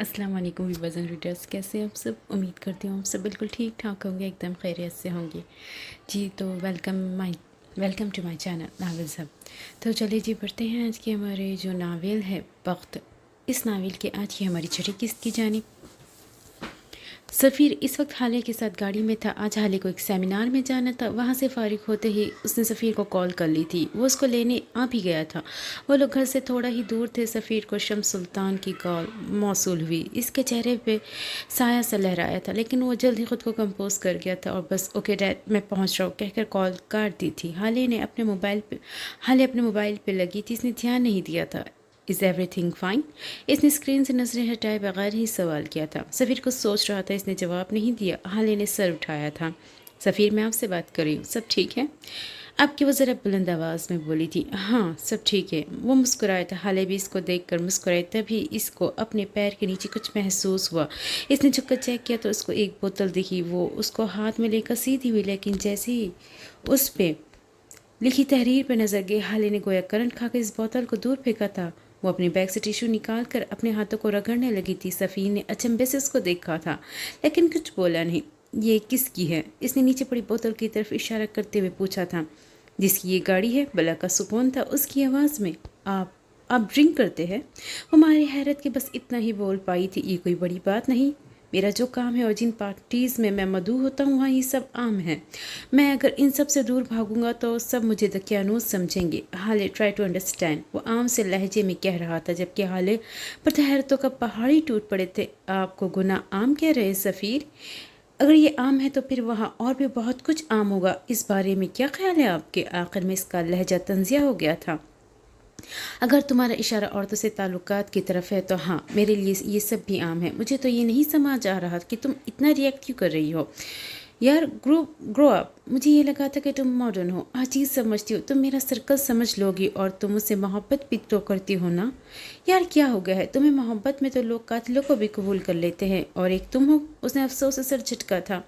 अस्सलाम वालेकुम viewers and readers, कैसे हैं आप सब। उम्मीद करती हूँ आप सब बिल्कुल ठीक ठाक होंगे, एकदम खैरियत से होंगे जी। तो वेलकम टू माय चैनल नावल सब। तो चलिए जी, बढ़ते हैं आज के हमारे जो नावल है वक्त। इस नावल के आज की हमारी छठी किस्त की जानिब। सफ़ीर इस वक्त हाले के साथ गाड़ी में था। आज हाले को एक सेमिनार में जाना था। वहाँ से फारिग होते ही उसने सफ़ीर को कॉल कर ली थी। वो उसको लेने आ भी गया था। वो लोग घर से थोड़ा ही दूर थे। सफ़ीर को शम्स सुल्तान की कॉल मौसूल हुई। इसके चेहरे पे साया सा लहराया था, लेकिन वो जल्द ही ख़ुद को कंपोज कर गया था और बस ओके डैड मैं पहुँच रहा हूँ कहकर कॉल काट दी थी। हाले अपने मोबाइल पे लगी थी। इसने ध्यान नहीं दिया था। Is everything fine? इसने स्क्रीन से नजरें हटाए बगैर ही सवाल किया था। सफ़ीर कुछ सोच रहा था, इसने जवाब नहीं दिया। हाले ने सर उठाया था। सफ़ीर मैं आपसे बात कर रही हूँ, सब ठीक है आपकी? वो ज़रा बुलंद आवाज़ में बोली थी। हाँ सब ठीक है। वो मुस्कुराया था। हाले भी इसको देख कर मुस्कुराई। तभी इसको अपने पैर के नीचे कुछ महसूस हुआ। इसने झुककर चेक किया तो उसको एक बोतल दिखी। वो उसको हाथ में लेकर सीधी हुई, लेकिन जैसे ही उस पर लिखी तहरीर पर नजर गई, हाले ने गोया करंट खाकर इस बोतल को दूर फेंका था। वो अपनी बैग से टिश्यू निकाल कर अपने हाथों को रगड़ने लगी थी। सफ़ीर ने अचंभे से उसको देखा था, लेकिन कुछ बोला नहीं। ये किसकी है? इसने नीचे पड़ी बोतल की तरफ इशारा करते हुए पूछा था। जिसकी ये गाड़ी है, बला का सुकून था उसकी आवाज़ में। आप ड्रिंक करते हैं? वो हमारी हैरत के बस इतना ही बोल पाई थी। ये कोई बड़ी बात नहीं। मेरा जो काम है और जिन पार्टीज़ में मैं मदऊ होता हूँ वहाँ ये सब आम है। मैं अगर इन सब से दूर भागूंगा तो सब मुझे दकियानूस समझेंगे। हाले ट्राई टू अंडरस्टैंड, वो आम से लहजे में कह रहा था, जबकि हाले पर तहरतों का पहाड़ी टूट पड़े थे। आपको गुनाह आम कह रहे हैं सफ़ीर? अगर ये आम है तो फिर वहाँ और भी बहुत कुछ आम होगा। इस बारे में क्या ख्याल है आपके? आखिर में इसका लहजा तंजिया हो गया था। अगर तुम्हारा इशारा औरतों से ताल्लुकात की तरफ है तो हाँ, मेरे लिए ये सब भी आम है। मुझे तो ये नहीं समझ आ रहा कि तुम इतना रिएक्ट क्यों कर रही हो। यार ग्रो अप। मुझे ये लगा था कि तुम मॉडर्न हो, हर चीज़ समझती हो, तुम मेरा सर्कल समझ लोगी और तुम मुझसे मोहब्बत भी तो करती हो ना। यार क्या हो गया है तुम्हें? मोहब्बत में तो लोग कातिलों को भी कबूल कर लेते हैं और एक तुम हो। उसने अफसोस से सर झटका था।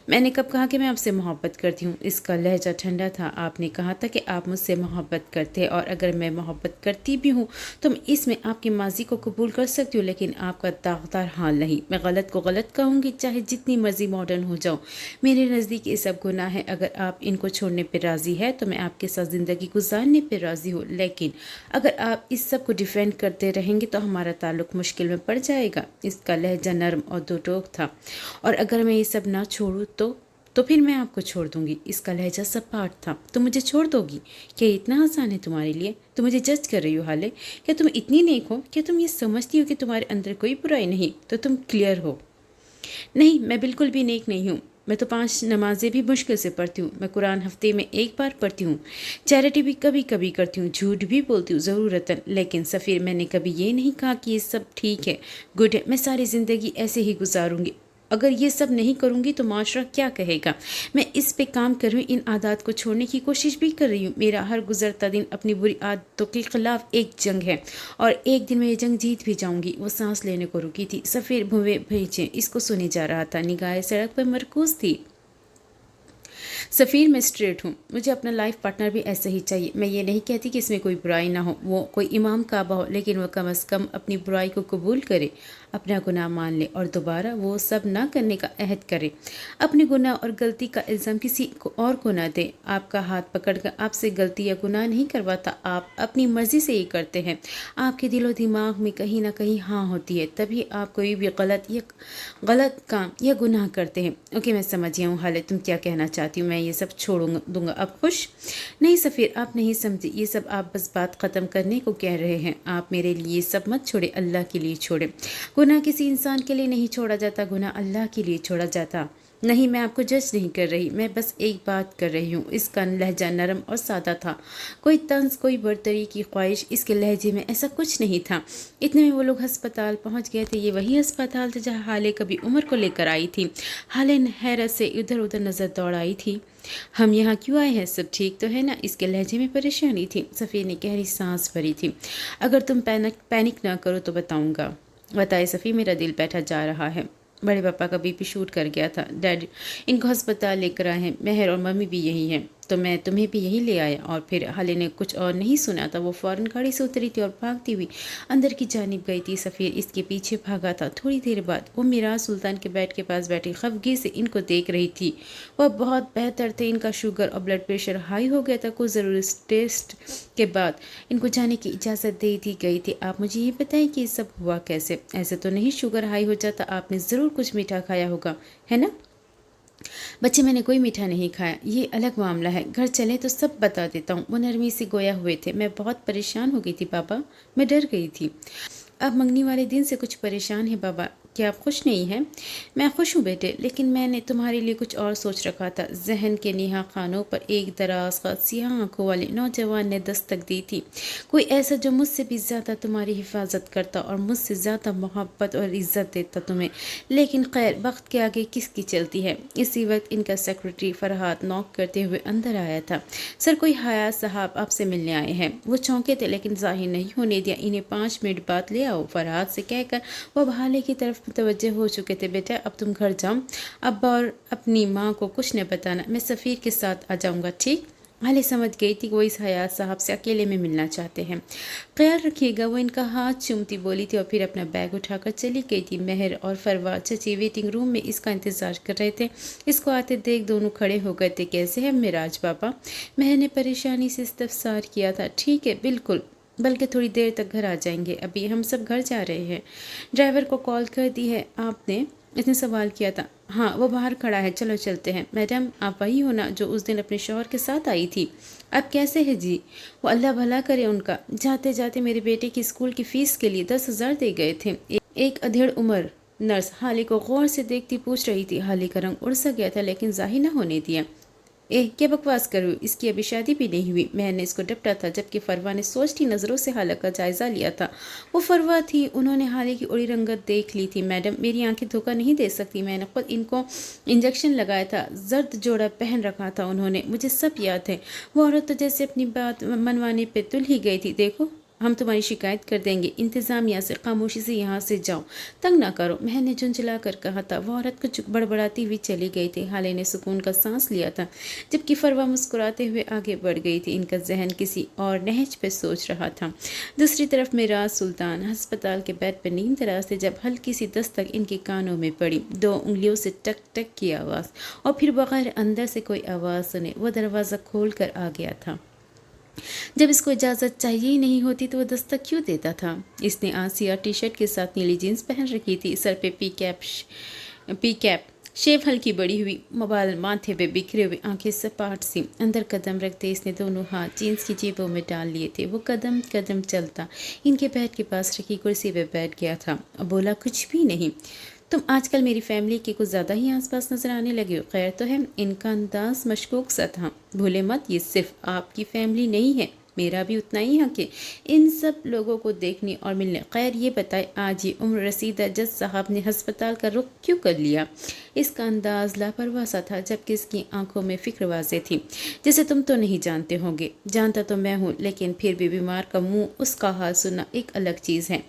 मैंने कब कहा कि मैं आपसे मोहब्बत करती हूँ? इसका लहजा ठंडा था। आपने कहा था कि आप मुझसे मोहब्बत करते हैं, और अगर मैं मोहब्बत करती भी हूँ तो मैं इसमें आपकी माजी को कबूल कर सकती हूँ, लेकिन आपका दागदार हाल नहीं। मैं गलत को गलत कहूँगी, चाहे जितनी मर्जी मॉडर्न हो जाऊँ। मेरे नज़दीक ये सब गुनाह है। अगर आप इनको छोड़ने पर राज़ी है तो मैं आपके साथ ज़िंदगी गुजारने पर राज़ी हूँ, लेकिन अगर आप इस सब को डिफेंड करते रहेंगे तो हमारा ताल्लुक मुश्किल में पड़ जाएगा। इसका लहजा नरम और दो टोक था। और अगर मैं ये सब ना छोड़ूँ तो फिर मैं आपको छोड़ दूंगी। इसका लहजा सपाट था। तुम मुझे छोड़ दोगी? क्या ये इतना आसान है तुम्हारे लिए? तुम मुझे जज कर रही हो हाले? क्या तुम इतनी नेक हो? क्या तुम ये समझती हो कि तुम्हारे अंदर कोई बुराई नहीं? तो तुम क्लियर हो। नहीं, मैं बिल्कुल भी नेक नहीं हूँ। मैं तो 5 नमाजें भी मुश्किल से पढ़ती हूँ। मैं कुरान हफ्ते में 1 बार पढ़ती हूँ। चैरिटी भी कभी कभी करती हूँ। झूठ भी बोलती हूँ ज़रूरतन। लेकिन सफ़ीर, मैंने कभी ये नहीं कहा कि ये सब ठीक है, गुड है। मैं सारी ज़िंदगी ऐसे ही गुजारूंगी। अगर ये सब नहीं करूँगी तो माशरा क्या कहेगा? मैं इस पे काम कर रही हूँ। इन आदत को छोड़ने की कोशिश भी कर रही हूँ। मेरा हर गुजरता दिन अपनी बुरी आदतों के खिलाफ एक जंग है, और एक दिन मैं ये जंग जीत भी जाऊंगी। वो सांस लेने को रुकी थी। सफ़ीर भुवे भेजे इसको सुने जा रहा था। निगाहें सड़क पर मरकूज थी। सफ़ीर, मैं स्ट्रेट हूँ। मुझे अपना लाइफ पार्टनर भी ऐसा ही चाहिए। मैं ये नहीं कहती कि इसमें कोई बुराई ना हो, वो कोई इमाम काबा हो, लेकिन वो कम अज़ कम अपनी बुराई को कबूल करे, अपना गुनाह मान ले और दोबारा वो सब ना करने का अहद करे। अपने गुनाह और गलती का इल्ज़ाम किसी को और को ना दे। आपका हाथ पकड़कर आपसे गलती या गुनाह नहीं करवाता। आप अपनी मर्ज़ी से ये करते हैं। आपके दिलो दिमाग में कहीं ना कहीं हाँ होती है, तभी आप कोई भी गलत काम या गुनाह करते हैं। ओके, मैं समझ गया हूँ हाले, तुम क्या कहना चाहती हूँ। मैं ये सब छोड़ दूंगा। अब खुश? नहीं सफ़ीर, आप नहीं समझे। ये सब आप बस बात ख़त्म करने को कह रहे हैं। आप मेरे लिए सब मत छोड़े, अल्लाह के लिए छोड़े। गुनाह किसी इंसान के लिए नहीं छोड़ा जाता, गुनाह अल्लाह के लिए छोड़ा जाता। नहीं, मैं आपको जज नहीं कर रही, मैं बस एक बात कर रही हूँ। इसका लहजा नरम और सादा था। कोई तंज, कोई बरतरी की ख्वाहिश इसके लहजे में ऐसा कुछ नहीं था। इतने में वो लोग अस्पताल पहुँच गए थे। ये वही अस्पताल था जहाँ हाले कभी उमर को लेकर आई थी। हाले हैरत से इधर उधर नज़र दौड़ाई थी। हम यहाँ क्यों आए हैं? सब ठीक तो है ना? इसके लहजे में परेशानी थी। सफ़ीर ने गहरी सांस भरी थी। अगर तुम पैनिक ना करो तो बताऊँगा। बताए सफ़ी, मेरा दिल बैठा जा रहा है। बड़े पापा का बीपी शूट कर गया था। डैडी इनको अस्पताल लेकर आए हैं। मेहर और मम्मी भी यही हैं। तो मैं तुम्हें भी यही ले आया। और फिर हाले ने कुछ और नहीं सुना था, वो फ़ौरन गाड़ी से उतरी थी और भागती हुई अंदर की जानिब गई थी। सफ़ीर इसके पीछे भागा था। थोड़ी देर बाद वो मिराज सुल्तान के बेड के पास बैठी खफगी से इनको देख रही थी। वह बहुत बेहतर थे, इनका शुगर और ब्लड प्रेशर हाई हो गया था। कुछ ज़रूरी टेस्ट के बाद इनको जाने की इजाज़त दे दी गई थी। आप मुझे ये बताएं कि ये सब हुआ कैसे? ऐसे तो नहीं शुगर हाई हो जाता, आपने ज़रूर कुछ मीठा खाया होगा, है ना? बच्चे, मैंने कोई मीठा नहीं खाया, ये अलग मामला है। घर चले तो सब बता देता हूँ। वो नरमी से गोया हुए थे। मैं बहुत परेशान हो गई थी पापा, मैं डर गई थी। अब मंगनी वाले दिन से कुछ परेशान है बाबा, क्या आप खुश नहीं हैं? मैं खुश हूँ बेटे, लेकिन मैंने तुम्हारे लिए कुछ और सोच रखा था। जहन के नेहा खानों पर एक दराज का सियाह आंखों वाले नौजवान ने दस्तक दी थी। कोई ऐसा जो मुझसे भी ज़्यादा तुम्हारी हिफाजत करता और मुझसे ज़्यादा मोहब्बत और इज़्ज़त देता तुम्हें। लेकिन खैर, वक्त के आगे किसकी चलती है। इसी वक्त इनका सेक्रेटरी फरहाद नॉक करते हुए अंदर आया था। सर, कोई हयात साहब आपसे मिलने आए हैं। वो चौंके थे लेकिन जाहिर नहीं होने दिया। इन्हें 5 मिनट बाद ले आओ, फरहाद से कहकर वो भाले की तरफ मुतवज्जे हो चुके थे। बेटा, अब तुम घर जाओ। अब और अपनी माँ को कुछ न बताना, मैं सफ़ीर के साथ आ जाऊँगा, ठीक? हाले समझ गई थी कि वो इस हयात साहब से अकेले में मिलना चाहते हैं। ख्याल रखिएगा, वो इनका हाथ चूमती बोली थी और फिर अपना बैग उठाकर चली गई थी। महर और फरवा चची वेटिंग रूम में इसका इंतज़ार कर रहे थे। इसको आते देख दोनों खड़े हो गए थे। कैसे है मिराज पापा? महर ने परेशानी से इस्तफसार किया था। ठीक है, बिल्कुल, बल्कि थोड़ी देर तक घर आ जाएंगे। अभी हम सब घर जा रहे हैं। ड्राइवर को कॉल कर दी है आपने? इसने सवाल किया था। हाँ, वो बाहर खड़ा है, चलो चलते हैं। मैडम, आप वही हो ना जो उस दिन अपने शौहर के साथ आई थी? अब कैसे है जी? वो अल्लाह भला करे उनका। जाते जाते मेरे बेटे की स्कूल की फ़ीस के लिए 10,000 दे गए थे। एक अधेड़ उम्र नर्स हाली को गौर से देखती पूछ रही थी। हाली का रंग उड़ सा गया था लेकिन जाहिर न होने दिया। क्या बकवास करो, इसकी अभी शादी भी नहीं हुई। मैंने इसको डपटा था, जबकि फरवा ने सोचती नज़रों से हालत का जायज़ा लिया था। वो फरवा थी, उन्होंने हाले की उड़ी रंगत देख ली थी। मैडम, मेरी आंखें धोखा नहीं दे सकती, मैंने खुद इनको इंजेक्शन लगाया था। जर्द जोड़ा पहन रखा था उन्होंने, मुझे सब याद है। वो औरत तो जैसे अपनी बात मनवाने पे तुल ही गई थी। देखो, हम तुम्हारी शिकायत कर देंगे इंतज़ामिया से, खामोशी से यहाँ से जाओ, तंग ना करो, मैंने झुंझला कर कहा था। वो औरत कुछ बड़बड़ाती हुई चली गई थी। हाले ने सुकून का सांस लिया था, जबकि फरवा मुस्कुराते हुए आगे बढ़ गई थी। इनका जहन किसी और नहज पे सोच रहा था। दूसरी तरफ मिराज सुल्तान अस्पताल के बेड पर नींद दराज थे जब हल्की सी दस्तक इनके कानों में पड़ी। 2 उंगलियों से टक टक की आवाज़, और फिर बगैर अंदर से कोई आवाज़ सुने वो दरवाज़ा खोल कर आ गया था। जब इसको इजाज़त चाहिए ही नहीं होती तो वो दस्तक क्यों देता था? इसने आसिया टी शर्ट के साथ नीली जीन्स पहन रखी थी। सर पे पी कैप, शेव हल्की बड़ी हुई, मोबाइल माथे पे बिखरे हुए, आंखें सपाट सी। अंदर कदम रखते इसने दोनों हाथ जीन्स की जेबों में डाल लिए थे। वो कदम कदम चलता इनके बेड के पास रखी कुर्सी पे बैठ गया था और बोला, कुछ भी नहीं। तुम आजकल मेरी फैमिली के कुछ ज़्यादा ही आसपास नजर आने लगे हो। खैर तो है। इनका अंदाज मशकूक सा था। भूले मत, ये सिर्फ आपकी फैमिली नहीं है, मेरा भी उतना ही हक है इन सब लोगों को देखने और मिलने। खैर ये बताए, आज ये उम्र रसीदा जज साहब ने अस्पताल का रुख क्यों कर लिया? इसका अंदाज लापरवाह सा था, जबकि इसकी आंखों में फिक्र वाज़े थी। जैसे तुम तो नहीं जानते होंगे, जानता तो मैं हूँ, लेकिन फिर भी बीमार का मुंह, उसका हाल सुनना एक अलग चीज़ है।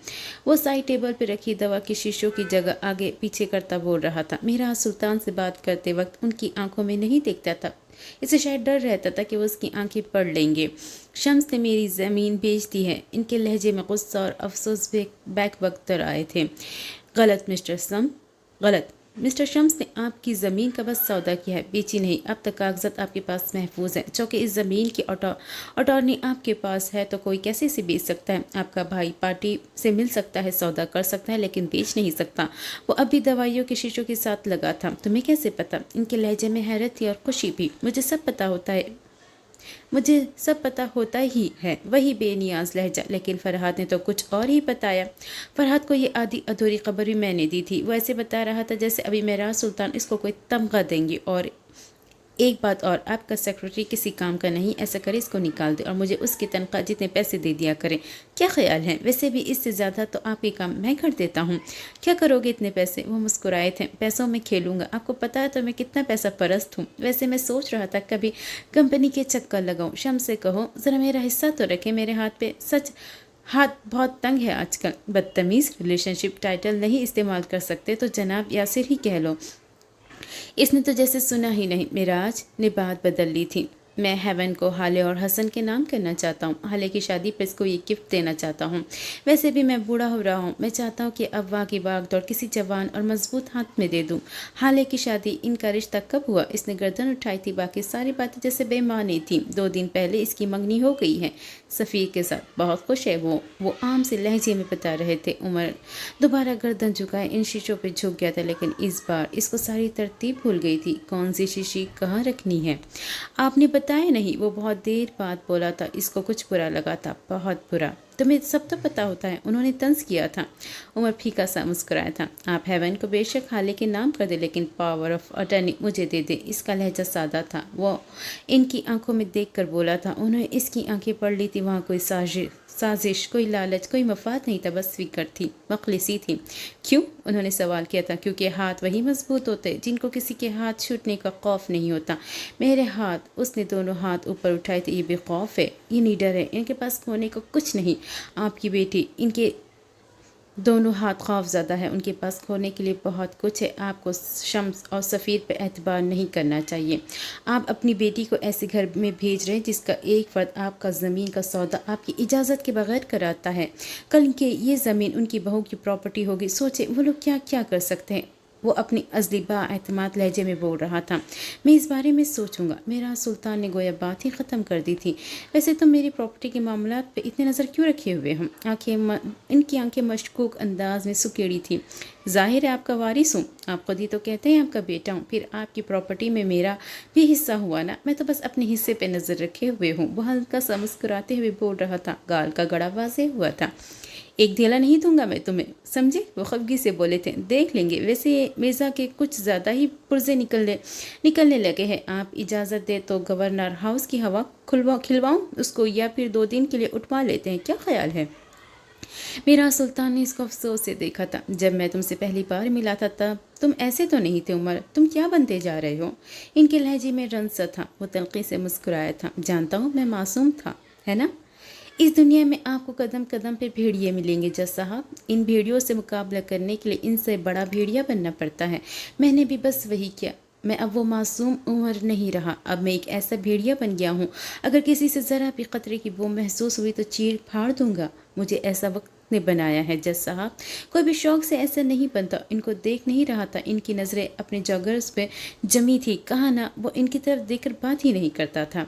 वो साइड टेबल पर रखी दवा की शीशों की जगह आगे पीछे करता बोल रहा था। मेरा सुल्तान से बात करते वक्त उनकी आंखों में नहीं देखता था। इसे शायद डर रहता था कि वो उसकी आंखें पढ़ लेंगे। शम्स ने मेरी ज़मीन बेच दी है। इनके लहजे में गुस्सा और अफसोस बैक बख्तर आए थे। गलत मिस्टर शम्स, गलत। मिस्टर शम्स ने आपकी ज़मीन का बस सौदा किया है, बेची नहीं। अब तक कागजात आपके पास महफूज हैं। चूँकि इस ज़मीन की अटॉर्नी आपके पास है तो कोई कैसे इसे बेच सकता है? आपका भाई पार्टी से मिल सकता है, सौदा कर सकता है, लेकिन बेच नहीं सकता। वो अभी दवाइयों के शीशों के साथ लगा था। तुम्हें कैसे पता? इनके लहजे में हैरत थी और खुशी भी। मुझे सब पता होता ही है, वही बेनियाज लहजा। लेकिन फरहाद ने तो कुछ और ही बताया। फरहाद को ये आधी अधूरी खबर भी मैंने दी थी। वो ऐसे बता रहा था जैसे अभी मेरा सुल्तान इसको कोई तमगा देंगे। और एक बात और, आपका सेक्रेटरी किसी काम का नहीं, ऐसा करे इसको निकाल दे और मुझे उसकी तनख्वाह जितने पैसे दे दिया करें। क्या ख्याल है? वैसे भी इससे ज़्यादा तो आपके काम मैं कर देता हूँ। क्या करोगे इतने पैसे? वो मुस्कुराए थे। पैसों में खेलूँगा, आपको पता है तो मैं कितना पैसा परस्त हूँ। वैसे मैं सोच रहा था कभी कंपनी के चक्कर लगाऊँ। शम्स से कहो ज़रा मेरा हिस्सा तो रखे मेरे हाथ पे। सच हाथ बहुत तंग है आजकल। बदतमीज़, रिलेशनशिप टाइटल नहीं इस्तेमाल कर सकते तो जनाब यासिर ही कह लो। इसने तो जैसे सुना ही नहीं। मिराज ने बात बदल ली थी। मैं हेवन को हाले और हसन के नाम करना चाहता हूँ। हाले की शादी पर इसको ये गिफ्ट देना चाहता हूँ। वैसे भी मैं बूढ़ा हो रहा हूँ, मैं चाहता हूँ कि अव्वा की बागडोर किसी जवान और मजबूत हाथ में दे दूँ। हाले की शादी, इनका रिश्ता कब हुआ? इसने गर्दन उठाई थी, बाकी सारी बातें जैसे बेमानी थी। 2 दिन पहले इसकी मंगनी हो गई है सफ़ीर के साथ। बहुत खुश है वो आम से लहजे में बता रहे थे। उमर दोबारा गर्दन झुकाए इन शीशों पे झुक गया था, लेकिन इस बार इसको सारी तरतीब भूल गई थी। कौन सी शीशी कहाँ रखनी है? आपने बताया नहीं? वो बहुत देर बाद बोला था। इसको कुछ बुरा लगा था, बहुत बुरा। तुम्हें सब तो पता होता है, उन्होंने तंज किया था। उमर फीका सा मुस्कुराया था। आप हेवन को बेशक हाले के नाम कर दे, लेकिन पावर ऑफ अटर्नी मुझे दे दे। इसका लहजा सादा था। वो इनकी आंखों में देख कर बोला था। उन्होंने इसकी आंखें पढ़ ली थी। वहाँ कोई साजिश, कोई लालच, कोई मफाद नहीं था, बस फिक्र थी, मखलिसी थी। क्यों? उन्होंने सवाल किया था। क्योंकि हाथ वही मजबूत होते जिनको किसी के हाथ छूटने का खौफ नहीं होता। मेरे हाथ, उसने दोनों हाथ ऊपर उठाए थे, ये बेखौफ है, ये निडर है, इनके पास खोने को कुछ नहीं। आपकी बेटी, इनके दोनों हाथ खौफज़दा है, उनके पास खोने के लिए बहुत कुछ है। आपको शम्स और सफ़ीर पे एतबार नहीं करना चाहिए। आप अपनी बेटी को ऐसे घर में भेज रहे हैं जिसका एक फ़र्द आपका ज़मीन का सौदा आपकी इजाज़त के बगैर कराता है। कल के ये ज़मीन उनकी बहू की प्रॉपर्टी होगी। सोचे वो लोग क्या क्या कर सकते हैं। वो अपनी अज़ली बाएतमाद लहजे में बोल रहा था। मैं इस बारे में सोचूंगा। मेरा सुल्तान ने गोया बात ही ख़त्म कर दी थी। वैसे तुम मेरी प्रॉपर्टी के मामलात पे इतनी नज़र क्यों रखे हुए हो? इनकी आंखें मशकूक अंदाज में सुकेड़ी थी। ज़ाहिर है आपका वारिस हूँ। आप खुद ही तो कहते हैं आपका बेटा हूँ। फिर आपकी प्रॉपर्टी में मेरा भी हिस्सा हुआ ना। मैं तो बस अपने हिस्से पे नज़र रखे हुए हूँ। वो हल्का सा मुस्कुराते हुए बोल रहा था। गाल का गड़ा वाज़ेह हुआ था। एक ढेला नहीं दूंगा मैं तुम्हें, समझे? वो खफगी से बोले थे। देख लेंगे। वैसे मिर्ज़ा के कुछ ज़्यादा ही पुर्जे निकलने लगे हैं। आप इजाज़त दे तो गवर्नर हाउस की हवा खिलवाऊँ उसको, या फिर 2 दिन के लिए उठवा लेते हैं? क्या ख्याल है? मेरा सुल्तान ने इसको अफसोस से देखा था। जब मैं तुमसे पहली बार मिला था तब तुम ऐसे तो नहीं थे उमर। तुम क्या बनते जा रहे हो? इनके लहजे में रंज सा था। वो तलखी से मुस्कुराया था। जानता हूँ मैं मासूम था, है ना? इस दुनिया में आपको कदम कदम पे भेड़िए मिलेंगे जज साहब। इन भेड़ियों से मुकाबला करने के लिए इनसे बड़ा भेड़िया बनना पड़ता है। मैंने भी बस वही किया। मैं अब वो मासूम उम्र नहीं रहा। अब मैं एक ऐसा भेड़िया बन गया हूँ। अगर किसी से ज़रा भी खतरे की बूम महसूस हुई तो चीर फाड़ दूंगा। मुझे ऐसा वक्त ने बनाया है जज साहब। कोई भी शौक से ऐसा नहीं बनता। इनको देख नहीं रहा था। इनकी नज़रें अपने जॉगर्स पे जमी थी। कहा ना, वो इनकी तरफ देखकर बात ही नहीं करता था।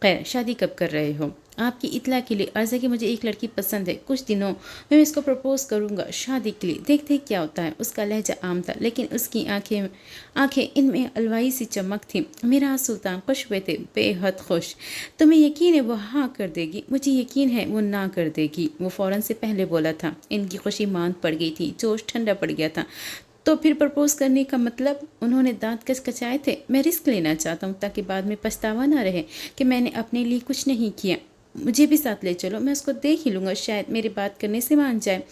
खैर, शादी कब कर रहे हो? आपकी इतला के लिए अर्ज़ है कि मुझे एक लड़की पसंद है। कुछ दिनों में मैं इसको प्रपोज करूंगा शादी के लिए। देखते क्या होता है। उसका लहजा आम था, लेकिन उसकी आंखें इनमें अलवाई सी चमक थी। मेरा सुल्तान खुश हुए थे, बेहद खुश। तुम्हें यकीन है वो हाँ कर देगी? मुझे यकीन है वो ना कर देगी। वो फ़ौरन से पहले बोला था। इनकी खुशी मांद पड़ गई थी, जोश ठंडा पड़ गया था। तो फिर प्रपोज करने का मतलब? उन्होंने दांत कचकचाए थे। मैं रिस्क लेना चाहता हूँ ताकि बाद में पछतावा ना रहे कि मैंने अपने लिए कुछ नहीं किया। मुझे भी साथ ले चलो, मैं उसको देख ही लूँगा, शायद मेरी बात करने से मान जाए।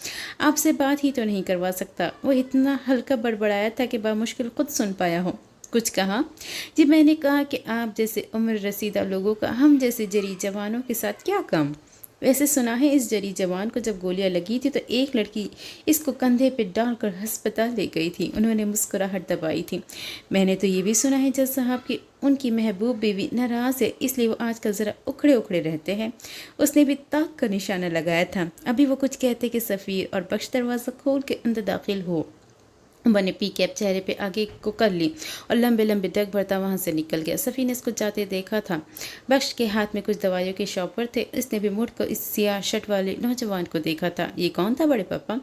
आपसे बात ही तो नहीं करवा सकता। वो इतना हल्का बड़बड़ाया था कि बामुश्किल खुद सुन पाया हो। कुछ कहा? जी मैंने कहा कि आप जैसे उम्र रसीदा लोगों का हम जैसे जरी जवानों के साथ क्या काम। वैसे सुना है इस जरी जवान को जब गोलियां लगी थी तो एक लड़की इसको कंधे पे डालकर अस्पताल ले गई थी। उन्होंने मुस्कुराहट दबाई थी। मैंने तो ये भी सुना है जज साहब कि उनकी महबूब बीवी नाराज़ है, इसलिए वो आजकल ज़रा उखड़े उखड़े रहते हैं। उसने भी ताक का निशाना लगाया था। अभी वो कुछ कहते कि सफ़ीर और बख्श दरवाज़ा खोल के अंदर दाखिल हो। मैंने पी कैप चेहरे पे आगे को कर ली और लंबे लंबे डग भरता वहाँ से निकल गया। सफ़ी ने इसको जाते देखा था। बख्श के हाथ में कुछ दवाइयों के शॉपर थे। इसने भी मुड़ कर इस सियाह शर्ट वाले नौजवान को देखा था। ये कौन था बड़े पापा?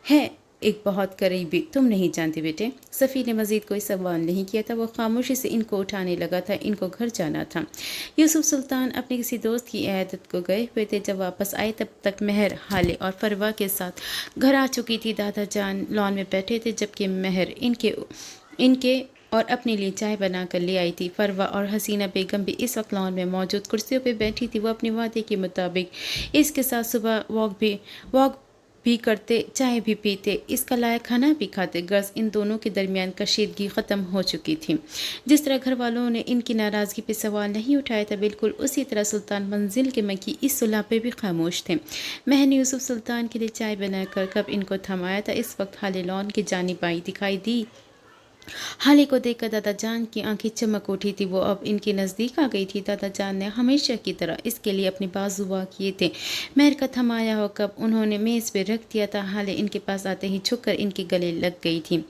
है एक बहुत करीबी। तुम नहीं जानती बेटे। सफ़ी ने मज़ीद कोई सवाल नहीं किया था। वो खामोशी से इनको उठाने लगा था। इनको घर जाना था। यूसुफ सुल्तान अपने किसी दोस्त की इयादत को गए हुए थे। जब वापस आए तब तक महर, हाले और फरवा के साथ घर आ चुकी थी। दादा जान लॉन में बैठे थे, जबकि महर इनके और अपने लिए चाय बना कर ले आई थी। फरवा और हसीना बेगम भी इस वक्त लॉन में मौजूद कुर्सियों पर बैठी थी। वो अपने वादे के मुताबिक इसके साथ सुबह वॉक भी करते, चाय भी पीते, इसका लायक खाना भी खाते। गर्ज इन दोनों के दरमियान कशीदगी ख़त्म हो चुकी थी। जिस तरह घर वालों ने इनकी नाराज़गी पे सवाल नहीं उठाया था, बिल्कुल उसी तरह सुल्तान मंजिल के मकी इस सुलह पे भी खामोश थे। महन यूसुफ सुल्तान के लिए चाय बनाकर कब इनको थमाया था। इस वक्त हाले लॉन की जानिब आई दिखाई दी हाले को देखकर दादा जान की आंखें चमक उठी थी। वो अब इनके नज़दीक आ गई थी। दादा जान ने हमेशा की तरह इसके लिए अपने बाजू वा किए थे। महर का थमाया हो कप उन्होंने मेज़ पे रख दिया था। हाले इनके पास आते ही झुककर इनके गले लग गई थी।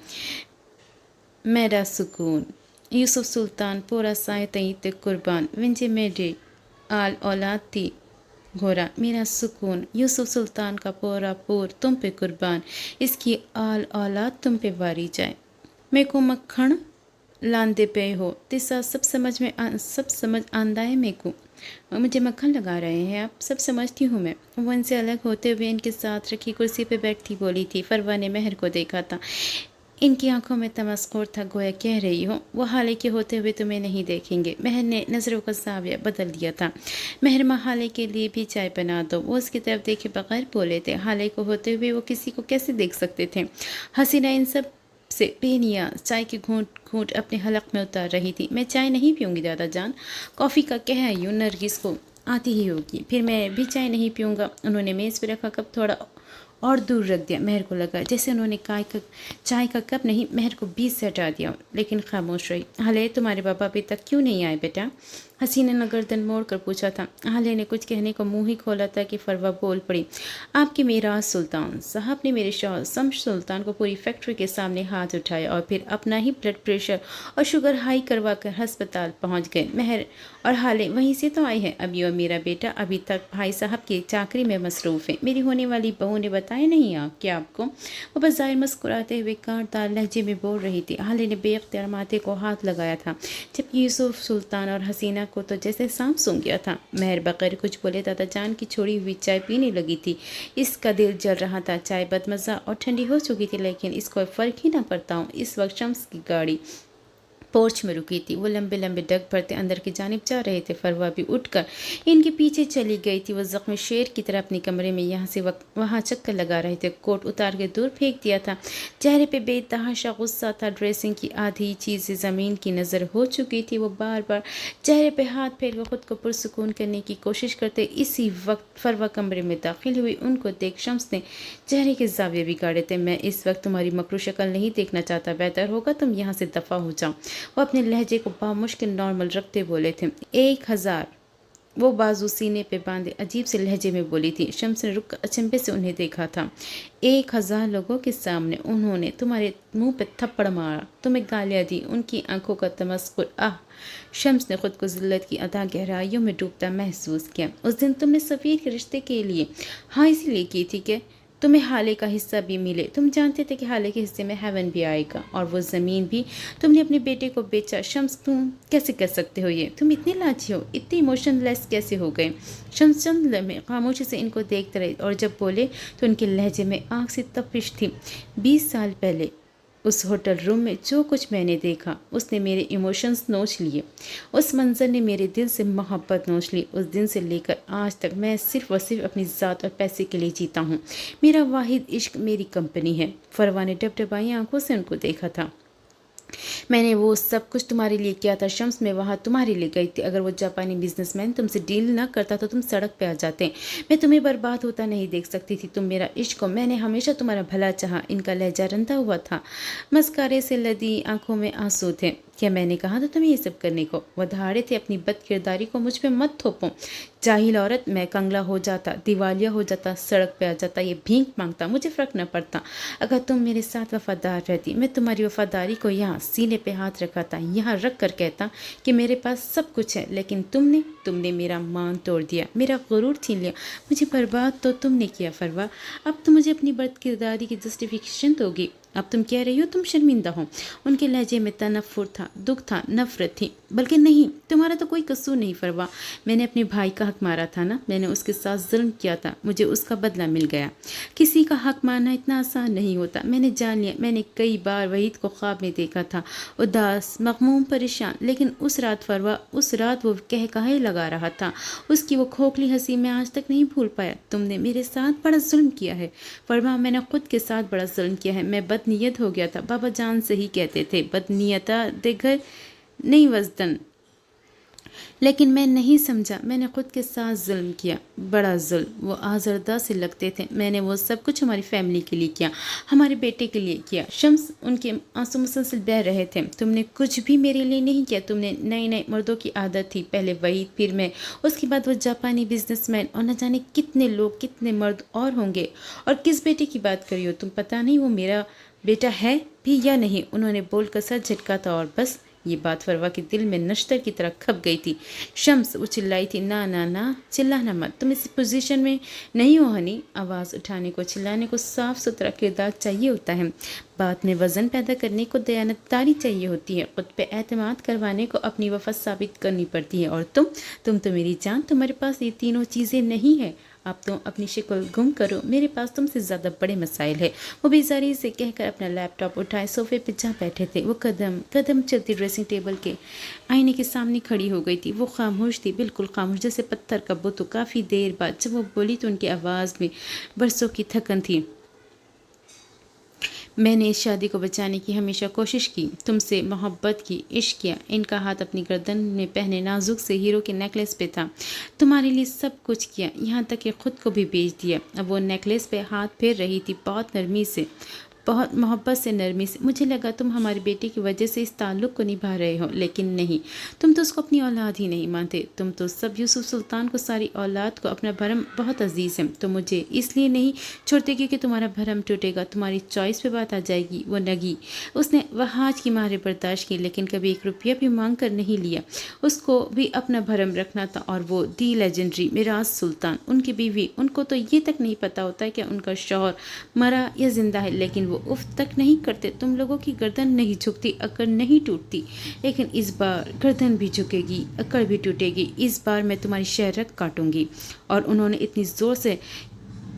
मेरा सुकून यूसुफ सुल्तान पूरा सायतई ते कुर्बान विंजे मेरे आल औलाद थी घोड़ा मेरा सुकून यूसुफ सुल्तान का पूरा पूर तुम पे कुर्बान इसकी आल औलाद तुम पे वारी जाए। मेरे को मक्खन लांदे पे हो तिस्सा सब समझ आंदा है मेरे को। मुझे मक्खन लगा रहे हैं आप, सब समझती हूँ मैं। वो इनसे अलग होते हुए इनके साथ रखी कुर्सी पे बैठती बोली थी। फरवा ने महर को देखा था। इनकी आंखों में तमस्कुर था, गोया कह रही हो वो हाले के होते हुए तुम्हें नहीं देखेंगे। महर ने नज़रों का जाविया बदल दिया था। महर माँ हाले के लिए भी चाय बना दो। वो उसकी तरफ देखे बगैर बोले थे। हाले को होते हुए वो किसी को कैसे देख सकते थे। हसीना इन सब से बेनिया चाय के घूंट घूंट अपने हलक में उतार रही थी। मैं चाय नहीं पीऊँगी दादा जान, कॉफ़ी का कह यूँ नरगिस को आती ही होगी, फिर मैं भी चाय नहीं पीऊँगा। उन्होंने मेज़ पर रखा कप थोड़ा और दूर रख दिया। महर को लगा जैसे उन्होंने चाय का कप नहीं महर को बीच से हटा दिया, लेकिन खामोश रही। हाले तुम्हारे पापा अभी तक क्यों नहीं आए बेटा? हसीना ने गर्दन मोड़ कर पूछा था। हाले ने कुछ कहने को मुंह ही खोला था कि फरवा बोल पड़ी। आपके मीराज सुल्तान साहब ने मेरे शौहर शम्स सुल्तान को पूरी फैक्ट्री के सामने हाथ उठाया और फिर अपना ही ब्लड प्रेशर और शुगर हाई करवा कर अस्पताल पहुंच गए। महर और हाले वहीं से तो आई है। अभी और मेरा बेटा अभी तक भाई साहब की चाकरी में मसरूफ़ है। मेरी होने वाली बहू ने बताया नहीं क्या आपको? वो बस ज़ाहिर मुस्कुराते हुए कांटदार लहजे में बोल रही थी। हाले ने बेख्तियार माथे को हाथ लगाया था, जबकि यूसुफ सुल्तान और हसीना को तो जैसे सांप सूंघ गया था। महर बगैर कुछ बोले दादा जान की छोड़ी हुई चाय पीने लगी थी। इसका दिल जल रहा था। चाय बदमज़ा और ठंडी हो चुकी थी, लेकिन इसको फ़र्क ही ना पड़ता हूँ। इस वक्त शम्स की गाड़ी पोर्च में रुकी थी। वो लंबे लंबे डग भरते अंदर की जानिब जा रहे थे। फरवा भी उठकर इनके पीछे चली गई थी। वो जख्म शेर की तरह अपने कमरे में यहाँ से वहाँ चक्कर लगा रहे थे। कोट उतार के दूर फेंक दिया था। चेहरे पे बेतहाशा गुस्सा था। ड्रेसिंग की आधी चीज़ें ज़मीन की नज़र हो चुकी थी। वो बार बार चेहरे पे हाथ फेर कर खुद को पुरसुकून करने की कोशिश करते। इसी वक्त फरवा कमरे में दाखिल हुई। उनको देख शम्स ने चेहरे के जाविये बिगाड़े थे। मैं इस वक्त तुम्हारी मकरू शक्ल नहीं देखना चाहता, बेहतर होगा तुम यहाँ से दफ़ा हो जाओ। वो अपने लहजे को बामुश्किल नॉर्मल रखते बोले थे। 1000 वो बाजू सीने पे बांधे अजीब से लहजे में बोली थी। शम्स ने रुक अचंभे से उन्हें देखा था। 1000 लोगों के सामने उन्होंने तुम्हारे मुंह पे थप्पड़ मारा, तुम्हें गालियाँ दी। उनकी आंखों का तमस्कुर शम्स ने खुद को जिल्लत की अदा गहराइयों में डूबता महसूस किया। उस दिन तुमने सफ़ीर के रिश्ते के लिए हाँ इसीलिए की थी कि तुम्हें हाले का हिस्सा भी मिले। तुम जानते थे कि हाले के हिस्से में हेवन भी आएगा और वो ज़मीन भी। तुमने अपने बेटे को बेचा। शम्स तुम कैसे कर सकते हो ये? तुम इतने लाची हो, इतने इमोशनलेस कैसे हो गए? शम्स चंद लम्हे खामोशी से इनको देखते रहे और जब बोले तो उनके लहजे में आँख से तपिश थी। 20 साल पहले उस होटल रूम में जो कुछ मैंने देखा उसने मेरे इमोशंस नोच लिए। उस मंज़र ने मेरे दिल से मोहब्बत नोच ली। उस दिन से लेकर आज तक मैं सिर्फ़ और सिर्फ अपनी ज़ात और पैसे के लिए जीता हूँ। मेरा वाहिद इश्क मेरी कंपनी है। फरवा ने डबडबाई आंखों से उनको देखा था। मैंने वो सब कुछ तुम्हारे लिए किया था शम्स। मैं वहाँ तुम्हारे लिए गई थी। अगर वो जापानी बिजनेसमैन तुमसे डील ना करता तो तुम सड़क पे आ जाते। मैं तुम्हें बर्बाद होता नहीं देख सकती थी। तुम मेरा इश्क हो। मैंने हमेशा तुम्हारा भला चाहा। इनका लहजा रंधा हुआ था। मस्कारे से लदी आंखों में आंसू थे। क्या मैंने कहा था तुम्हें ये सब करने को? वह धाड़े थे। अपनी बद किरदारी को मुझ पे मत थोपो। जाहिल औरत। मैं कंगला हो जाता, दिवालिया हो जाता, सड़क पे आ जाता, ये भीख मांगता, मुझे फ़र्क न पड़ता। अगर तुम मेरे साथ वफादार रहती, मैं तुम्हारी वफादारी को यहाँ सीने पे हाथ रखा था, यहाँ रख कर कहता कि मेरे पास सब कुछ है। लेकिन तुमने मेरा मान तोड़ दिया, मेरा गुरूर छीन लिया, मुझे बर्बाद तो तुमने किया। फरवा अब तो मुझे अपनी बद किरदारी की जस्टिफिकेशन दोगी। अब तुम कह रही हो तुम शर्मिंदा हो। उनके लहजे में तनफुर था, दुख था, नफरत थी। बल्कि नहीं, तुम्हारा तो कोई कसूर नहीं फरवा। मैंने अपने भाई का हक मारा था ना, मैंने उसके साथ जुल्म किया था, मुझे उसका बदला मिल गया। किसी का हक मारना इतना आसान नहीं होता। मैंने जान लिया। मैंने कई बार वहीद को ख्वाब में देखा था, उदास, मगमूम, परेशान। लेकिन उस रात फरवा, उस रात वो कहे लगा रहा था, उसकी वो खोखली हंसी मैं आज तक नहीं भूल पाया। तुमने मेरे साथ बड़ा जुल्म किया है फरवा, मैंने खुद के साथ बड़ा जुल्म किया है। मैं बदनीयत हो गया था। बाबा जान से ही कहते थे, बदनीयता दे घर नहीं वजदन। لیکن میں نہیں سمجھا، میں نے خود کے ساتھ ظلم کیا، بڑا ظلم۔ وہ آزردہ سے لگتے تھے، میں نے وہ سب کچھ ہماری فیملی کے لیے کیا، ہمارے بیٹے کے لیے کیا۔ شمس، ان کے آنسو مسلسل بہہ رہے تھے۔ تم نے کچھ بھی میرے لیے نہیں کیا، تم نے نئے نئے مردوں کی عادت تھی، پہلے وحید، پھر میں، اس کے بعد وہ جاپانی بزنس مین، اور نہ جانے کتنے لوگ، کتنے مرد اور ہوں گے۔ اور کس بیٹے کی بات کری ہو تم؟ پتہ نہیں وہ میرا بیٹا ہے بھی یا نہیں۔ انہوں نے بول کر سر جھٹکا تھا اور بس۔ یہ بات فروا کے دل میں نشتر کی طرح کھپ گئی تھی۔ شمس، وہ چلائی تھی، نا نا نا، چلانا مت، تم اس پوزیشن میں نہیں ہو ہنی۔ آواز اٹھانے کو، چلانے کو صاف ستھرا کردار چاہیے ہوتا ہے، بات میں وزن پیدا کرنے کو دیانتداری چاہیے ہوتی ہے، خود پہ اعتماد کروانے کو اپنی وفا ثابت کرنی پڑتی ہے۔ اور تم تو میری جان، تمہارے پاس یہ تینوں چیزیں نہیں ہیں۔ اب تم اپنی شکل گم کرو، میرے پاس تم سے زیادہ بڑے مسائل ہے۔ وہ بیزاری سے کہہ کر اپنا لیپ ٹاپ اٹھائے صوفے پہ جا بیٹھے تھے۔ وہ قدم قدم چلتی ڈریسنگ ٹیبل کے آئینے کے سامنے کھڑی ہو گئی تھی۔ وہ خاموش تھی، بالکل خاموش، جیسے پتھر کا بت۔ کافی دیر بعد جب وہ بولی تو ان کی آواز میں برسوں کی تھکن تھی۔ میں نے اس شادی کو بچانے کی ہمیشہ کوشش کی، تم سے محبت کی، عشق کیا۔ ان کا ہاتھ اپنی گردن میں پہنے نازک سے ہیرو کے نیکلس پہ تھا۔ تمہارے لیے سب کچھ کیا، یہاں تک کہ خود کو بھی بیچ دیا۔ اب وہ نیکلس پہ ہاتھ پھیر رہی تھی، بہت نرمی سے، بہت محبت سے، نرمی سے۔ مجھے لگا تم ہمارے بیٹے کی وجہ سے اس تعلق کو نبھا رہے ہو، لیکن نہیں، تم تو اس کو اپنی اولاد ہی نہیں مانتے۔ تم تو سب یوسف سلطان کو، ساری اولاد کو اپنا بھرم بہت عزیز ہے۔ تم مجھے اس لیے نہیں چھوڑتے کیونکہ تمہارا بھرم ٹوٹے گا۔ تمہاری چوائس پہ بات آ جائے گی۔ وہ نگی، اس نے وحاج کی مہاریں برداشت کی، لیکن کبھی ایک روپیہ بھی مانگ کر نہیں لیا۔ اس کو بھی اپنا بھرم رکھنا تھا، اور وہ دی لیجنڈری میراث سلطان، ان کی بیوی، ان کو تو یہ تک نہیں پتا ہوتا ہے کہ ان کا شوہر مرا یا زندہ ہے، لیکن وہ اف تک نہیں کرتے۔ تم لوگوں کی گردن نہیں جھکتی، اکڑ نہیں ٹوٹتی، لیکن اس بار گردن بھی جھکے گی، اکڑ بھی ٹوٹے گی۔ اس بار میں تمہاری شہرت کاٹوں گی۔ اور انہوں نے اتنی زور سے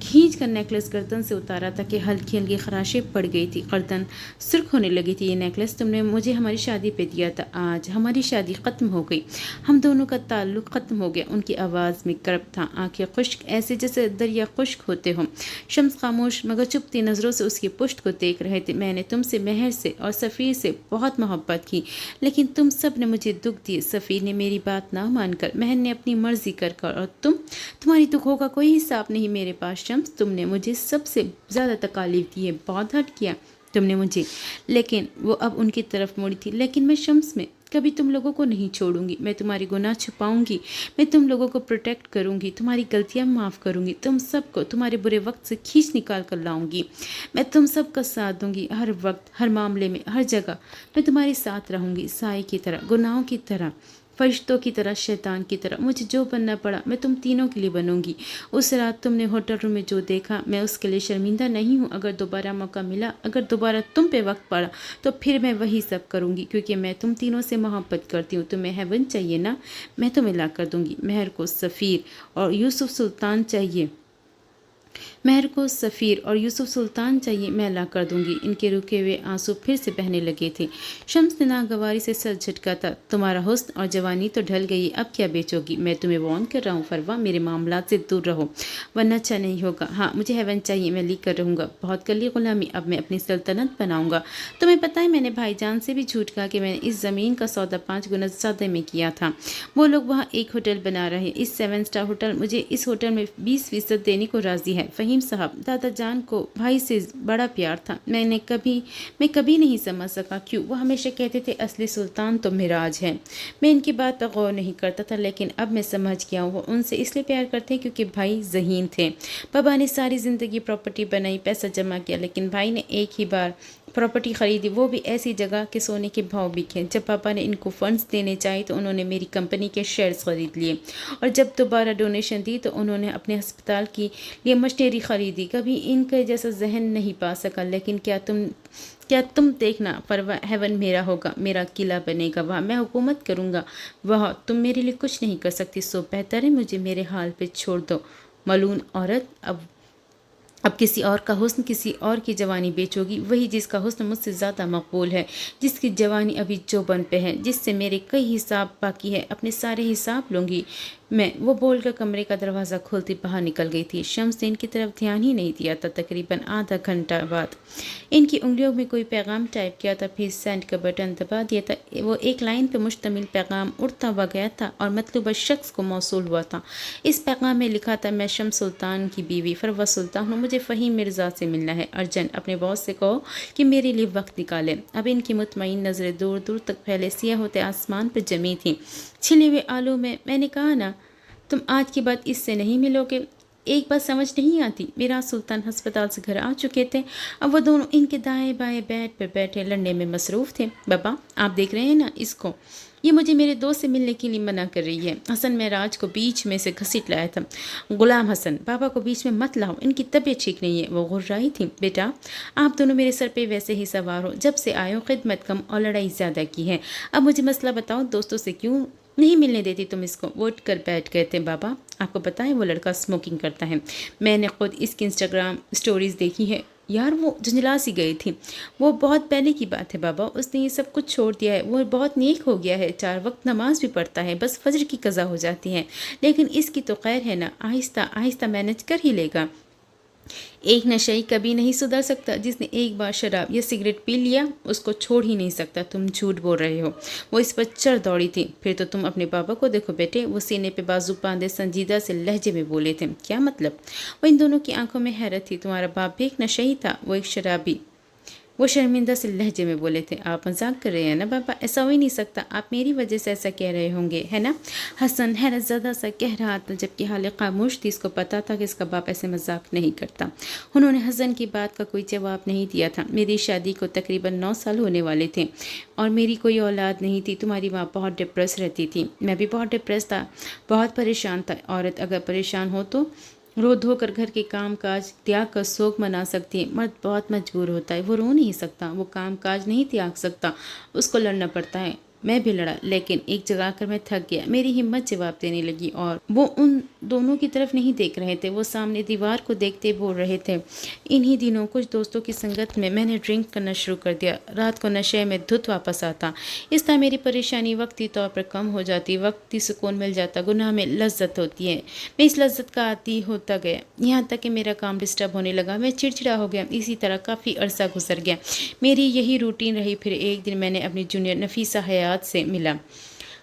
کھینچ کر نیکلس گردن سے اتارا تھا کہ ہلکی ہلکی خراشیں پڑ گئی تھی، گردن سرخ ہونے لگی تھی۔ یہ نیکلس تم نے مجھے ہماری شادی پہ دیا تھا، آج ہماری شادی ختم ہو گئی، ہم دونوں کا تعلق ختم ہو گیا۔ ان کی آواز میں کرب تھا، آنکھیں خشک، ایسے جیسے دریا خشک ہوتے ہوں۔ شمس خاموش مگر چپتی نظروں سے اس کی پشت کو دیکھ رہے تھے۔ میں نے تم سے، مہر سے اور سفیر سے بہت محبت کی، لیکن تم سب نے مجھے دکھ دیے۔ سفیر نے میری بات نہ مان کر، مہر نے اپنی مرضی کر کر، اور تمہاری دکھوں کا کوئی حساب نہیں میرے پاس۔ شمس، تم نے مجھے سب سے زیادہ تکالیف دی ہے، بہت ہرٹ کیا تم نے مجھے، لیکن وہ اب ان کی طرف مڑی تھی۔ لیکن میں شمس، میں کبھی تم لوگوں کو نہیں چھوڑوں گی، میں تمہاری گناہ چھپاؤں گی، میں تم لوگوں کو پروٹیکٹ کروں گی، تمہاری غلطیاں معاف کروں گی، تم سب کو تمہارے برے وقت سے کھینچ نکال کر لاؤں گی۔ میں تم سب کا ساتھ دوں گی، ہر وقت، ہر معاملے میں، ہر جگہ میں تمہارے ساتھ رہوں گی، سائے کی طرح، گناہوں کی طرح، فرشتوں کی طرح، شیطان کی طرح۔ مجھے جو بننا پڑا میں تم تینوں کے لیے بنوں گی۔ اس رات تم نے ہوٹل روم میں جو دیکھا، میں اس کے لیے شرمندہ نہیں ہوں۔ اگر دوبارہ موقع ملا، اگر دوبارہ تم پہ وقت پڑا، تو پھر میں وہی سب کروں گی، کیونکہ میں تم تینوں سے محبت کرتی ہوں۔ تمہیں ہیون چاہیے نا، میں تمہیں لا کر دوں گی۔ مہر کو سفیر اور یوسف سلطان چاہیے، مہر کو سفیر اور یوسف سلطان چاہیے، میں لا کر دوں گی۔ ان کے رکے ہوئے آنسو پھر سے بہنے لگے تھے۔ شمس نے ناگواری سے سر جھٹکا تھا۔ تمہارا حسن اور جوانی تو ڈھل گئی، اب کیا بیچو گی؟ میں تمہیں وارن کر رہا ہوں فروا، میرے معاملات سے دور رہو ورنہ اچھا نہیں ہوگا۔ ہاں، مجھے ہیون چاہیے، میں لکھ کر رہوں گا، بہت کر لی غلامی، اب میں اپنی سلطنت بناؤں گا۔ تمہیں پتہ ہے میں نے بھائی جان سے بھی جھوٹ کہا کہ میں نے اس زمین کا سودا 5 گنا زیادہ میں کیا تھا۔ وہ لوگ وہاں ایک ہوٹل بنا رہے ہیں، اس 7 اسٹار ہوٹل، مجھے اس ہوٹل میں 20% دینے کو راضی ہے۔ فہیم صاحب، دادا جان کو بھائی سے بڑا پیار تھا، میں کبھی نہیں سمجھ سکا کیوں وہ ہمیشہ کہتے تھے اصلی سلطان تو معراج ہے۔ میں ان کی بات پر غور نہیں کرتا تھا، لیکن اب میں سمجھ گیا ہوں، وہ ان سے اس لیے پیار کرتے ہیں کیونکہ بھائی ذہین تھے۔ بابا نے ساری زندگی پراپرٹی بنائی، پیسہ جمع کیا، لیکن بھائی نے ایک ہی بار پراپرٹی خریدی، وہ بھی ایسی جگہ کہ سونے کے بھاؤ بکے۔ جب پاپا نے ان کو فنڈز دینے چاہے تو انہوں نے میری کمپنی کے شیئرز خرید لیے، اور جب دوبارہ ڈونیشن دی تو انہوں نے اپنے ہسپتال کے لیے مشینری خریدی۔ کبھی ان کے جیسا ذہن نہیں پا سکا، لیکن کیا تم دیکھنا فروا، ہیون میرا ہوگا، میرا قلعہ بنے گا، وہاں میں حکومت کروں گا، وہاں تم میرے لیے کچھ نہیں کر سکتی۔ سو بہتر ہے مجھے میرے حال پہ چھوڑ دو، ملعون عورت۔ اب کسی اور کا حسن، کسی اور کی جوانی بیچو گی، وہی جس کا حسن مجھ سے زیادہ مقبول ہے، جس کی جوانی ابھی جوبن پہ ہے، جس سے میرے کئی حساب باقی ہے، اپنے سارے حساب لوں گی۔ میں وہ بول کر کمرے کا دروازہ کھولتی باہر نکل گئی تھی۔ شمس نے ان کی طرف دھیان ہی نہیں دیا تھا۔ تقریباً آدھا گھنٹہ بعد ان کی انگلیوں میں کوئی پیغام ٹائپ کیا تھا، پھر سینڈ کا بٹن دبا دیا تھا۔ وہ ایک لائن پہ مشتمل پیغام اڑتا ہوا گیا تھا اور مطلوبہ شخص کو موصول ہوا تھا۔ اس پیغام میں لکھا تھا، میں شمس سلطان کی بیوی فروہ سلطان ہوں، مجھے فہیم مرزا سے ملنا ہے، ارجنٹ، اپنے باس سے کہو کہ میرے لیے وقت نکالے۔ اب ان کی مطمئن نظریں دور دور تک پھیلے سیاہ ہوتے آسمان پہ جمی تھیں۔ چھلے ہوئے آلو میں نے کہا نا تم آج کے بعد اس سے نہیں ملو گے۔ ایک بات سمجھ نہیں آتی، میرا سلطان ہسپتال سے گھر آ چکے تھے، اب وہ دونوں ان کے دائیں بائیں بیڈ پہ بیٹھے لڑنے میں مصروف تھے۔ بابا آپ دیکھ رہے ہیں نا اس کو، یہ مجھے میرے دوست سے ملنے کے لیے منع کر رہی ہے۔ حسن معراج کو بیچ میں سے گھسیٹ لایا تھا۔ غلام حسن، بابا کو بیچ میں مت لاؤ، ان کی طبیعت ٹھیک نہیں ہے، وہ غرائی تھی۔ بیٹا آپ دونوں میرے سر پہ ویسے ہی سوار ہو، جب سے آئے ہو خدمت کم اور لڑائی زیادہ کی ہے۔ اب مجھے مسئلہ بتاؤ، دوستوں سے کیوں نہیں ملنے دیتی تم اس کو؟ وہ اٹھ کر بیٹھ گئے تھے۔ بابا آپ کو پتہ ہے وہ لڑکا اسموکنگ کرتا ہے، میں نے خود اس کی انسٹاگرام سٹوریز دیکھی ہے۔ یار وہ جھنجھلا سی گئی تھی۔ وہ بہت پہلے کی بات ہے بابا، اس نے یہ سب کچھ چھوڑ دیا ہے، وہ بہت نیک ہو گیا ہے، 4 وقت نماز بھی پڑھتا ہے، بس فجر کی قضا ہو جاتی ہے، لیکن اس کی تو خیر ہے نا، آہستہ آہستہ مینج کر ہی لے گا۔ ایک نشئی کبھی نہیں سدھر سکتا، جس نے ایک بار شراب یا سگریٹ پی لیا اس کو چھوڑ ہی نہیں سکتا۔ تم جھوٹ بول رہے ہو، وہ اس پر چڑھ دوڑی تھی۔ پھر تو تم اپنے بابا کو دیکھو بیٹے، وہ سینے پہ بازو باندھے سنجیدہ سے لہجے میں بولے تھے۔ کیا مطلب؟ وہ ان دونوں کی آنکھوں میں حیرت تھی۔ تمہارا باپ بھی ایک نشئی تھا، وہ ایک شرابی، وہ شرمندہ سے لہجے میں بولے تھے۔ آپ مذاق کر رہے ہیں نا بابا، ایسا ہو ہی نہیں سکتا، آپ میری وجہ سے ایسا کہہ رہے ہوں گے، ہے نا؟ حسن حیرت زدہ سا کہہ رہا تھا، جبکہ حالے خاموش تھی۔ اس کو پتا تھا کہ اس کا باپ ایسے مذاق نہیں کرتا۔ انہوں نے حسن کی بات کا کوئی جواب نہیں دیا تھا۔ میری شادی کو تقریباً 9 سال ہونے والے تھے اور میری کوئی اولاد نہیں تھی۔ تمہاری ماں بہت ڈپریس رہتی تھی، میں بھی بہت ڈپریس تھا، بہت پریشان تھا۔ عورت اگر پریشان ہو تو رو دھو کر گھر کے کام کاج تیاگ کر سوگ منا سکتی ہے، مرد بہت مجبور ہوتا ہے، وہ رو نہیں سکتا، وہ کام کاج نہیں تیاگ سکتا، اس کو لڑنا پڑتا ہے۔ میں بھی لڑا، لیکن ایک جگہ آ کر میں تھک گیا، میری ہمت جواب دینے لگی اور وہ ان دونوں کی طرف نہیں دیکھ رہے تھے، وہ سامنے دیوار کو دیکھتے بول رہے تھے۔ انہی دنوں کچھ دوستوں کی سنگت میں نے ڈرنک کرنا شروع کر دیا، رات کو نشے میں دھت واپس آتا، اس طرح میری پریشانی وقتی طور پر کم ہو جاتی، وقتی سکون مل جاتا، گناہ میں لذت ہوتی ہے، میں اس لذت کا عادی ہوتا گیا، یہاں تک کہ میرا کام ڈسٹرب ہونے لگا، میں چڑچڑا ہو گیا۔ اسی طرح کافی عرصہ گزر گیا، میری یہی روٹین رہی۔ پھر ایک دن میں نے اپنی جونیئر نفیسہ حیات سے ملا،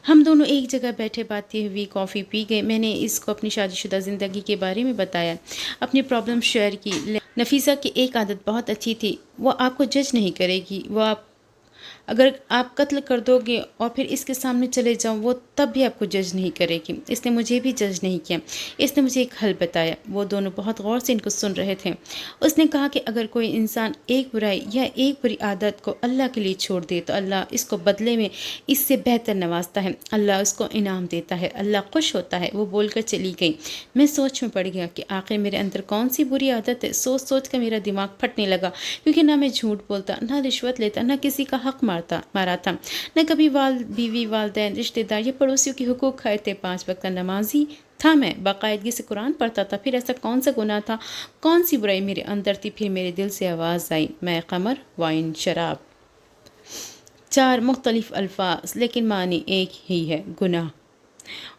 ہم دونوں ایک جگہ بیٹھے باتیں ہوئی، کافی پی گئے، میں نے اس کو اپنی شادی شدہ زندگی کے بارے میں بتایا، اپنی پرابلم شیئر کی۔ نفیسہ کی ایک عادت بہت اچھی تھی، وہ آپ کو جج نہیں کرے گی، وہ اگر آپ قتل کر دو گے اور پھر اس کے سامنے چلے جاؤ، وہ تب بھی آپ کو جج نہیں کرے گی۔ اس نے مجھے بھی جج نہیں کیا، اس نے مجھے ایک حل بتایا۔ وہ دونوں بہت غور سے ان کو سن رہے تھے۔ اس نے کہا کہ اگر کوئی انسان ایک برائی یا ایک بری عادت کو اللہ کے لیے چھوڑ دے تو اللہ اس کو بدلے میں اس سے بہتر نوازتا ہے، اللہ اس کو انعام دیتا ہے، اللہ خوش ہوتا ہے۔ وہ بول کر چلی گئی۔ میں سوچ میں پڑ گیا کہ آخر میرے اندر کون سی بری عادت ہے۔ سوچ سوچ کر میرا دماغ پھٹنے لگا، کیونکہ نہ میں جھوٹ بولتا، نہ رشوت لیتا، نہ کسی کا حق مارا تھا، نہ کبھی بیوی، والدین، رشتہ دار یا پڑوسیوں کے حقوق کھائے تھے۔ 5 وقت کا نمازی تھا، میں باقاعدگی سے قرآن پڑھتا تھا۔ پھر ایسا کون سا گناہ تھا، کون سی برائی میرے اندر تھی؟ پھر میرے دل سے آواز آئی، میں خمر، وائن، شراب، 4 مختلف الفاظ لیکن معنی ایک ہی ہے، گناہ۔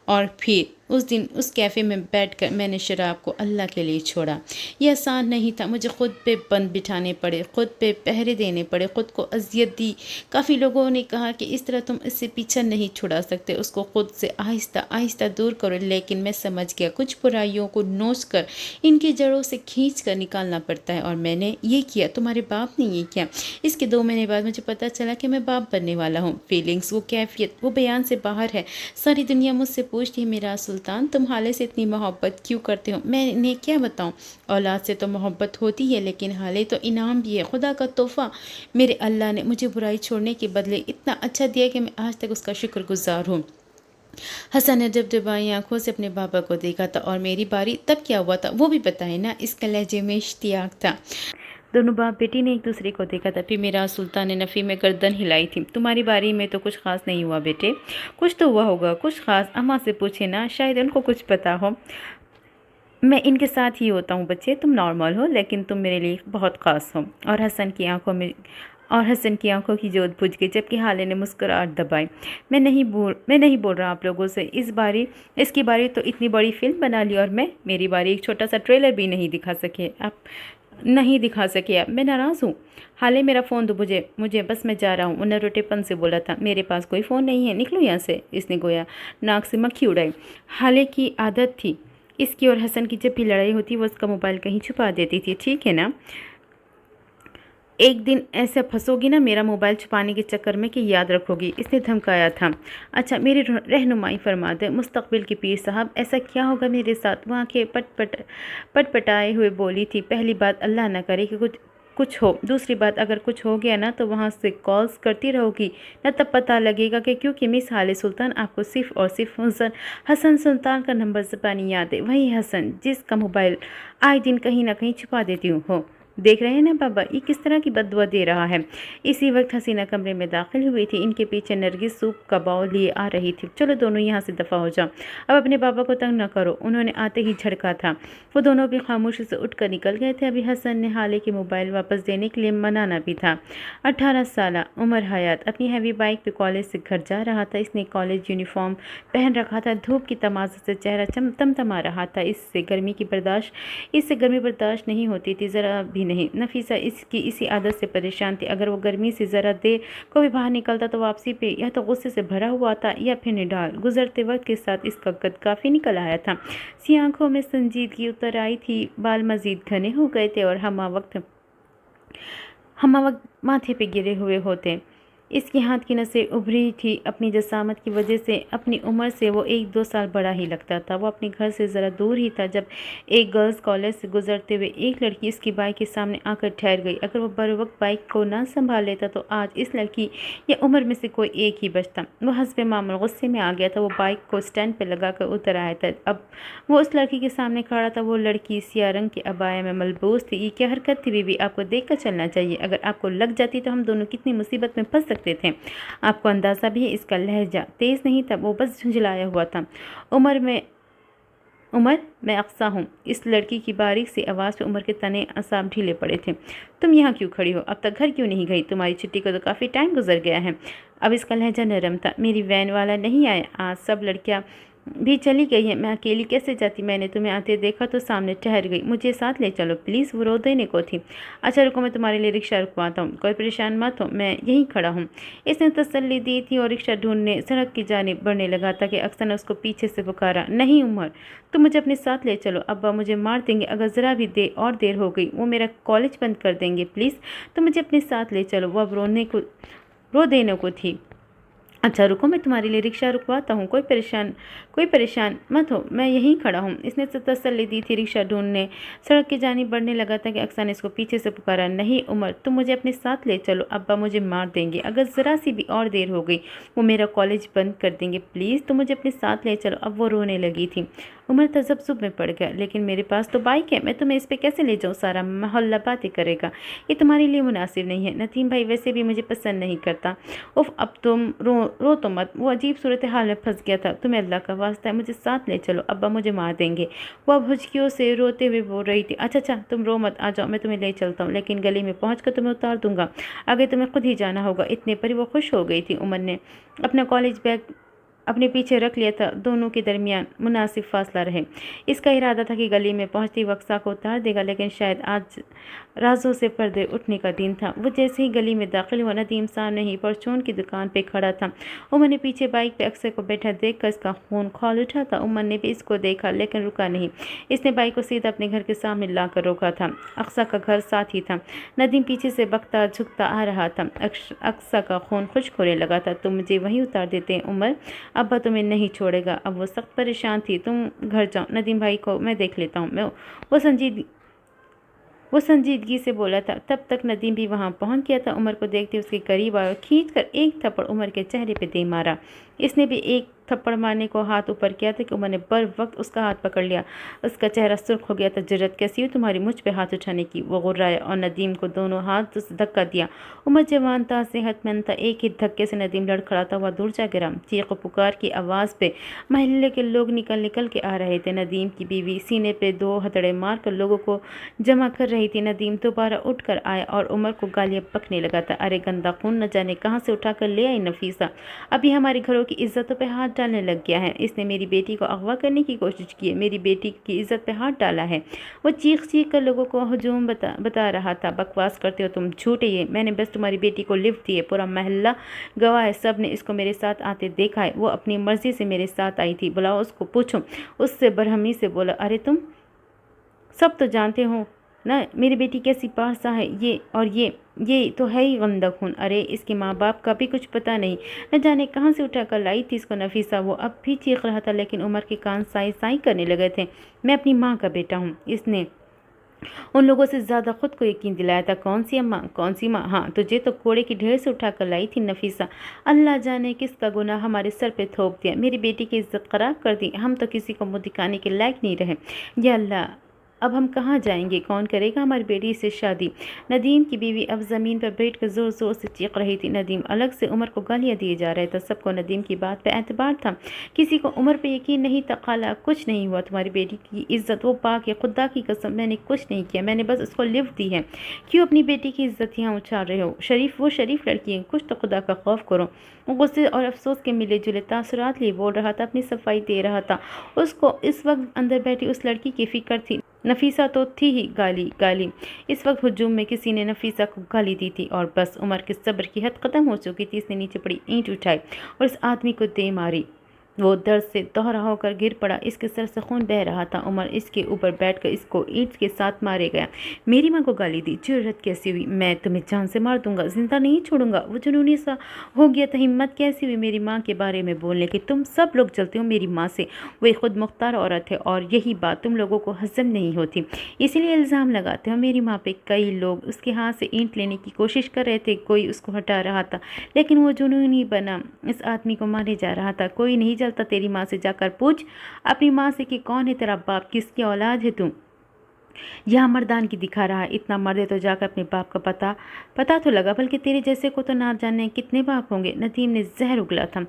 اور پھر اس دن اس کیفے میں بیٹھ کر میں نے شراب کو اللہ کے لیے چھوڑا۔ یہ آسان نہیں تھا، مجھے خود پہ بند بٹھانے پڑے، خود پہ پہرے دینے پڑے، خود کو اذیت دی۔ کافی لوگوں نے کہا کہ اس طرح تم اس سے پیچھا نہیں چھڑا سکتے، اس کو خود سے آہستہ آہستہ دور کرو، لیکن میں سمجھ گیا کچھ برائیوں کو نوچ کر ان کی جڑوں سے کھینچ کر نکالنا پڑتا ہے، اور میں نے یہ کیا، تمہارے باپ نے یہ کیا۔ اس کے 2 مہینے بعد مجھے پتہ چلا کہ میں باپ بننے والا ہوں۔ فیلنگز، وہ کیفیت، وہ بیان سے باہر ہے۔ ساری دنیا مجھ سے پوچھتی ہے، میرا سلطان تم حالے سے اتنی محبت کیوں کرتے ہو؟ میں انہیں کیا بتاؤں؟ اولاد سے تو محبت ہوتی ہے، لیکن حالے تو انعام بھی ہے، خدا کا تحفہ۔ میرے اللہ نے مجھے برائی چھوڑنے کے بدلے اتنا اچھا دیا کہ میں آج تک اس کا شکر گزار ہوں۔ حسن نے ڈبڈبائی آنکھوں سے اپنے بابا کو دیکھا تھا۔ اور میری باری تب کیا ہوا تھا وہ بھی بتائے نا؟ اس کا لہجے میں اشتیاق تھا۔ دونوں باپ بیٹی نے ایک دوسرے کو دیکھا تھا۔ پھر میرا سلطان نے نفی میں گردن ہلائی تھی۔ تمہاری باری میں تو کچھ خاص نہیں ہوا بیٹے۔ کچھ تو ہوا ہوگا، کچھ خاص، اماں سے پوچھے نا، شاید ان کو کچھ پتا ہو۔ میں ان کے ساتھ ہی ہوتا ہوں بچے، تم نارمل ہو لیکن تم میرے لیے بہت خاص ہو۔ اور حسن کی آنکھوں میں اور حسن کی آنکھوں کی جوت بجھ گئی جبکہ حالے نے مسکراہٹ دبائی۔ میں نہیں بول رہا آپ لوگوں سے، اس کی باری تو اتنی بڑی فلم بنا لی اور میری باری ایک چھوٹا سا ٹریلر بھی نہیں دکھا سکے آپ۔ میں ناراض ہوں۔ حالے میرا فون دو مجھے بس میں جا رہا ہوں۔ انہیں روٹے پن سے بولا تھا۔ میرے پاس کوئی فون نہیں ہے، نکلو یہاں سے۔ اس نے گویا ناک سے مکھی اڑائی۔ حالے کی عادت تھی، اس کی اور حسن کی جب بھی لڑائی ہوتی وہ اس کا موبائل کہیں چھپا دیتی تھی، ٹھیک ہے نا؟ ایک دن ایسے پھنسو گی نا میرا موبائل چھپانے کے چکر میں کہ یاد رکھو گی، اس نے دھمکایا تھا۔ اچھا میری رہنمائی فرما دے مستقبل کے پیر صاحب، ایسا کیا ہوگا میرے ساتھ؟ وہ آنکھیں پٹ پٹائے ہوئے بولی تھی۔ پہلی بات اللہ نہ کرے کہ کچھ ہو، دوسری بات اگر کچھ ہو گیا نا تو وہاں سے کالز کرتی رہو گی نہ، تب پتہ لگے گا کہ کیونکہ مس حالے سلطان آپ کو صرف اور صرف حسن سلطان کا نمبر زبانی یاد ہے، وہی حسن جس کا موبائل آئے دن کہیں نہ کہیں چھپا دیتی ہوں۔ دیکھ رہے ہیں نا بابا یہ کس طرح کی بد دعا دے رہا ہے۔ اسی وقت حسینہ کمرے میں داخل ہوئی تھی۔ ان کے پیچھے نرگس سوپ کا باؤل لیے آ رہی تھی۔ چلو دونوں یہاں سے دفع ہو جاؤ، اب اپنے بابا کو تنگ نہ کرو، انہوں نے آتے ہی جھڑکا تھا۔ وہ دونوں بھی خاموشی سے اٹھ کر نکل گئے تھے۔ ابھی حسن نے حالے کے موبائل واپس دینے کے لیے منانا بھی تھا۔ 18 سالہ عمر حیات اپنی ہیوی بائک پہ کالج سے گھر جا رہا تھا۔ اس نے کالج یونیفارم پہن رکھا تھا۔ دھوپ کی تمازت سے چہرہ تمتما رہا تھا۔ اس سے گرمی برداشت نہیں ہوتی تھی، ذرا بھی نہیں۔ نفیسہ اس کی اسی عادت سے پریشان تھی۔ اگر وہ گرمی سے ذرا دیر کو بھی باہر نکلتا تو واپسی پہ یا تو غصے سے بھرا ہوا تھا یا پھر نڈال۔ گزرتے وقت کے ساتھ اس کا قد کافی نکل آیا تھا، سیاہ آنکھوں میں سنجیدگی اتر آئی تھی، بال مزید گھنے ہو گئے تھے اور ہمہ وقت ماتھے پہ گرے ہوئے ہوتے۔ اس کے ہاتھ کی نسیں ابھری تھی اپنی جسامت کی وجہ سے۔ اپنی عمر سے وہ 1-2 سال بڑا ہی لگتا تھا۔ وہ اپنے گھر سے ذرا دور ہی تھا جب ایک گرلز کالج سے گزرتے ہوئے ایک لڑکی اس کی بائک کے سامنے آ کر ٹھہر گئی۔ اگر وہ بروقت بائک کو نہ سنبھال لیتا تو آج اس لڑکی یا عمر میں سے کوئی ایک ہی بچتا۔ وہ حسب معمول غصے میں آ گیا تھا۔ وہ بائک کو اسٹینڈ پہ لگا کر اتر آیا تھا۔ اب وہ اس لڑکی کے سامنے کھڑا تھا۔ وہ لڑکی سیاہ رنگ کے عبایا میں ملبوس تھی۔ یہ کیا حرکت تھی بیوی، آپ کو دیکھ کر چلنا چاہیے، اگر آپ کو لگ جاتی تو ہم دونوں کتنی مصیبت میں پھنس سکتے تھے۔ آپ کو اندازہ بھی ہے اس کا لہجہ تیز نہیں تھا، وہ بس جھنجھلایا ہوا تھا۔ عمر میں اقصیٰ ہوں۔ اس لڑکی کی باریک سی آواز پہ عمر کے تنے اعصاب ڈھیلے پڑے تھے۔ تم یہاں کیوں کھڑی ہو؟ اب تک گھر کیوں نہیں گئی؟ تمہاری چھٹی کو تو کافی ٹائم گزر گیا ہے۔ اب اس کا لہجہ نرم تھا۔ میری وین والا نہیں آیا آج، سب لڑکیاں بھی چلی گئی ہیں، میں اکیلی کیسے جاتی؟ میں نے تمہیں آتے دیکھا تو سامنے ٹھہر گئی، مجھے ساتھ لے چلو پلیز۔ وہ رو دینے کو تھی۔ اچھا رکو میں تمہارے لیے رکشہ رکواتا ہوں، کوئی پریشان مت ہو، میں یہیں کھڑا ہوں۔ اس نے تسلی دی تھی اور رکشہ ڈھونڈنے سڑک کی جانب بڑھنے لگا تھا کہ اکثر نے اس کو پیچھے سے پکارا، نہیں عمر تم مجھے اپنے ساتھ لے چلو، ابا مجھے مار دیں گے اگر ذرا بھی دیر ہو گئی، وہ میرا کالج بند کر دیں گے، پلیز تم مجھے اپنے ساتھ لے چلو۔ وہ اب رو دینے کو تھی۔ اچھا رکو میں تمہارے لیے رکشہ رکواتا ہوں، کوئی پریشان مت ہو، میں یہیں کھڑا ہوں۔ اس نے تسلی دی تھی۔ رکشہ ڈھونڈنے سڑک کی جانب بڑھنے لگا تھا کہ اکثر نے اس کو پیچھے سے پکارا، نہیں عمر تم مجھے اپنے ساتھ لے چلو، ابا مجھے مار دیں گے اگر ذرا سی بھی اور دیر ہو گئی، وہ میرا کالج بند کر دیں گے، پلیز تم مجھے اپنے ساتھ لے چلو۔ اب وہ رونے لگی تھی۔ عمر تذبذب میں پڑ گیا، لیکن میرے پاس تو بائک ہے، میں تمہیں اس پہ کیسے لے جاؤں؟ سارا محلہ باتیں کرے گا، یہ تمہارے لیے مناسب نہیں ہے۔ ندیم بھائی ویسے بھی مجھے پسند نہیں کرتا۔ اف اب تم رو تو مت۔ وہ عجیب صورتحال میں پھنس گیا تھا۔ تمہیں اللہ کا واسطہ ہے مجھے ساتھ لے چلو، ابا مجھے مار دیں گے۔ وہ اب ہچکیوں سے روتے ہوئے بول رہی تھی، اچھا تم رو مت، آ جاؤ میں تمہیں لے چلتا ہوں، لیکن گلی میں پہنچ کر تمہیں اتار دوں گا اگر تمہیں خود ہی جانا ہوگا۔ اتنے پر وہ خوش ہو گئی تھی۔ عمر نے اپنا کالج بیگ اپنے پیچھے رکھ لیا تھا، دونوں کے درمیان مناسب فاصلہ رہے۔ اس کا ارادہ تھا کہ گلی میں پہنچتی وقت کو اتار دے گا، لیکن شاید آج رازوں سے پردے اٹھنے کا دن تھا۔ وہ جیسے ہی گلی میں داخل ہوا، ندیم سامنے ہی پرچون کی دکان پہ کھڑا تھا۔ عمر نے پیچھے بائک پہ اکثر کو بیٹھا دیکھ کر اس کا خون کھول اٹھا تھا۔ عمر نے بھی اس کو دیکھا لیکن رکا نہیں۔ اس نے بائک کو سیدھا اپنے گھر کے سامنے لا کر روکا تھا۔ اقصیٰ کا گھر ساتھ ہی تھا۔ ندیم پیچھے سے بکتا جھکتا آ رہا تھا۔ اقصیٰ کا خون خشک ہونے لگا تھا۔ تم مجھے وہیں اتار دیتے ہیں عمر، ابا تمہیں نہیں چھوڑے گا۔ اب وہ سخت پریشان تھی۔ تم گھر جاؤ، ندیم بھائی کو میں دیکھ لیتا ہوں۔ وہ سنجیدگی سے بولا تھا۔ تب تک ندیم بھی وہاں پہنچ گیا تھا۔ عمر کو دیکھتے اس کے قریب آیا اور کھینچ کر ایک تھپڑ عمر کے چہرے پہ دے مارا۔ اس نے بھی ایک थप्पड़ मारने को हाथ ऊपर किया था कि उमर ने बर वक्त उसका हाथ पकड़ लिया। उसका चेहरा सुर्ख हो गया था। जुर्रत कैसी हुई तुम्हारी मुझ पे हाथ उठाने की? वो गुर्राया और नदीम को दोनों हाथ से धक्का दिया। उमर जवान था, सेहतमंद था। एक ही धक्के से नदीम लड़खड़ाता हुआ दूर जा गिरा। चीख पुकार की आवाज़ पे महल्ले के लोग निकल निकल के आ रहे थे। नदीम की बीवी सीने पे 2 हथड़े मार कर लोगों को जमा कर रही थी। नदीम दोबारा उठ कर आया और उमर को गालियाँ बकने लगा था। अरे गंदा खून न जाने कहाँ से उठा कर ले आई नफीसा, अभी हमारे घरों की इज्जतों पे हाथ डालने लग गया है। इसने मेरी बेटी को अगवा करने की कोशिश की है, मेरी बेटी की इज्जत पे हाथ डाला है। वो चीख चीख कर लोगों को हजूम बता रहा था। बकवास करते हो तुम, झूठे ये, मैंने बस तुम्हारी बेटी को लिफ्ट दी है। पूरा महल्ला गवाह है, सब ने इसको मेरे साथ आते देखा है। वो अपनी मर्जी से मेरे साथ आई थी। बुलाओ उसको, पूछो। उससे बरहमी से बोला। अरे तुम सब तो जानते हो ना मेरी बेटी कैसी पासा है। ये और ये तो है ही गंदा खून। अरे इसके माँ बाप का भी कुछ पता नहीं, न जाने कहाँ से उठा कर लाई थी इसको नफीसा। वो अब भी चीख रहा था लेकिन उमर के कान साई साई करने लगे थे। मैं अपनी माँ का बेटा हूँ। इसने उन लोगों से ज़्यादा खुद को यकीन दिलाया था। कौन सी अम्मा, कौन सी माँ? हाँ, तुझे तो कोड़े की ढेर से उठा कर लाई थी नफीसा। अल्लाह जाने किसका गुनाह हमारे सर पे थोप दिया, मेरी बेटी की इज्जत खराब कर दी। हम तो किसी को मुँह दिखाने के लायक नहीं रहे। या अल्लाह, अब हम कहाँ जाएंगे? कौन करेगा हमारी बेटी से शादी? नदीम की बीवी अब ज़मीन पर बैठकर ज़ोर ज़ोर से चीख रही थी। नदीम अलग से उमर को गालियाँ दिए जा रहे थे। सबको नदीम की बात पे एतबार था, किसी को उमर पे यकीन नहीं था। खाला कुछ नहीं हुआ, तुम्हारी बेटी की इज्जत वो पाक है, खुदा की कसम मैंने कुछ नहीं किया, मैंने बस उसको लिफ्ट दी है। क्यों अपनी बेटी की इज्जत यहाँ उछाल रहे हो? वो शरीफ लड़की है, कुछ तो खुदा का खौफ करो। वो गुस्से और अफसोस के मिले जुले तासुरात लिए बोल रहा था, अपनी सफाई दे रहा था। उसको इस वक्त अंदर बैठी उस लड़की की फिक्र थी। नफीसा तो थी ही गाली। इस वक्त हुजूम में किसी ने नफीसा को गाली दी थी और बस उमर के सब्र की हद खत्म हो चुकी थी। इसने नीचे पड़ी ईंट उठाई और इस आदमी को दे मारी। वो दर्द से दोहरा होकर गिर पड़ा। इसके सर से खून बह रहा था। उमर इसके ऊपर बैठकर इसको ईंट के साथ मारे गया। मेरी माँ को गाली दी, जुर्रत कैसी हुई? मैं तुम्हें जान से मार दूंगा, जिंदा नहीं छोड़ूंगा। वो जुनूनी सा हो गया था। हिम्मत कैसी हुई मेरी माँ के बारे में बोलने की? तुम सब लोग जलते हो मेरी माँ से। वो एक खुद मुख्तार औरत है और यही बात तुम लोगों को हजम नहीं होती, इसीलिए इल्ज़ाम लगाते हो मेरी माँ पे। कई लोग उसके हाथ से ईंट लेने की कोशिश कर रहे थे, कोई उसको हटा रहा था, लेकिन वो जुनूनी बना इस आदमी को मारे जा रहा था। कोई नहीं जलता। तेरी माँ से जाकर पूछ अपनी माँ से कि कौन है तेरा बाप, किसकी औलाद है तू? यहाँ मर्दान की दिखा रहा है, इतना मर्द है तो जाकर अपने बाप का पता तो लगा। बल्कि तेरे जैसे को तो ना जाने कितने बाप होंगे। नदीम ने जहर उगला था।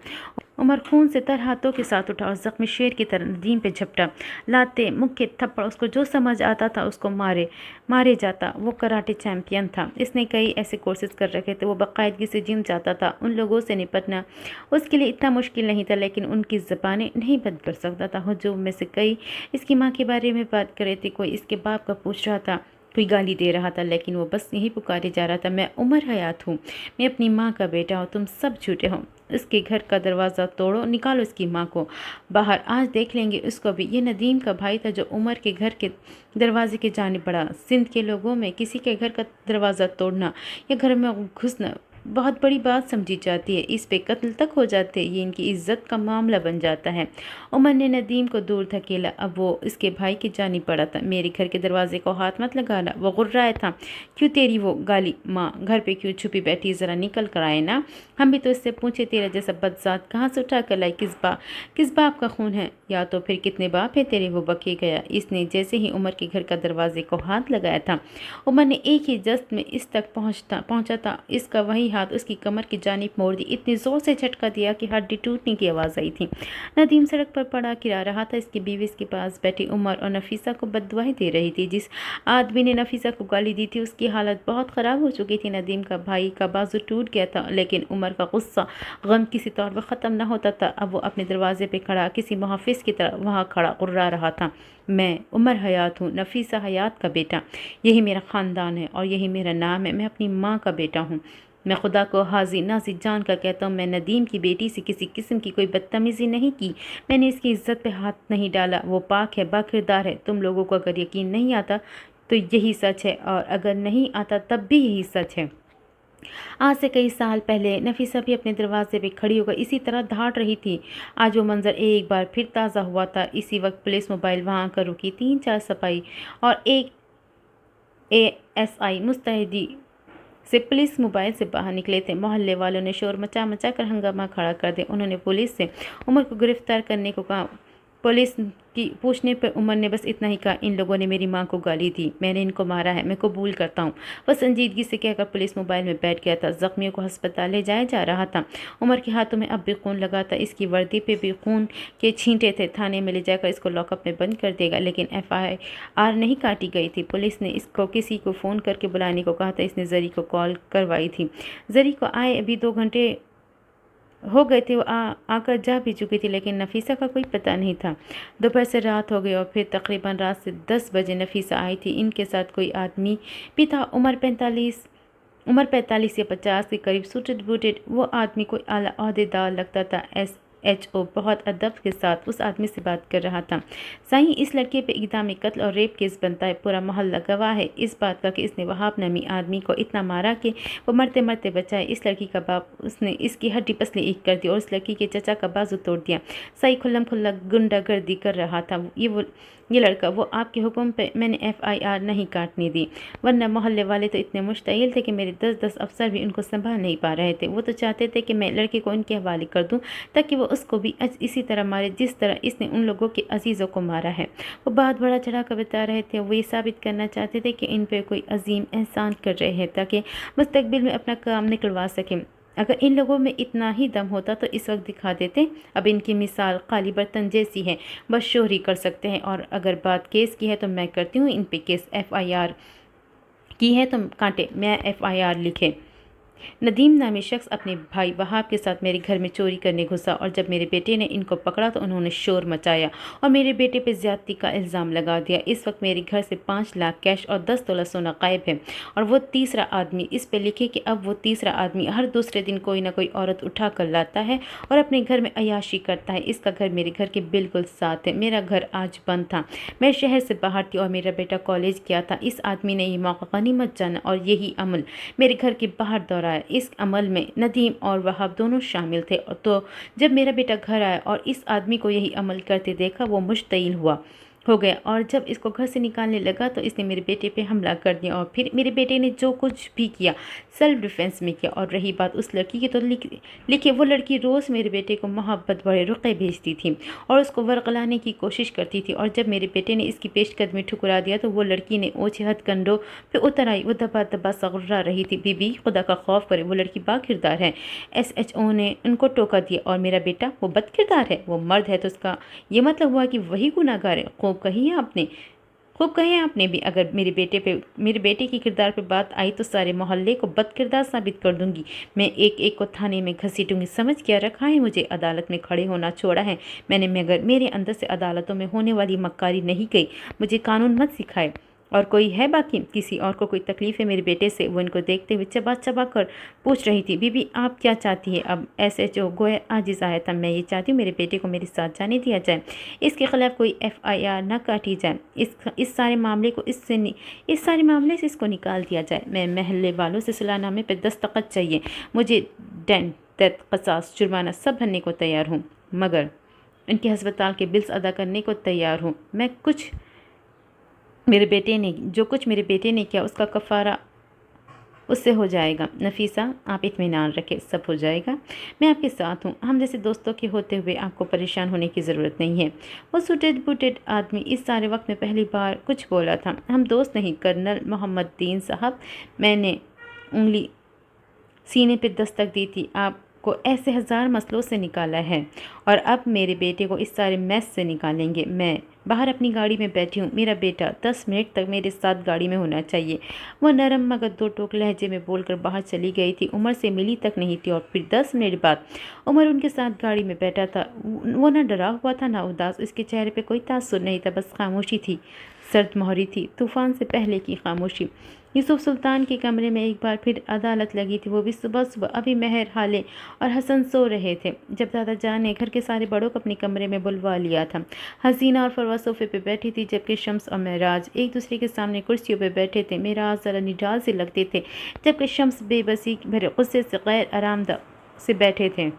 उमर खून से तर हाथों के साथ उठा और जख्मी शेर की तरह नदीम पे झपटा। लाते, मुक्के, थप्पड़, उसको जो समझ आता था उसको मारे जाता। वो कराटे चैंपियन था। इसने कई ऐसे कोर्सेज कर रखे थे। वो बाकायदगी से जिम जाता था। उन लोगों से निपटना उसके लिए इतना मुश्किल नहीं था, लेकिन उनकी ज़बानें नहीं बंद कर सकता था। हुजूम में से कई इसकी माँ के बारे में बात कर रहे थे, कोई इसके बाप का पूछ रहा था, कोई गाली दे रहा था, लेकिन वो बस यही पुकारे जा रहा था, मैं उमर हयात हूँ, मैं अपनी माँ का बेटा हूँ, तुम सब झूठे हो। इसके घर का दरवाज़ा तोड़ो, निकालो इसकी माँ को बाहर, आज देख लेंगे उसको भी। ये नदीम का भाई था जो उमर के घर के दरवाजे के जाने पड़ा। सिंध के लोगों में किसी के घर का दरवाज़ा तोड़ना या घर में घुसना बहुत बड़ी बात समझी जाती है। इस पे कत्ल तक हो जाते, ये इनकी इज्जत का मामला बन जाता है। उमर ने नदीम को दूर धकेला। अब वो इसके भाई की जानी पड़ा था। मेरे घर के दरवाजे को हाथ मत लगाना। वो गुर्राया था। क्यों तेरी वो गाली? माँ घर पे क्यों छुपी बैठी, ज़रा निकल कर आए ना। हम भी तो इससे पूछे, तेरा जैसा बदजात कहाँ से उठा कर लाई? किस बाप का खून है? या तो फिर कितने बाप है तेरे? वो बके गया। इसने जैसे ही उमर के घर का दरवाजे को हाथ लगाया था, उमर ने एक ही जस्त में इस तक पहुंचा था। इसका वही हाथ उसकी कमर की जानिब मोड़ दी। इतनी ज़ोर से झटका दिया कि हड्डी टूटने की आवाज़ आई थी। नदीम सड़क पर पड़ा किरा रहा था। इसकी बीवी इसके पास बैठी उमर और नफीसा को बददुआएं दे रही थी। जिस आदमी ने नफीसा को गाली दी थी उसकी हालत बहुत ख़राब हो चुकी थी। नदीम का भाई का बाजू टूट गया था, लेकिन उमर का गुस्सा, गम किसी तौर पर ख़त्म न होता था। अब वो अपने दरवाजे पे खड़ा किसी मुहाफिज की तरह वहाँ खड़ा गुर्रा रहा था, मैं उमर हयात हूँ, नफीसा हयात का बेटा। यही मेरा ख़ानदान है और यही मेरा नाम है। मैं अपनी माँ का बेटा हूँ। मैं खुदा को हाजिर नाज़िर जान कर कहता हूँ, मैं नदीम की बेटी से किसी किस्म की कोई बदतमीज़ी नहीं की। मैंने इसकी इज्जत पे हाथ नहीं डाला। वो पाक है, बाकिरदार है। तुम लोगों को अगर यकीन नहीं आता तो यही सच है, और अगर नहीं आता तब भी यही सच है। आज से कई साल पहले नफीसा भी अपने दरवाजे पे खड़ी होकर इसी तरह धाड़ रही थी। आज वो मंजर एक बार फिर ताज़ा हुआ था। इसी वक्त पुलिस मोबाइल वहाँ आकर रुकी। 3-4 सिपाही और एक ASI मुस्तैदी से पुलिस मोबाइल से बाहर निकले थे। मोहल्ले वालों ने शोर मचा मचा कर हंगामा खड़ा कर दिया। उन्होंने पुलिस से उमर को गिरफ्तार करने को कहा। पुलिस की पूछने पर उमर ने बस इतना ही कहा, इन लोगों ने मेरी मां को गाली दी, मैंने इनको मारा है, मैं कबूल करता हूं। वह संजीदगी से कहकर पुलिस मोबाइल में बैठ गया था। जख्मियों को अस्पताल ले जाया जा रहा था। उमर के हाथों में अब भी खून लगा था, इसकी वर्दी पे भी खून के छींटे थे। थाने में ले जाकर इसको लॉकअप में बंद कर देगा, लेकिन FIR नहीं काटी गई थी। पुलिस ने इसको किसी को फ़ोन करके बुलाने को कहा था। इसने जरी को कॉल करवाई थी। जरी को आए अभी 2 घंटे हो गए थे। वो आकर जा भी चुकी थी, लेकिन नफीसा का कोई पता नहीं था। दोपहर से रात हो गई और फिर तकरीबन रात से 10 बजे नफीसा आई थी। इनके साथ कोई आदमी भी था। उम्र 45 या 50 के करीब, सूटेड बूटेड। वो आदमी कोई आला ओहदेदार लगता था। SHO बहुत अदब के साथ उस आदमी से बात कर रहा था। साईं, इस लड़के पे इक़दाम कत्ल और रेप केस बनता है। पूरा मोहल्ला गवाह है इस बात का कि इसने वहाब नामी आदमी को इतना मारा कि वो मरते मरते बचाए। इस लड़की का बाप, उसने इसकी हड्डी पसली एक कर दी और उस लड़की के चचा का बाजू तोड़ दिया। साईं खुल्लम खुल्ला गुंडागर्दी कर रहा था। ये लड़का, वो आपके हुक्म पे मैंने FIR नहीं काटने दी, वरना मोहल्ले वाले तो इतने मुश्तइल थे कि मेरे 10-10 अफसर भी उनको संभाल नहीं पा रहे थे। वो तो चाहते थे कि मैं लड़के को इनके हवाले कर दूं, ताकि वो उसको भी इसी तरह मारे जिस तरह इसने उन लोगों के अजीज़ों को मारा है। वो बात बड़ा चढ़ा कर बता रहे थे। वो ये साबित करना चाहते थे कि इन पर कोई अजीम एहसान कर रहे हैं, ताकि मुस्तकबिल में अपना काम निकलवा सकें। अगर इन लोगों में इतना ही दम होता तो इस वक्त दिखा देते। अब इनकी मिसाल खाली बर्तन जैसी है, बस शोहरी कर सकते हैं। और अगर बात केस की है तो मैं करती हूँ इन पे केस। FIR की है तो कांटे, मैं FIR लिखे। नदीम नामी शख्स अपने भाई वहाब के साथ मेरे घर में चोरी करने घुसा और जब मेरे बेटे ने इनको पकड़ा तो उन्होंने शोर मचाया और मेरे बेटे पे ज्यादती का इल्ज़ाम लगा दिया। इस वक्त मेरे घर से 5 लाख कैश और 10 तोला सोना गायब है। और वो तीसरा आदमी, इस पे लिखे कि अब वो तीसरा आदमी हर दूसरे दिन कोई ना कोई औरत उठा कर लाता है और अपने घर में अयाशी करता है। इसका घर मेरे घर के बिल्कुल साथ है। मेरा घर आज बंद था, मैं शहर से बाहर थी और मेरा बेटा कॉलेज गया था। इस आदमी ने ये मौका गनीमत जाना और यही अमल मेरे घर के बाहर दौड़ाया। इस अमल में नदीम और वहाब दोनों शामिल थे। तो जब मेरा बेटा घर आया और इस आदमी को यही अमल करते देखा, वो मुश्तइल हो गया और जब इसको घर से निकालने लगा तो इसने मेरे बेटे पे हमला कर दिया। और फिर मेरे बेटे ने जो कुछ भी किया सेल्फ डिफेंस में किया। और रही बात उस लड़की की, तो लिखे वो लड़की रोज़ मेरे बेटे को मोहब्बत भरे रुक़े भेजती थी और उसको वरगलाने की कोशिश करती थी। और जब मेरे बेटे ने इसकी पेशकदमी ठुकरा दिया तो वो लड़की ने ओछे हथकंडों पे उतर आई। वो दबा दबा सगुर्रा रही थी। बीबी खुदा का खौफ करे, वो लड़की बाकिरदार है। SHO ने उनको टोका दिया। और मेरा बेटा वो बदकिरदार है, वो मर्द है, तो उसका ये मतलब हुआ कि वही गुनाहगार है। खूब कही है आपने भी। अगर मेरे बेटे की किरदार पे बात आई तो सारे मोहल्ले को बदकिरदार साबित कर दूंगी। मैं एक एक को थाने में घसीटूंगी। समझ क्या रखा है मुझे? अदालत में खड़े होना छोड़ा है मैंने, मगर मेरे अंदर से अदालतों में होने वाली मक्कारी नहीं गई। मुझे कानून मत सिखाए। और कोई है बाकी? किसी और को कोई तकलीफ़ है मेरे बेटे से? वो इनको देखते हुए चबा चबा कर पूछ रही थी। बीबी आप क्या चाहती है? अब SHO गोया आजिज़ आया था। मैं ये चाहती हूँ मेरे बेटे को मेरे साथ जाने दिया जाए, इसके ख़िलाफ़ कोई FIR ना काटी जाए, इस सारे मामले से इसको निकाल दिया जाए। मैं महल्ले वालों से सलाहनामे पर दस्तखत चाहिए। मुझे डेंट, डेथ, क़सास, जुर्माना सब भरने को तैयार हूँ, मगर इनके हस्पताल के बिल्स अदा करने को तैयार हूँ। जो कुछ मेरे बेटे ने किया उसका कफ़ारा उससे हो जाएगा। नफीसा आप इत्मीनान रखें, सब हो जाएगा। मैं आपके साथ हूँ। हम जैसे दोस्तों के होते हुए आपको परेशान होने की ज़रूरत नहीं है। वो सूटेड बूटेड आदमी इस सारे वक्त में पहली बार कुछ बोला था। हम दोस्त नहीं, कर्नल मोहम्मद दीन साहब। मैंने उंगली सीने पे दस्तक दी थी। आपको ऐसे 1000 मसलों से निकाला है और अब मेरे बेटे को इस सारे मैस से निकालेंगे। मैं बाहर अपनी गाड़ी में बैठी हूँ। मेरा बेटा 10 मिनट तक मेरे साथ गाड़ी में होना चाहिए। वो नरम मगर 2 टोक लहजे में बोलकर बाहर चली गई थी। उमर से मिली तक नहीं थी और फिर 10 मिनट बाद उमर उनके साथ गाड़ी में बैठा था। वो ना डरा हुआ था ना उदास। उसके चेहरे पे कोई तासुर नहीं था, बस खामोशी थी, सर्द मोहरी थी, तूफ़ान से पहले की खामोशी। यूसुफ सुल्तान के कमरे में एक बार फिर अदालत लगी थी। वो भी सुबह सुबह, अभी महर, हाले और हसन सो रहे थे जब दादा जान ने घर के सारे बड़ों को अपने कमरे में बुलवा लिया था। हसीना और फरवा सोफे पे बैठी थी, जबकि शम्स और महराज एक दूसरे के सामने कुर्सियों पे बैठे थे। महराज ज़रा निडाल से लगते थे, जबकि शम्स बेबसी भरे गुस्से से गैर आरामदा से बैठे थे।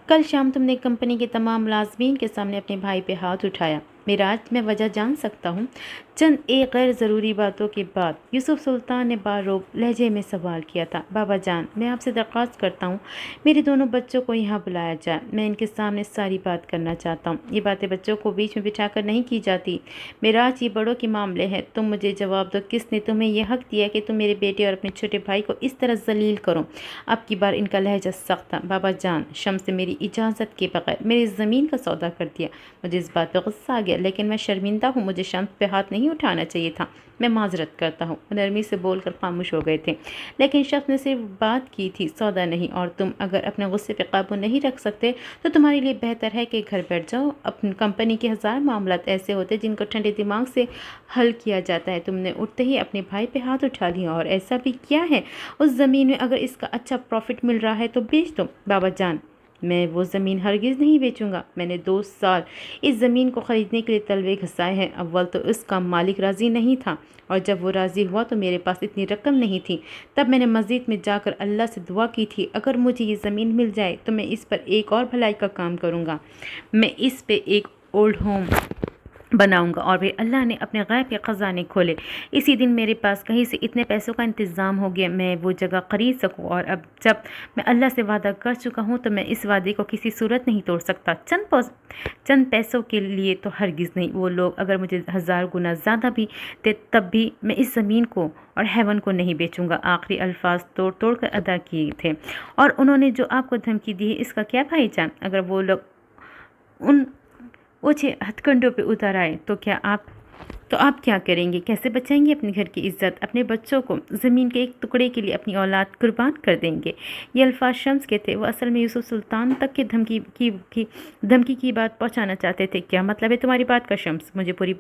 कल शाम तुमने कंपनी के तमाम मुलाजमीन के सामने अपने भाई पे हाथ उठाया। मेराज मैं वजह जान सकता हूँ। चंद एक गैर ज़रूरी बातों के बाद यूसुफ सुल्तान ने बारोब लहजे में सवाल किया था। बाबा जान, मैं आपसे दरख्वास्त करता हूँ मेरे दोनों बच्चों को यहाँ बुलाया जाए। मैं इनके सामने सारी बात करना चाहता हूँ। ये बातें बच्चों को बीच में बिठाकर नहीं की जाती। मेराज, ये बड़ों के मामले हैं। तुम मुझे जवाब दो, किसने तुम्हें यह हक दिया कि तुम मेरे बेटे और अपने छोटे भाई को इस तरह जलील करो? अब की बार इनका लहजा सख्त था। बाबा जान, शम्स ने मेरी इजाज़त के बगैर मेरी ज़मीन का सौदा कर दिया। मुझे इस बात पर गुस्सा आ गया, लेकिन मैं शर्मिंदा हूँ। मुझे शम्स पे हाथ नहीं उठाना चाहिए था। मैं माजरत करता हूँ। नरमी से बोलकर खामोश हो गए थे। लेकिन शख्स ने सिर्फ बात की थी, सौदा नहीं। और तुम अगर अपने गुस्से पे काबू नहीं रख सकते तो तुम्हारे लिए बेहतर है कि घर बैठ जाओ। अपनी कंपनी के 1000 मामलात ऐसे होते हैं जिनको ठंडे दिमाग से हल किया जाता है। तुमने उठते ही अपने भाई पे हाथ उठा लिया और ऐसा भी किया है। उस ज़मीन में अगर इसका अच्छा प्रॉफिट मिल रहा है तो बेच दो। बाबा जान, मैं वो ज़मीन हरगिज़ नहीं बेचूंगा। मैंने 2 साल इस ज़मीन को ख़रीदने के लिए तलवे घसाए हैं। अव्वल तो इसका मालिक राज़ी नहीं था, और जब वो राज़ी हुआ तो मेरे पास इतनी रकम नहीं थी। तब मैंने मस्जिद में जाकर अल्लाह से दुआ की थी, अगर मुझे ये ज़मीन मिल जाए तो मैं इस पर एक और भलाई का काम करूँगा। मैं इस पे एक ओल्ड होम बनाऊंगा। और फिर अल्लाह ने अपने गैब के ख़ज़ाने खोले। इसी दिन मेरे पास कहीं से इतने पैसों का इंतज़ाम हो गया मैं वो जगह ख़रीद सकूं। और अब जब मैं अल्लाह से वादा कर चुका हूं तो मैं इस वादे को किसी सूरत नहीं तोड़ सकता। चंद पैसों के लिए तो हरगिज़ नहीं। वो लोग अगर मुझे 1000 गुना ज़्यादा भी दे तब भी मैं इस ज़मीन को और हेवन को नहीं बेचूंगा। आखिरी अल्फाज तोड़ तोड़ कर अदा किए थे। और उन्होंने जो आपको धमकी दी है, इसका क्या भाईजान? अगर वो लोग उन ओछे हथकंडों पे उतर आए तो आप क्या करेंगे? कैसे बचाएंगे अपने घर की इज्जत? अपने बच्चों को ज़मीन के एक टुकड़े के लिए अपनी औलाद कुर्बान कर देंगे? ये अल्फाज शम्स के थे। वो असल में यूसुफ सुल्तान तक के धमकी की बात पहुंचाना चाहते थे। क्या मतलब है तुम्हारी बात का शम्स? मुझे पूरी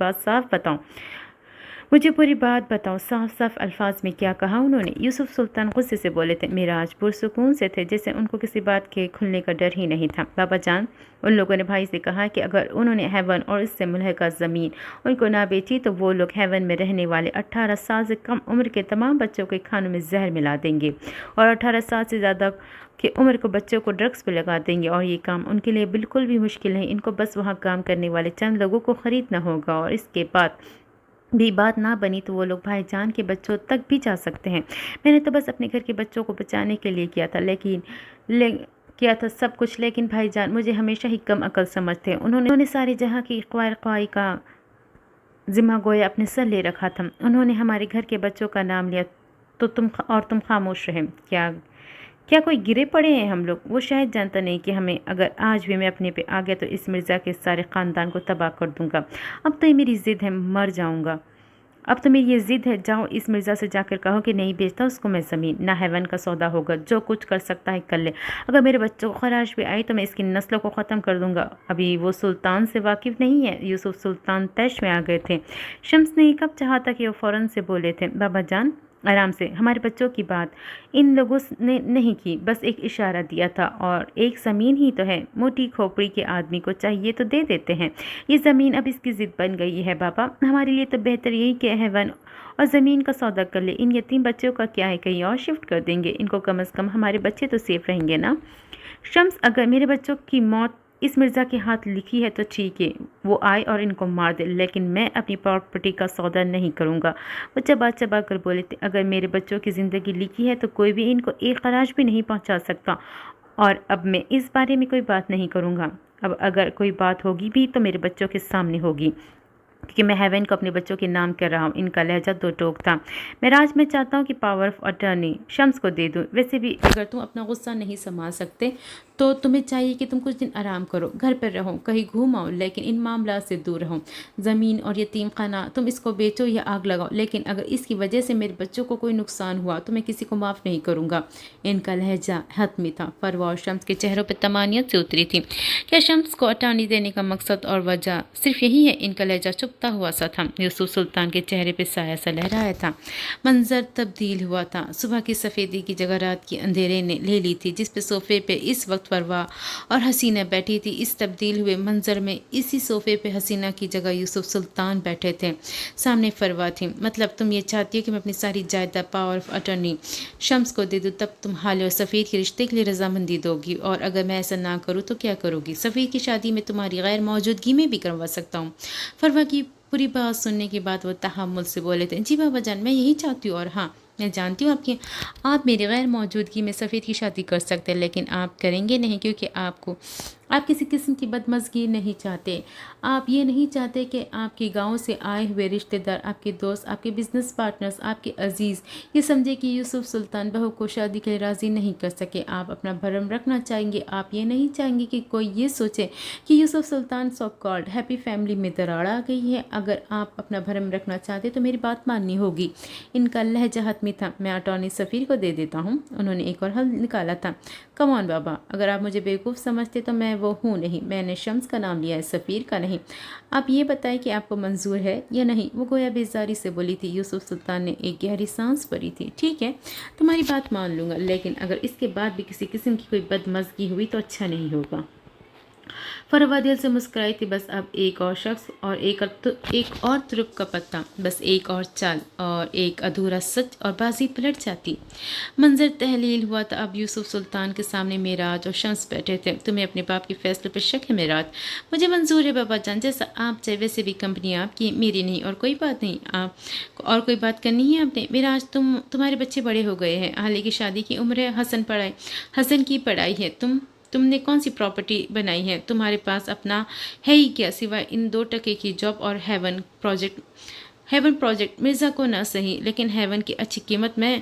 बात बताओ। साफ साफ अल्फाज में क्या कहा उन्होंने? यूसुफ सुल्तान गुस्से से बोले थे। मेराज पुरसुकून से थे, जैसे उनको किसी बात के खुलने का डर ही नहीं था। बाबा जान, उन लोगों ने भाई से कहा कि अगर उन्होंने हेवन और इससे मुल्हिका ज़मीन उनको ना बेची तो वो लोग हेवन में रहने वाले 18 साल से कम उम्र के तमाम बच्चों के खानों में जहर मिला देंगे और 18 साल से ज़्यादा की उम्र को बच्चों को ड्रग्स पे लगा देंगे। और ये काम उनके लिए बिल्कुल भी मुश्किल नहीं। इनको बस वहाँ काम करने वाले चंद लोगों को ख़रीदना होगा, और इसके बाद भी बात ना बनी तो वो लोग भाईजान के बच्चों तक भी जा सकते हैं। मैंने तो बस अपने घर के बच्चों को बचाने के लिए किया था सब कुछ। लेकिन भाईजान मुझे हमेशा ही कम अकल समझते हैं। उन्होंने सारे जहाँ की ख्वाई का जिम्मा गोया अपने सर ले रखा था। उन्होंने हमारे घर के बच्चों का नाम लिया तो तुम खामोश रहे। क्या कोई गिरे पड़े हैं हम लोग? वो शायद जानता नहीं कि हमें अगर आज भी मैं अपने पे आ गया तो इस मिर्ज़ा के सारे ख़ानदान को तबाह कर दूंगा। अब तो ये मेरी ज़िद है, मर जाऊंगा। अब तो मेरी ये ज़िद है। जाओ इस मिर्ज़ा से जाकर कहो कि नहीं बेचता उसको मैं ज़मीन, ना हेवन का सौदा होगा। जो कुछ कर सकता है कर ले। अगर मेरे बच्चों को खराश भी आई तो मैं इसकी नस्लों को ख़त्म कर दूंगा। अभी वो सुल्तान से वाकिफ़ नहीं है। यूसुफ सुल्तान तैश में आ गए थे। शम्स ने कब चाहा था कि वो फ़ौरन से बोले थे, बाबा जान आराम से, हमारे बच्चों की बात इन लोगों ने नहीं की, बस एक इशारा दिया था। और एक ज़मीन ही तो है, मोटी खोपड़ी के आदमी को चाहिए तो दे देते हैं। ये ज़मीन अब इसकी ज़िद बन गई है। बाबा, हमारे लिए तो बेहतर यही कि हेवन और ज़मीन का सौदा कर ले। इन यतीम बच्चों का क्या है, कहीं और शिफ्ट कर देंगे। इनको कम अज़ कम हमारे बच्चे तो सेफ रहेंगे ना। शम्स, अगर मेरे बच्चों की मौत इस मिर्ज़ा के हाथ लिखी है तो ठीक है, वो आए और इनको मार दे, लेकिन मैं अपनी प्रॉपर्टी का सौदा नहीं करूँगा। वो चबा कर बोले थे, अगर मेरे बच्चों की ज़िंदगी लिखी है तो कोई भी इनको एक खराज भी नहीं पहुँचा सकता। और अब मैं इस बारे में कोई बात नहीं करूँगा। अब अगर कोई बात होगी भी तो मेरे बच्चों के सामने होगी, क्योंकि मैं हेवन को अपने बच्चों के नाम कर रहा हूँ। इनका लहजा दो टोक था। मैं चाहता हूँ कि पावर ऑफ अटर्नी शम्स को दे दूँ। वैसे भी अगर तुम अपना गुस्सा नहीं संभाल सकते तो तुम्हें चाहिए कि तुम कुछ दिन आराम करो, घर पर रहो, कहीं घूम आओ, लेकिन इन मामला से दूर रहो। ज़मीन और यतीम खाना तुम इसको बेचो या आग लगाओ, लेकिन अगर इसकी वजह से मेरे बच्चों को कोई नुकसान हुआ तो मैं किसी को माफ़ नहीं करूँगा। इनका लहजा हतमी था। फरवा और शम्स के चेहरों पर तमानियत से उतरी थी। क्या शम्स को अटानी देने का मकसद और वजह सिर्फ यही है? इनका लहजा चुपता हुआ सा था। यूसुफ सुल्तान के चेहरे पर साया सा लहराया था। मंजर तब्दील हुआ था। सुबह की सफ़ेदी की जगह रात की अंधेरे ने ले ली थी, जिस पे सोफे पे इस वक्त وقت فروا اور حسینہ بیٹھی تھی، اس تبدیل ہوئے منظر میں اسی صوفے پہ حسینہ کی جگہ یوسف سلطان بیٹھے تھے، سامنے فروا تھی۔ مطلب تم یہ چاہتی ہو کہ میں اپنی ساری جائیداد پاور آف اٹرنی شمس کو دے دوں، تب تم حال اور سفیر کے رشتے کے لیے رضامندی دو گی، اور اگر میں ایسا نہ کروں تو کیا کرو گی؟ سفیر کی شادی میں تمہاری غیر موجودگی میں بھی کروا سکتا ہوں۔ فروا کی پوری بات سننے کے بعد وہ تحمل سے بولے تھے، جی بابا جان، میں یہی چاہتی ہوں، اور ہاں میں جانتی ہوں آپ میری غیر موجودگی میں سفیر کی شادی کر سکتے ہیں، لیکن آپ کریں گے نہیں، کیونکہ آپ کسی قسم کی بدمزگی نہیں چاہتے۔ آپ یہ نہیں چاہتے کہ آپ کے گاؤں سے آئے ہوئے رشتہ دار، آپ کے دوست، آپ کے بزنس پارٹنرز، آپ کے عزیز یہ سمجھے کہ یوسف سلطان بہو کو شادی کے لیے راضی نہیں کر سکے۔ آپ اپنا بھرم رکھنا چاہیں گے۔ آپ یہ نہیں چاہیں گے کہ کوئی یہ سوچے کہ یوسف سلطان سو کالڈ ہیپی فیملی میں دراڑ آ گئی ہے۔ اگر آپ اپنا بھرم رکھنا چاہتے تو میری بات ماننی ہوگی۔ ان کا لہجہ حتمی تھا۔ میں اٹارنی سفیر کو دے دیتا ہوں۔ انہوں نے ایک اور حل نکالا تھا۔ کم آن بابا، اگر آپ مجھے بیوقوف سمجھتے تو میں وہ ہوں نہیں۔ میں نے شمس کا نام لیا ہے، سفیر کا نہیں۔ آپ یہ بتائیں کہ آپ کو منظور ہے یا نہیں؟ وہ گویا بیزاری سے بولی تھی۔ یوسف سلطان نے ایک گہری سانس بھری تھی۔ ٹھیک ہے، تمہاری بات مان لوں گا، لیکن اگر اس کے بعد بھی کسی قسم کی کوئی بدمزگی ہوئی تو اچھا نہیں ہوگا۔ فروا دل سے مسکرائی تھی۔ بس اب ایک اور شخص اور ایک اور ترک کا پتہ، بس ایک اور چال اور ایک ادھورا سچ اور بازی پلٹ جاتی۔ منظر تحلیل ہوا تھا۔ اب یوسف سلطان کے سامنے معراج اور شمس بیٹھے تھے۔ تمہیں اپنے باپ کے فیصلے پر شک ہے معراج؟ مجھے منظور ہے بابا جان، جیسا آپ چاہے، ویسے بھی کمپنی آپ کی، میری نہیں، اور کوئی بات نہیں۔ اور کوئی بات کرنی ہے آپ نے؟ معراج، تمہارے بچے بڑے ہو گئے ہیں، حالے کی شادی کی عمر ہے، حسن کی پڑھائی ہے، تم نے کون سی پراپرٹی بنائی ہے؟ تمہارے پاس اپنا ہے ہی کیا سوائے ان 2 ٹکے کی جاب اور ہیون پروجیکٹ؟ مرزا کو نہ صحیح، لیکن ہیون کی اچھی قیمت میں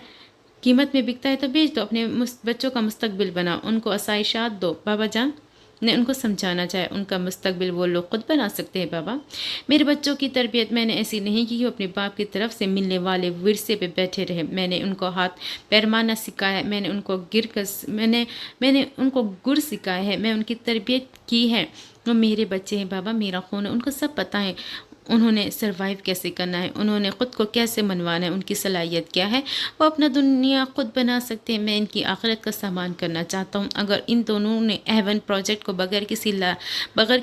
بکتا ہے تو بیچ دو، اپنے بچوں کا مستقبل بناؤ، ان کو آسائشات دو۔ بابا جان نے ان کو سمجھانا چاہے، ان کا مستقبل وہ لوگ خود بنا سکتے ہیں بابا۔ میرے بچوں کی تربیت میں نے ایسی نہیں کی کہ وہ اپنے باپ کی طرف سے ملنے والے ورثے پہ بیٹھے رہے۔ میں نے ان کو ہاتھ پیر مارنا سکھایا ہے، میں نے ان کو گر سکھایا ہے، میں ان کی تربیت کی ہے۔ وہ میرے بچے ہیں بابا، میرا خون ہے، ان کو سب پتہ ہے انہوں نے سروائیو کیسے کرنا ہے، انہوں نے خود کو کیسے منوانا ہے، ان کی صلاحیت کیا ہے، وہ اپنا دنیا خود بنا سکتے ہیں۔ میں ان کی آخرت کا سامان کرنا چاہتا ہوں۔ اگر ان دونوں نے ایون پروجیکٹ کو بغیر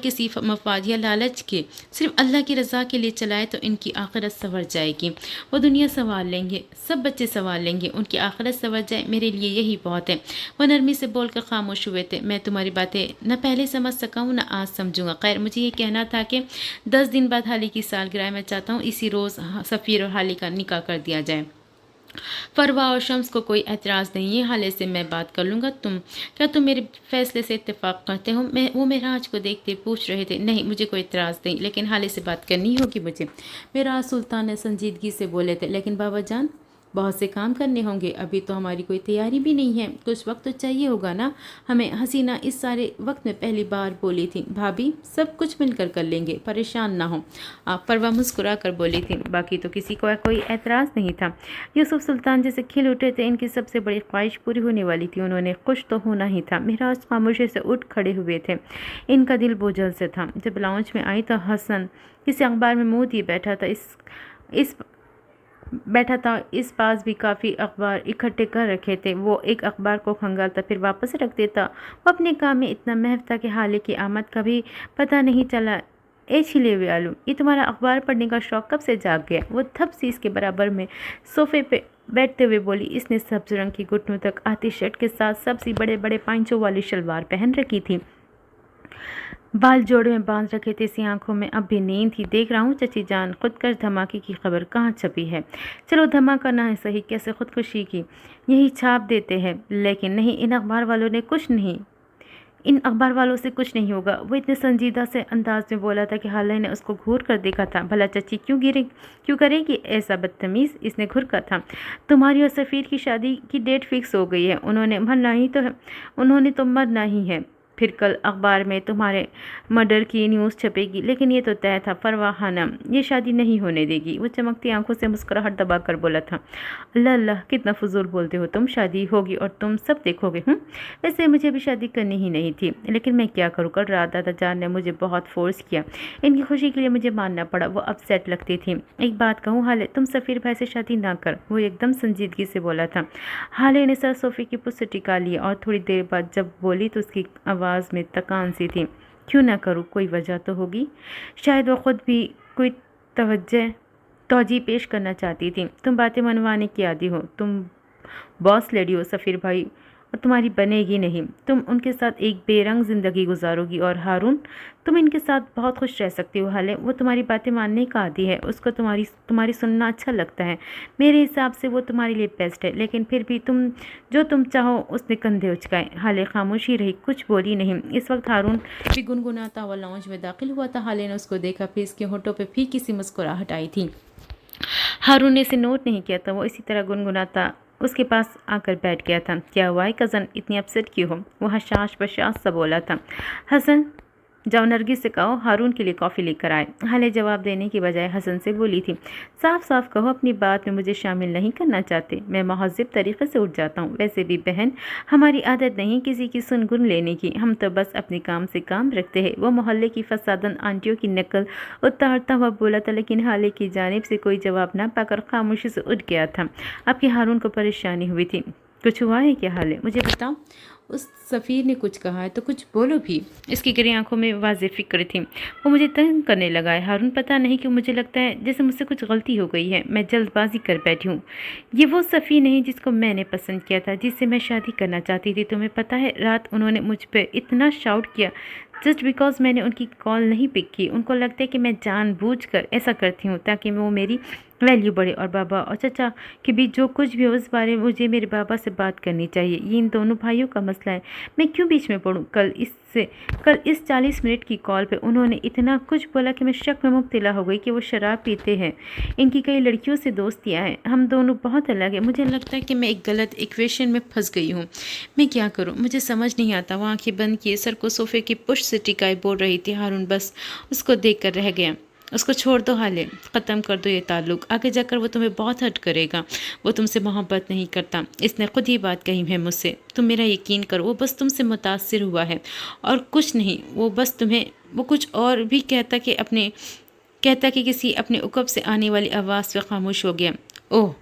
کسی مفاد یا لالچ کے صرف اللہ کی رضا کے لیے چلائے تو ان کی آخرت سنور جائے گی۔ وہ دنیا سنوار لیں گے، سب بچے سنوار لیں گے، ان کی آخرت سنور جائے، میرے لیے یہی بہت ہے۔ وہ نرمی سے بول کر خاموش ہوئے تھے۔ میں تمہاری باتیں نہ پہلے سمجھ سکا ہوں نہ آج سمجھوں گا۔ خیر، مجھے یہ کہنا تھا کہ 10 دن بعد حالی کی سالگرہ میں چاہتا ہوں اسی روز سفیر اور حالی کا نکاح کر دیا جائے۔ فروا اور شمس کو کوئی اعتراض نہیں ہے، حالے سے میں بات کر لوں گا۔ کیا تم میرے فیصلے سے اتفاق کرتے ہو؟ وہ معراج کو دیکھتے پوچھ رہے تھے۔ نہیں، مجھے کوئی اعتراض نہیں، لیکن حالے سے بات کرنی ہوگی مجھے۔ معراج سلطان نے سنجیدگی سے بولے تھے، لیکن بابا جان بہت سے کام کرنے ہوں گے، ابھی تو ہماری کوئی تیاری بھی نہیں ہے، کچھ وقت تو چاہیے ہوگا نا ہمیں۔ حسینہ اس سارے وقت میں پہلی بار بولی تھی، بھابھی سب کچھ مل کر لیں گے، پریشان نہ ہوں۔ فروا مسکرا کر بولی تھی۔ باقی تو کسی کو کوئی اعتراض نہیں تھا۔ یوسف سلطان جیسے کھل اٹھے تھے، ان کی سب سے بڑی خواہش پوری ہونے والی تھی، انہوں نے خوش تو ہونا ہی تھا۔ معراج خاموشی سے اٹھ کھڑے ہوئے تھے، ان کا دل بوجھل سے تھا۔ جب لاؤنج میں آئی تو حسن کسی اخبار میں منہ دیے بیٹھا تھا، اس پاس بھی کافی اخبار اکٹھے کر رکھے تھے۔ وہ ایک اخبار کو کھنگالتا پھر واپس رکھ دیتا۔ وہ اپنے کام میں اتنا محو تھا کہ حالے کی آمد کا بھی پتہ نہیں چلا۔ اے چھلے ہوئے آلو، یہ تمہارا اخبار پڑھنے کا شوق کب سے جاگ گیا؟ وہ تھپ سی اس کے برابر میں صوفے پہ بیٹھتے ہوئے بولی۔ اس نے سبز رنگ کی گھٹنوں تک آتی شرٹ کے ساتھ سبزی بڑے بڑے پائنچوں والی شلوار پہن رکھی تھی، بال جوڑے میں باندھ رکھے تھے، سی آنکھوں میں اب بھی نیند تھی۔ دیکھ رہا ہوں چچی جان، خودکش دھماکے کی خبر کہاں چھپی ہے؟ چلو دھماکہ نہ ہے صحیح، کیسے خودکشی کی یہی چھاپ دیتے ہیں، لیکن نہیں، ان اخبار والوں سے کچھ نہیں ہوگا۔ وہ اتنے سنجیدہ سے انداز میں بولا تھا کہ حالہ نے اس کو گھور کر دیکھا تھا۔ بھلا چچی کیوں کرے گی ایسا بدتمیز؟ اس نے گھر کا تھا۔ تمہاری اور سفیر کی شادی کی ڈیٹ فکس ہو گئی ہے، انہوں نے تو مرنا ہی ہے، फिर कल अखबार में तुम्हारे मर्डर की न्यूज़ छपेगी, लेकिन ये तो तय था फरवा खानम, ये शादी नहीं होने देगी। वो चमकती आंखों से मुस्कुराहट दबा कर बोला था। अल्लाह अल्लाह, कितना फजूल बोलते हो तुम, शादी होगी और तुम सब देखोगे। वैसे मुझे अभी शादी करनी ही नहीं थी, लेकिन मैं क्या करूँ, कल रात दादा जान ने मुझे बहुत फोर्स किया, इनकी खुशी के लिए मुझे मानना पड़ा। वो अपसेट लगती थी। एक बात कहूँ हाले, तुम सफ़ीर भाई से शादी ना कर, वो एकदम संजीदगी से बोला था। हाले ने सर सोफे की पुष्ट टिका लिया और थोड़ी देर बाद जब बोली तो उसकी आवाज़ में तकान सी थी। क्यों ना करूँ, कोई वजह तो होगी। शायद वो ख़ुद भी कोई तवज्जो पेश करना चाहती थी। तुम बातें मनवाने की आदी हो, तुम बॉस लेडी हो सफ़ीर भाई, और तुम्हारी बनेगी नहीं। तुम उनके साथ एक बेरंग ज़िंदगी गुजारोगी, और हारून, तुम इनके साथ बहुत खुश रह सकती हो। हाले वो तुम्हारी बातें मानने का आदी है, उसको तुम्हारी सुनना अच्छा लगता है। मेरे हिसाब से वो तुम्हारे लिए बेस्ट है, लेकिन फिर भी तुम चाहो। उसने कंधे उचकाए। हाले खामोशी रही, कुछ बोली नहीं। इस वक्त हारून भी गुनगुनाता हुआ लॉन्ज में दाखिल हुआ था। हाले ने उसको देखा, फिर इसके होठों पर फीकी सी मुस्कुराहट आई थी। हारून ने इसे नोट नहीं किया था। वो इसी तरह गुनगुनाता उसके पास आकर बैठ गया था। क्या हुआ है कज़न, इतनी अपसेट क्यों हो? वो हशाश बशाश सा बोला था। हसन, जाओ नरगिस से कहो हारून के लिए कॉफ़ी लेकर आए। हाले जवाब देने की बजाय हसन से बोली थी, साफ साफ कहो अपनी बात में मुझे शामिल नहीं करना चाहते। मैं महज़िब तरीक़े से उठ जाता हूँ। वैसे भी बहन, हमारी आदत नहीं किसी की सुनगुन लेने की, हम तो बस अपने काम से काम रखते हैं। वो मोहल्ले की फसादन आंटियों की नकल उतारता हुआ बोला था, लेकिन हाले की जानिब से कोई जवाब ना पाकर खामोशी से उठ गया था। आपके हारून को परेशानी हुई थी? कुछ हुआ है क्या हाले, मुझे बताओ। उस सफ़ीर ने कुछ कहा है तो कुछ बोलो भी। इसकी गहरी आंखों में वाज़ेह फिक्र थी। वो मुझे तंग करने लगा है हारून, पता नहीं क्यों मुझे लगता है जैसे मुझसे कुछ गलती हो गई है। मैं जल्दबाजी कर बैठी हूँ। ये वो सफ़ीर नहीं जिसको मैंने पसंद किया था, जिससे मैं शादी करना चाहती थी। तुम्हें पता है रात उन्होंने मुझ पर इतना शाउट किया जस्ट बिकॉज मैंने उनकी कॉल नहीं पिक की। उनको लगता है कि मैं जानबूझकर ऐसा करती हूँ ताकि वो मेरी वैल्यू बढ़े, और बाबा और चाचा के बीच जो कुछ भी हो उस बारे में मुझे मेरे बाबा से बात करनी चाहिए। ये इन दोनों भाइयों का मसला है, मैं क्यों बीच में पड़ूँ। कल इस 40 मिनट की कॉल पे उन्होंने इतना कुछ बोला कि मैं शक में मुब्तला हो गई कि वो शराब पीते हैं। इनकी कई लड़कियों से दोस्तियाँ हैं, हम दोनों बहुत अलग हैं। मुझे लगता है कि मैं एक गलत इक्वेशन में फंस गई हूँ। मैं क्या करूँ, मुझे समझ नहीं आता। वो आंखें बंद किए सर को सोफे की पुष्ट से टिकाए बोल रही थी। हारून बस उसको देख कर रह गया। उसको छोड़ दो हाले, ख़त्म कर दो ये ताल्लुक़। आगे जाकर वो तुम्हें बहुत हर्ट करेगा। वो तुमसे मोहब्बत नहीं करता, इसने खुद ही बात कही है मुझसे। तुम मेरा यकीन करो, वो बस तुमसे मुतासिर हुआ है और कुछ नहीं। वो कुछ और भी कहता कि किसी अपने उकब से आने वाली आवाज़ पे खामोश हो गया। ओह,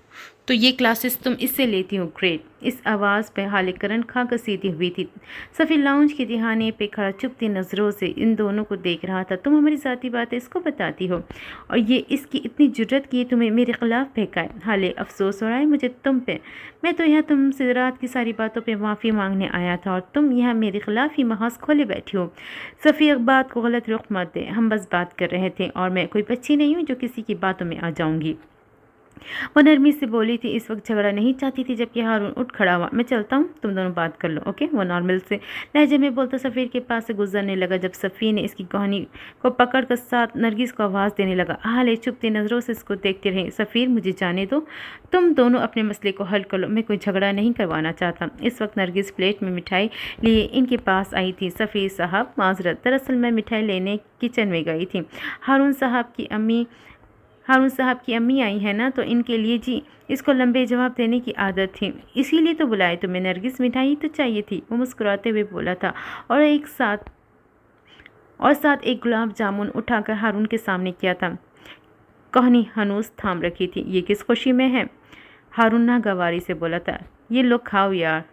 तो ये क्लासेस तुम इससे लेती हो, ग्रेट। इस आवाज़ पे हाले करन खा कर सीधी हुई थी। सफ़ीर लाउंज के दिहाने पे खड़ा चुपती नज़रों से इन दोनों को देख रहा था। तुम हमारी ज़ाती बातें इसको बताती हो, और ये इसकी इतनी जुर्रत की तुम्हें मेरे ख़िलाफ़ फेंकाए। हाले अफसोस हो रहा है मुझे तुम पे। मैं तो यहाँ तुमसे रात की सारी बातों पे माफ़ी मांगने आया था, और तुम यहाँ मेरे ख़िलाफ़ ही महाज खोले बैठी हो। सफ़ीर बात को गलत रुख मत दे, हम बस बात कर रहे थे, और मैं कोई बच्ची नहीं हूँ जो किसी की बातों में आ जाऊँगी। वो नरमी से बोली थी, इस वक्त झगड़ा नहीं चाहती थी। जबकि हारून उठ खड़ा हुआ। मैं चलता हूँ, तुम दोनों बात कर लो, ओके। वो नॉर्मल से लहजे में बोलता सफ़ीर के पास से गुजरने लगा। जब सफ़ीर ने इसकी कहानी को पकड़ कर साथ नरगिस को आवाज़ देने लगा। हाले चुपती नज़रों से इसको देखते रहे। सफ़ीर, मुझे जाने दो, तुम दोनों अपने मसले को हल कर लो, मैं कोई झगड़ा नहीं करवाना चाहता। इस वक्त नरगिस प्लेट में मिठाई लिए इनके पास आई थी। सफ़ीर साहब माजरत, दरअसल मैं मिठाई लेने किचन में गई थी। हारून साहब की अम्मी आई है ना, तो इनके लिए जी। इसको लंबे जवाब देने की आदत थी, इसीलिए तो बुलाए तुम्हें। नरगिस, मिठाई तो चाहिए थी, वो मुस्कुराते हुए बोला था, और साथ एक गुलाब जामुन उठाकर हारून के सामने किया था। कहानी हनूस थाम रखी थी। ये किस खुशी में है? हारून नागवारी से बोला था। ये लो खाओ यार,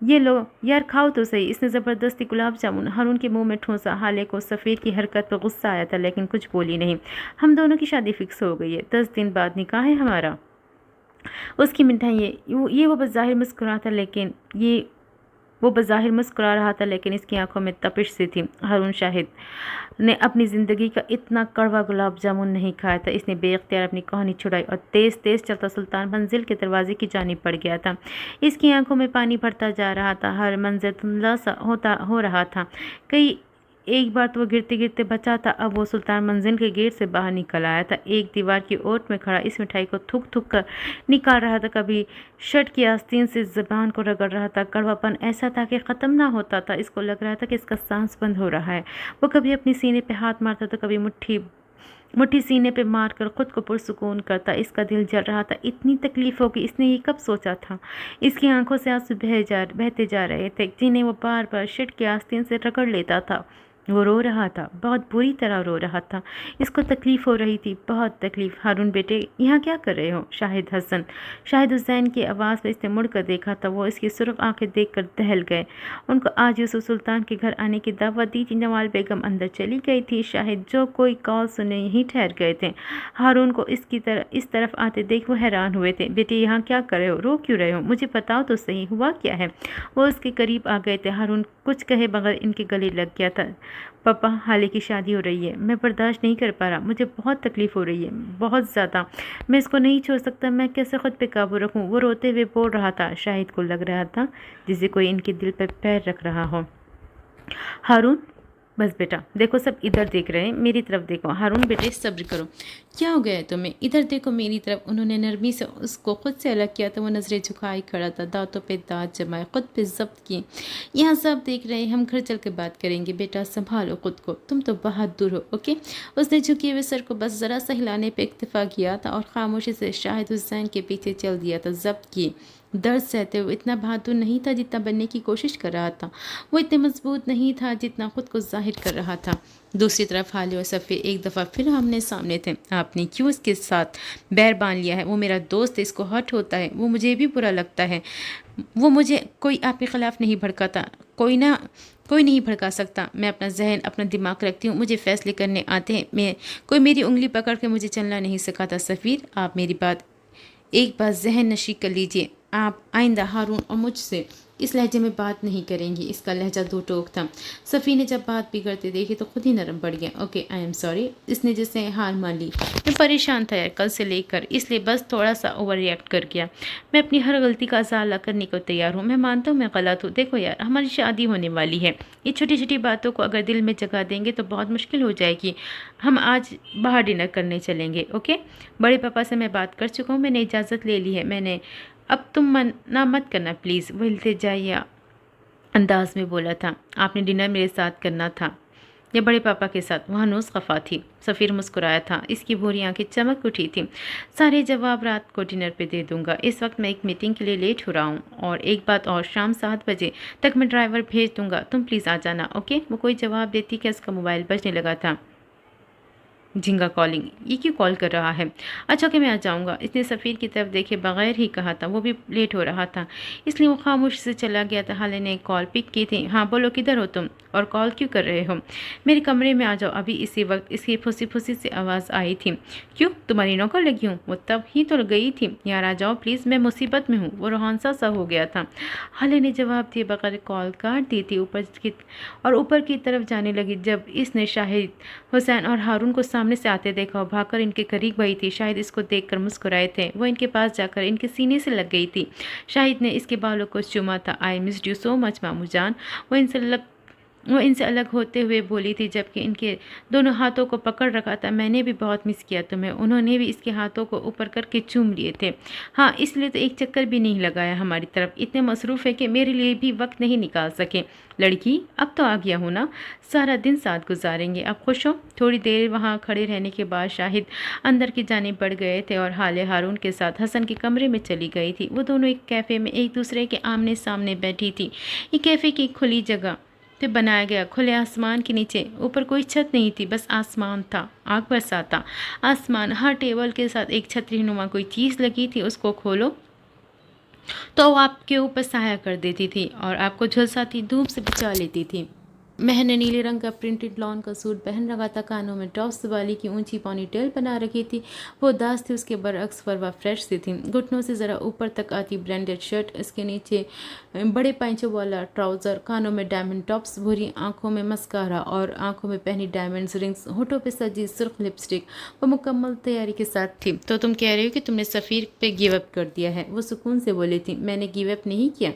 ये लो यार, खाओ तो सही। इसने ज़बरदस्ती गुलाब जामुन हारून के मुंह में ठूंसा। हाले को सफ़ीर की हरकत पर गुस्सा आया था, लेकिन कुछ बोली नहीं। हम दोनों की शादी फिक्स हो गई है, 10 दिन बाद निकाह है हमारा। उसकी मिठाई ये वो बज़ाहिर मुस्कुरा रहा था, लेकिन इसकी आंखों में तपिश सी थी। हारून शाहिद ने अपनी ज़िंदगी का इतना कड़वा गुलाब जामुन नहीं खाया था। इसने बेख्तियार अपनी कहानी छुड़ाई और तेज़ तेज़ चलता सुल्तान मंजिल के दरवाजे की जानिब पड़ गया था। इसकी आंखों में पानी भरता जा रहा था। हर मंजर धुंधला सा हो रहा था। एक बार तो वो गिरते गिरते बचा था, अब वो सुल्तान मंजिल के गेट से बाहर निकल आया था। एक दीवार की ओट में खड़ा इस मिठाई को थूक थूक कर निकाल रहा था, कभी शर्ट की आस्तीन से ज़बान को रगड़ रहा था। कड़वापन ऐसा था कि ख़त्म ना होता था। इसको लग रहा था कि इसका सांस बंद हो रहा है। वो कभी अपनी सीने पे हाथ मारता था, कभी मुट्ठी सीने पे मार कर ख़ुद को पुरसुकून करता। इसका दिल जल रहा था। इतनी तकलीफ़ होगी, इसने ये कब सोचा था। इसकी आंखों से आंसू बहते जा रहे थे, जिन्हें वो बार बार शर्ट के आस्तीन से रगड़ लेता था। वो रो रहा था, बहुत बुरी तरह रो रहा था। इसको तकलीफ़ हो रही थी, बहुत तकलीफ़। हारून बेटे, यहाँ क्या कर रहे हो? शाहिद हुसैन की आवाज़ पर इसने मुड़कर देखा था। वो इसकी सुर्ख आंखें देखकर दहल गए। उनको आज यूसुफ सुल्तान के घर आने की दावत दी थी। नवाल बेगम अंदर चली गई थी। शाहिद जो कोई कॉल सुने यहीं ठहर गए थे। हारून को इस तरफ आते देख वो हैरान हुए थे। बेटे, यहाँ क्या कर रहे हो? रो क्यों रहे हो? मुझे बताओ तो सही, हुआ क्या है? वो उसके करीब आ गए थे। हारून कुछ कहे बगैर इनके गले लग गया था। पापा, हाले की शादी हो रही है, मैं बर्दाश्त नहीं कर पा रहा, मुझे बहुत तकलीफ़ हो रही है, बहुत ज़्यादा। मैं इसको नहीं छोड़ सकता, मैं कैसे ख़ुद पे काबू रखूं? वो रोते हुए बोल रहा था। शाहिद को लग रहा था जिसे कोई इनके दिल पर पैर रख रहा हो। हारून, बस बेटा, देखो सब इधर देख रहे हैं, मेरी तरफ देखो। हारून बेटे, सब्र करो। क्या हो गया है तुम्हें? इधर देखो मेरी तरफ। उन्होंने नरमी से उसको खुद से अलग किया था। वो नज़रें झुकाए खड़ा था, दांतों पे दांत जमाए, खुद पे जब्त किए। यहाँ सब देख रहे हैं, हम घर चल के बात करेंगे। बेटा संभालो खुद को, तुम तो बहादुर हो। ओके? उसने झुके हुए सर को बस ज़रा सा हिलाने पर इक्तफा किया था और खामोशी से शाहिद हुसैन के पीछे चल दिया था, जब्त किए। दर्द सहते हुए। इतना बहादुर नहीं था जितना बनने की कोशिश कर रहा था। वो इतने मजबूत नहीं था जितना खुद को जाहिर कर रहा था। दूसरी तरफ हाले और सफ़ीर एक दफ़ा फिर आमने सामने थे। आपने क्यों इसके साथ बैर बांध लिया है? वो मेरा दोस्त है, इसको हर्ट होता है, वो मुझे भी बुरा लगता है। वो मुझे कोई आपके ख़िलाफ़ नहीं भड़काता, कोई नहीं भड़का सकता। मैं अपना जहन, अपना दिमाग रखती हूँ, मुझे फ़ैसले करने आते हैं। कोई मेरी उंगली पकड़ के मुझे चलना नहीं सिखाता। सफ़ीर, आप मेरी बात एक बार जहन नशी कर लीजिए। आप आइंदा हारून और मुझसे इस लहजे में बात नहीं करेंगी। इसका लहजा दो टोक था। सफ़ी ने जब बात बिगड़ते देखी तो खुद ही नरम पड़ गया। Okay, I am sorry. इसने जैसे हार मान ली। मैं परेशान था यार कल से लेकर, इसलिए बस थोड़ा सा ओवर रिएक्ट कर गया। मैं अपनी हर गलती का अज़ाला करने को तैयार हूँ। मैं मानता हूँ मैं गलत हूँ। देखो यार, हमारी शादी होने वाली है। ये छोटी छोटी बातों को अगर दिल में जगा देंगे तो बहुत मुश्किल हो जाएगी। हम आज बाहर डिनर करने चलेंगे। ओके? बड़े पापा से मैं बात कर चुका हूँ, मैंने इजाज़त ले ली है। अब तुम मना मत करना प्लीज़। वो इल्तिजाइया अंदाज में बोला था। आपने डिनर मेरे साथ करना था या बड़े पापा के साथ? वहाँ नूस खफा थी। सफ़ीर मुस्कुराया था, इसकी भूरी आंखें चमक उठी थी। सारे जवाब रात को डिनर पे दे दूंगा। इस वक्त मैं एक मीटिंग के लिए लेट हो रहा हूँ। और एक बात और, शाम 7 बजे तक मैं ड्राइवर भेज दूंगा, तुम प्लीज़ आ जाना। ओके? वो कोई जवाब देती कि उसका मोबाइल बजने लगा था। झिंगा कॉलिंग, ये क्यों कॉल कर रहा है? अच्छा कि मैं आ जाऊँगा। इसने सफ़ीर की तरफ देखे बगैर ही कहा था। वो भी लेट हो रहा था, इसलिए वो खामोश से चला गया था। हाले ने कॉल पिक की थी। हाँ बोलो, किधर हो तुम और कॉल क्यों कर रहे हो? मेरे कमरे में आ जाओ अभी। इसी वक्त इसकी फुसी फुसी से आवाज़ आई थी। क्यों, तुम्हारी नौकर लगी हूँ? वो तब ही तो गई थी। यार आ जाओ प्लीज़, मैं मुसीबत में हूँ। वो रोहानसा सा हो गया था। हाले ने जवाब दिए बगैर कॉल काट दी थी। ऊपर की तरफ जाने लगी जब इसने शाहिद हुसैन और हारून को सामने से आते देखा और भागकर इनके करीब गई थी। शाहिद इसको देखकर मुस्कुराए थे। वो इनके पास जाकर इनके सीने से लग गई थी। शाहिद ने इसके बालों को चूमा था। I missed you so much मामू जान। वो इनसे अलग होते हुए बोली थी जबकि इनके दोनों हाथों को पकड़ रखा था। मैंने भी बहुत मिस किया तुम्हें। उन्होंने भी इसके हाथों को ऊपर करके चूम लिए थे। हाँ, इसलिए तो एक चक्कर भी नहीं लगाया हमारी तरफ। इतने मसरूफ़ है कि मेरे लिए भी वक्त नहीं निकाल सके। लड़की, अब तो आ गया हूँ ना, सारा दिन साथ गुजारेंगे। अब खुश हो? थोड़ी देर वहाँ खड़े रहने के बाद शाहिद अंदर की जानिब बढ़ गए थे और हाले हारून के साथ हसन के कमरे में चली गई थी। वो दोनों एक कैफ़े में एक दूसरे के आमने सामने बैठी थी। ये कैफ़े की खुली जगह तो बनाया गया, खुले आसमान के नीचे। ऊपर कोई छत नहीं थी, बस आसमान था, आग बरसाता आसमान। हर टेबल के साथ एक छतरी नुमा कोई चीज़ लगी थी। उसको खोलो तो वो आपके ऊपर साया कर देती थी और आपको झुलसाती धूप से बचा लेती थी। महन ने नीले रंग का प्रिंटेड लॉन का सूट पहन रखा था, कानों में टॉप्स वाली की ऊंची पॉनी टेल बना रखी थी। वो उदास थी, उसके बरअक्स फरवा फ्रेश सी थी। घुटनों से ज़रा ऊपर तक आती ब्रांडेड शर्ट, इसके नीचे बड़े पैंचों वाला ट्राउज़र, कानों में डायमंड टॉप्स, भूरी आंखों में मस्कारा और आंखों में पहनी डायमंड्स रिंग्स, होठों पे सजी सुर्ख लिपस्टिक। वो मुकम्मल तैयारी के साथ थी। तो तुम कह रही हो कि तुमने सफ़ीर पे गिव अप कर दिया है? वो सुकून से बोली थी। मैंने गिव अप नहीं किया,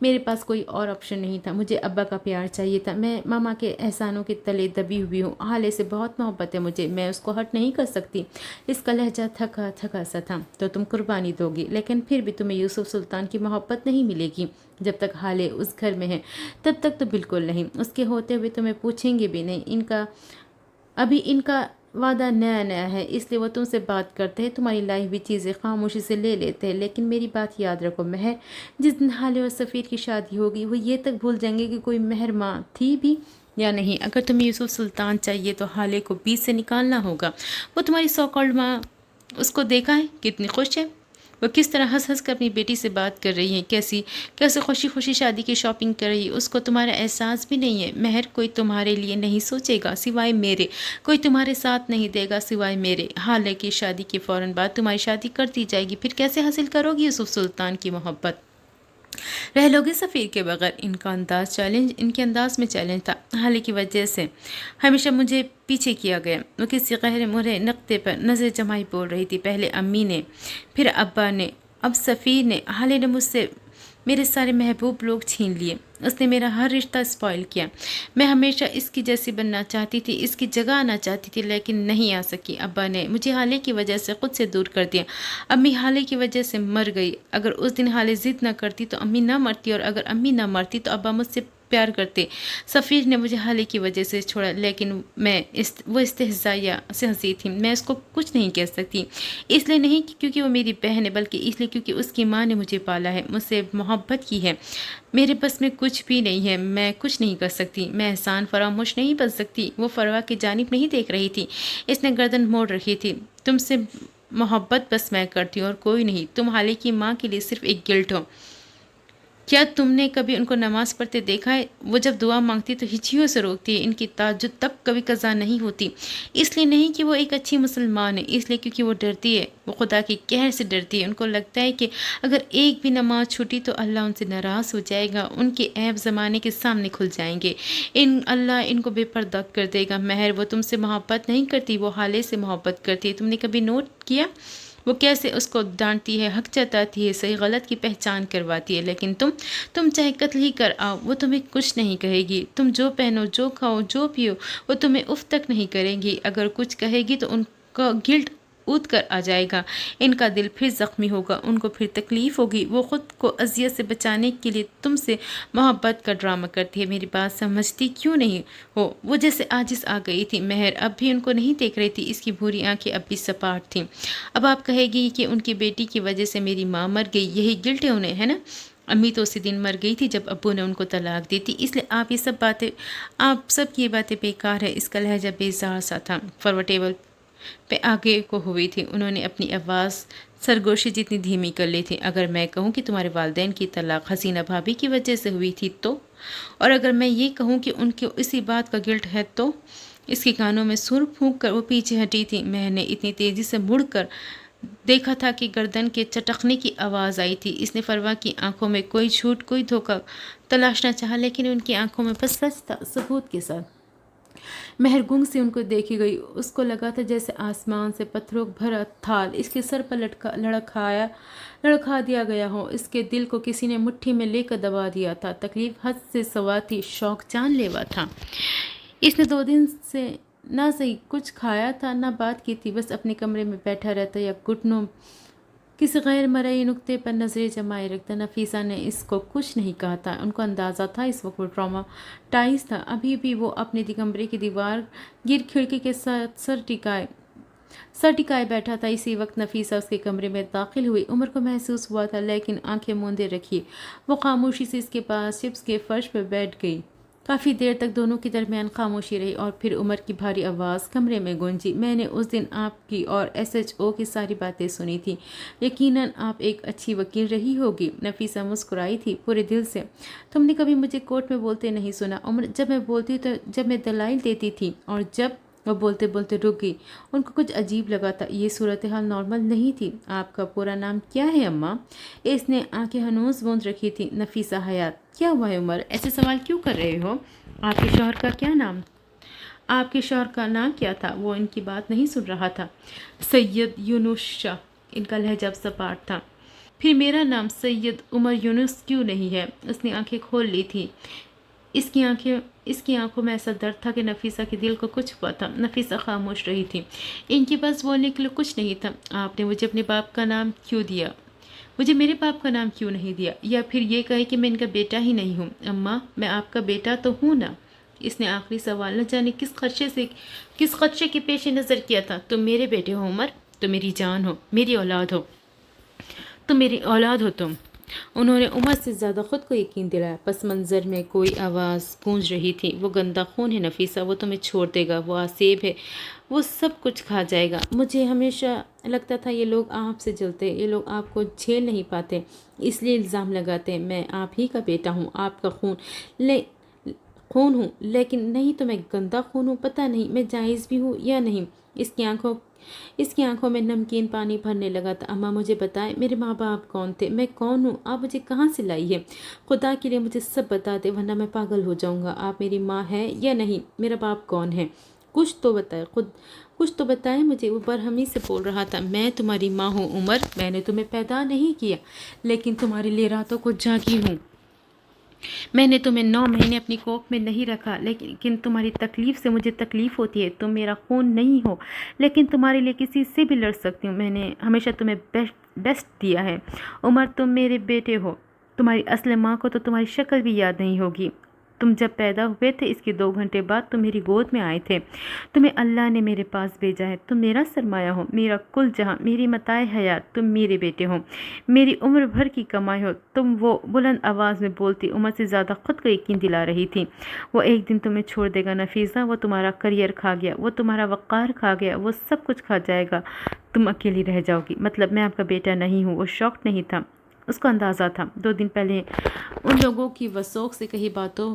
मेरे पास कोई और ऑप्शन नहीं था। मुझे अब्बा का प्यार चाहिए था। मैं मैं मामा के एहसानों के तले दबी हुई हूँ। हाले से बहुत मोहब्बत है मुझे, मैं उसको हर्ट नहीं कर सकती। इसका लहजा थका थका सा था। तो तुम कुर्बानी दोगी, लेकिन फिर भी तुम्हें यूसुफ सुल्तान की मोहब्बत नहीं मिलेगी। जब तक हाले उस घर में है तब तक तो बिल्कुल नहीं। उसके होते हुए तुम्हें पूछेंगे भी नहीं। इनका वादा नया नया है, इसलिए वो तुमसे बात करते हैं, तुम्हारी लाई हुई चीज़ें खामोशी से ले लेते हैं। लेकिन मेरी बात याद रखो महर, जिस दिन हाले और सफ़ीर की शादी होगी वो ये तक भूल जाएंगे कि कोई महर माँ थी भी या नहीं। अगर तुम्हें यूसुफ सुल्तान चाहिए तो हाले को बीच से निकालना होगा। वो तुम्हारी सो कॉल्ड माँ, उसको देखा है कितनी खुश है। वो किस तरह हंस हंस कर अपनी बेटी से बात कर रही है, कैसे खुशी खुशी शादी की शॉपिंग कर रही है। उसको तुम्हारा एहसास भी नहीं है। महर कोई तुम्हारे लिए नहीं सोचेगा सिवाय मेरे, कोई तुम्हारे साथ नहीं देगा सिवाय मेरे। हालांकि शादी के फ़ौरन बाद तुम्हारी शादी कर दी जाएगी, फिर कैसे हासिल करोगी यूसुफ सुल्तान की मोहब्बत? रह लोगे सफ़ीर के बगैर। इनके अंदाज में चैलेंज था। हाल की वजह से हमेशा मुझे पीछे किया गया। वो किसी गहरे मुरे नक्ते पर नज़र जमाई बोल रही थी। पहले अम्मी ने, फिर अब्बा ने, अब सफ़ीर ने। हाले ने मुझसे मेरे सारे महबूब लोग छीन लिए। उसने मेरा हर रिश्ता स्पॉइल किया। मैं हमेशा इसकी जैसी बनना चाहती थी, इसकी जगह आना चाहती थी, लेकिन नहीं आ सकी। अब्बा ने मुझे हाले की वजह से खुद से दूर कर दिया। अम्मी हाले की वजह से मर गई। अगर उस दिन हाले ज़िद न करती तो अम्मी ना मरती, और अगर अम्मी ना मरती तो अब्बा मुझसे प्यार करते। सफ़ीर ने मुझे हाले की वजह से छोड़ा, लेकिन वो इस्तेहज़ाया से हंसी थी। मैं उसको कुछ नहीं कह सकती, इसलिए नहीं क्योंकि वो मेरी बहन है, बल्कि इसलिए क्योंकि उसकी माँ ने मुझे पाला है, मुझसे मोहब्बत की है। मेरे बस में कुछ भी नहीं है, मैं कुछ नहीं कर सकती। मैं एहसान फरामोश नहीं बन सकती। वो फरवा की जानिब नहीं देख रही थी, इसने गर्दन मोड़ रखी थी। तुमसे मोहब्बत बस मैं करती हूँ और कोई नहीं। तुम हाले की माँ के लिए सिर्फ एक गिल्ट हो। क्या तुमने कभी उनको नमाज़ पढ़ते देखा है? वो जब दुआ मांगती तो हिचकियों से रोकती है। इनकी ताज्जुद तब कभी कज़ा नहीं होती। इसलिए नहीं कि वो एक अच्छी मुसलमान है, इसलिए क्योंकि वो डरती है। वो खुदा की कहर से डरती है। उनको लगता है कि अगर एक भी नमाज छूटी तो अल्लाह उनसे नाराज़ हो जाएगा, उनके ऐब ज़माने के सामने खुल जाएंगे। अल्लाह इनको बेपर्दा कर देगा। महर, वो तुमसे मोहब्बत नहीं करती, वो हाले से मोहब्बत करती है। तुमने कभी नोट किया वो कैसे उसको डांटती है, हक जताती है, सही गलत की पहचान करवाती है। लेकिन तुम चाहे कत्ल ही कर आओ, वो तुम्हें कुछ नहीं कहेगी। तुम जो पहनो, जो खाओ, जो पियो, वो तुम्हें उफ तक नहीं करेंगी। अगर कुछ कहेगी तो उनका गिल्ट ऊद कर आ जाएगा। इनका दिल फिर ज़ख्मी होगा, उनको फिर तकलीफ़ होगी। वो ख़ुद को अजियत से बचाने के लिए तुमसे मोहब्बत का ड्रामा करती है। मेरी बात समझती क्यों नहीं हो? वो जैसे आजिज़ आ गई थी। महर अब भी उनको नहीं देख रही थी। इसकी भूरी आंखें अब भी सपाट थीं। अब आप कहेगी कि उनकी बेटी की वजह से मेरी माँ मर गई, यही गिल्ट है उन्हें, है ना? अम्मी तो उसी दिन मर गई थी जब अब्बू ने उनको तलाक दी थी। इसलिए आप सब की बातें बेकार है। इसका लहजा बेजार सा था। फॉरवर्ड टेबल पे आगे को हुई थी। उन्होंने अपनी आवाज़ सरगोशी जितनी धीमी कर ली थी। अगर मैं कहूँ कि तुम्हारे वालिदैन की तलाक हसीना भाभी की वजह से हुई थी तो, और अगर मैं ये कहूँ कि उनके इसी बात का गिल्ट है तो। इसके कानों में सुर फूंक कर वो पीछे हटी थी। मैंने इतनी तेज़ी से मुड़कर देखा था कि गर्दन के चटकने की आवाज़ आई थी। इसने फरवा की आंखों में कोई झूठ, कोई धोखा तलाशना चाहा, लेकिन उनकी आंखों में बस सच था, सबूत के साथ। महर गुंग से उनको देखी गई। उसको लगा था जैसे आसमान से पत्थरों भरा थाल इसके सर पर लड़खा दिया गया हो। इसके दिल को किसी ने मुट्ठी में लेकर दबा दिया था। तकलीफ हद से सवा थी, शौक जानलेवा था। इसने 2 दिन से ना सही कुछ खाया था, ना बात की थी। बस अपने कमरे में बैठा रहता या घुटनों किसी गैर मरई नुक्ते पर नजरें जमाए रखता। नफीसा ने इसको कुछ नहीं कहा था। उनको अंदाज़ा था इस वक्त वो ट्रॉमाटाइज था। अभी भी वो अपने कमरे की दीवार गिर खिड़की के साथ सर टिकाए बैठा था। इसी वक्त नफीसा उसके कमरे में दाखिल हुई। उमर को महसूस हुआ था, लेकिन आंखें मूंदे रखी वो खामोशी से इसके पास चिप्स के फर्श पर बैठ गई। काफ़ी देर तक दोनों के दरमियान खामोशी रही और फिर उमर की भारी आवाज़ कमरे में गूंजी। मैंने उस दिन आपकी और SHO की सारी बातें सुनी थी। यकीनन आप एक अच्छी वकील रही होगी। नफीसा मुस्कुराई थी पूरे दिल से। तुमने कभी मुझे कोर्ट में बोलते नहीं सुना उमर। जब मैं बोलती तो जब मैं दलाइल देती थी, और जब वो बोलते बोलते रुक गई। उनको कुछ अजीब लगा था। ये सूरत हाल नॉर्मल नहीं थी। आपका पूरा नाम क्या है अम्मा? इसने आंखें हनूस बूंद रखी थी। नफीसा हयात। क्या हुआ है उमर, ऐसे सवाल क्यों कर रहे हो? आपके शौहर का नाम क्या था? वो इनकी बात नहीं सुन रहा था। सैयद यूनुस शाह। इनका लहजा सपाट था। फिर मेरा नाम सैयद उमर यूनुस क्यों नहीं है? उसने आंखें खोल ली थी। اس کی آنکھوں میں ایسا درد تھا کہ نفیسہ کے دل کو کچھ ہوا تھا۔ نفیسہ خاموش رہی تھی، ان کے پاس بولنے کے لیے کچھ نہیں تھا۔ آپ نے مجھے اپنے باپ کا نام کیوں دیا؟ مجھے میرے باپ کا نام کیوں نہیں دیا؟ یا پھر یہ کہے کہ میں ان کا بیٹا ہی نہیں ہوں؟ اماں، میں آپ کا بیٹا تو ہوں نا؟ اس نے آخری سوال نہ جانے کس خدشے کے پیش نظر کیا تھا۔ تم میرے بیٹے ہو عمر، تم میری جان ہو، میری اولاد ہو، تم میری اولاد ہو تم۔ انہوں نے عمر سے زیادہ خود کو یقین دلایا۔ پس منظر میں کوئی آواز گونج رہی تھی، وہ گندا خون ہے نفیسہ، وہ تمہیں چھوڑ دے گا، وہ آسیب ہے، وہ سب کچھ کھا جائے گا۔ مجھے ہمیشہ لگتا تھا یہ لوگ آپ سے جلتے، یہ لوگ آپ کو جھیل نہیں پاتے، اس لیے الزام لگاتے ہیں۔ میں آپ ہی کا بیٹا ہوں، آپ کا خون ہوں، لیکن نہیں تو میں گندا خون ہوں، پتہ نہیں میں جائز بھی ہوں یا نہیں۔ اس کی آنکھوں میں نمکین پانی بھرنے لگا تھا۔ اماں، مجھے بتائیں میرے ماں باپ کون تھے؟ میں کون ہوں؟ آپ مجھے کہاں سے لائی ہے؟ خدا کے لیے مجھے سب بتا دے، ورنہ میں پاگل ہو جاؤں گا۔ آپ میری ماں ہے یا نہیں؟ میرا باپ کون ہے؟ کچھ تو بتائیں مجھے۔ وہ برہمی سے بول رہا تھا، میں تمہاری ماں ہوں عمر، میں نے تمہیں پیدا نہیں کیا، لیکن تمہارے لیے راتوں کو جاگی ہوں۔ میں نے تمہیں 9 مہینے اپنی کوکھ میں نہیں رکھا، لیکن تمہاری تکلیف سے مجھے تکلیف ہوتی ہے۔ تم میرا خون نہیں ہو، لیکن تمہارے لیے کسی سے بھی لڑ سکتی ہوں۔ میں نے ہمیشہ تمہیں بیسٹ دیا ہے عمر، تم میرے بیٹے ہو۔ تمہاری اصل ماں کو تو تمہاری شکل بھی یاد نہیں ہوگی۔ تم جب پیدا ہوئے تھے اس کے 2 گھنٹے بعد تم میری گود میں آئے تھے۔ تمہیں اللہ نے میرے پاس بھیجا ہے۔ تم میرا سرمایہ ہو، میرا کل جہاں، میری متاع حیات۔ تم میرے بیٹے ہو، میری عمر بھر کی کمائی ہو۔ تم وہ بلند آواز میں بولتی عمر سے زیادہ خود کو یقین دلا رہی تھی۔ وہ ایک دن تمہیں چھوڑ دے گا نفیسہ، وہ تمہارا کریئر کھا گیا، وہ تمہارا وقار کھا گیا، وہ سب کچھ کھا جائے گا، تم اکیلی رہ جاؤ گی۔ مطلب میں آپ کا بیٹا نہیں ہوں۔ وہ شاکڈ نہیں تھا، اس کو اندازہ تھا۔ 2 دن پہلے ان لوگوں کی وثوق سے کہی باتوں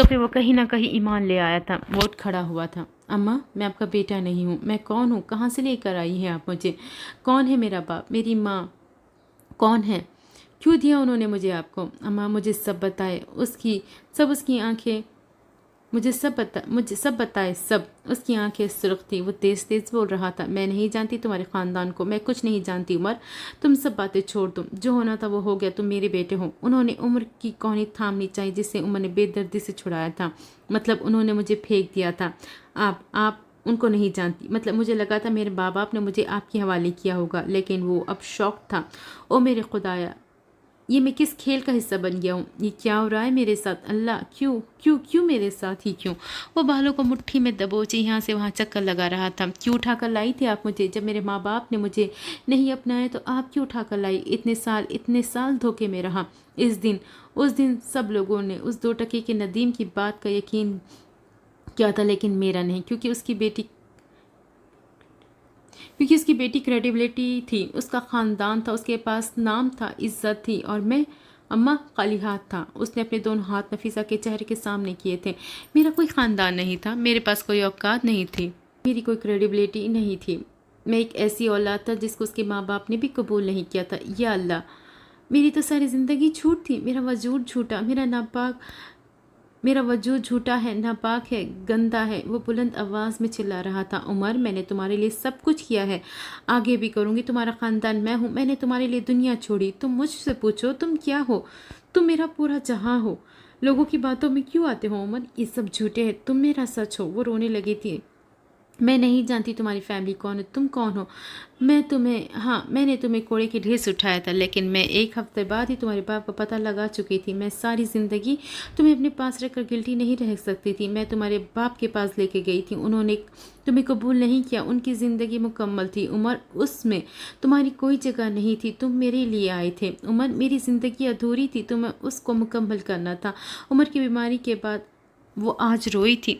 پہ وہ کہیں نہ کہیں ایمان لے آیا تھا۔ وہ اٹھ کھڑا ہوا تھا۔ اماں، میں آپ کا بیٹا نہیں ہوں۔ میں کون ہوں؟ کہاں سے لے کر آئی ہیں آپ مجھے؟ کون ہے میرا باپ؟ میری ماں کون ہے؟ کیوں دیا انہوں نے مجھے آپ کو؟ اماں، مجھے سب بتائے۔ اس کی آنکھیں مجھے سب بتائے سب۔ اس کی آنکھیں سرخ تھی، وہ تیز تیز بول رہا تھا، میں نہیں جانتی تمہارے خاندان کو، میں کچھ نہیں جانتی عمر، تم سب باتیں چھوڑ دو، جو ہونا تھا وہ ہو گیا، تم میرے بیٹے ہو۔ انہوں نے عمر کی کہانی تھامنی چاہیے جس سے عمر نے بے دردی سے چھڑایا تھا۔ مطلب انہوں نے مجھے پھینک دیا تھا۔ آپ ان کو نہیں جانتی۔ مطلب مجھے لگا تھا میرے باپ نے مجھے آپ کے حوالے کیا ہوگا، لیکن وہ اب شوق تھا۔ او میرے خدایا، یہ میں کس کھیل کا حصہ بن گیا ہوں؟ یہ کیا ہو رہا ہے میرے ساتھ؟ اللہ، کیوں میرے ساتھ ہی کیوں؟ وہ بالوں کو مٹھی میں دبوچے یہاں سے وہاں چکر لگا رہا تھا۔ کیوں اٹھا کر لائی تھی آپ مجھے؟ جب میرے ماں باپ نے مجھے نہیں اپنایا تو آپ کیوں اٹھا کر لائی؟ اتنے سال دھوکے میں رہا۔ اس دن سب لوگوں نے اس 2 ٹکے کے ندیم کی بات کا یقین کیا تھا، لیکن میرا نہیں، کیونکہ اس کی بیٹی کریڈیبلٹی تھی، اس کا خاندان تھا، اس کے پاس نام تھا، عزت تھی، اور میں اماں خالی ہاتھ تھا۔ اس نے اپنے 2 ہاتھ نفیسہ کے چہرے کے سامنے کیے تھے۔ میرا کوئی خاندان نہیں تھا، میرے پاس کوئی اوقات نہیں تھی، میری کوئی کریڈیبلٹی نہیں تھی۔ میں ایک ایسی اولاد تھا جس کو اس کے ماں باپ نے بھی قبول نہیں کیا تھا۔ یا اللہ، میری تو ساری زندگی جھوٹ تھی، میرا وجود جھوٹا، میرا وجود جھوٹا ہے، ناپاک ہے، گندا ہے۔ وہ بلند آواز میں چلا رہا تھا، عمر، میں نے تمہارے لیے سب کچھ کیا ہے، آگے بھی کروں گی۔ تمہارا خاندان میں ہوں، میں نے تمہارے لیے دنیا چھوڑی۔ تم مجھ سے پوچھو تم کیا ہو؟ تم میرا پورا جہاں ہو۔ لوگوں کی باتوں میں کیوں آتے ہو عمر؟ یہ سب جھوٹے ہیں، تم میرا سچ ہو۔ وہ رونے لگی تھی۔ میں نہیں جانتی تمہاری فیملی کون ہے، تم کون ہو؟ میں نے تمہیں کوڑے کے ڈھیر سے اٹھایا تھا، لیکن میں 1 ہفتے بعد ہی تمہارے باپ کا پتہ لگا چکی تھی۔ میں ساری زندگی تمہیں اپنے پاس رکھ کر گلٹی نہیں رہ سکتی تھی۔ میں تمہارے باپ کے پاس لے کے گئی تھی، انہوں نے تمہیں قبول نہیں کیا۔ ان کی زندگی مکمل تھی عمر، اس میں تمہاری کوئی جگہ نہیں تھی۔ تم میرے لیے آئے تھے عمر، میری زندگی ادھوری تھی، تمہیں اس کو مکمل کرنا تھا۔ عمر کی بیماری کے بعد وہ آج روئی تھی۔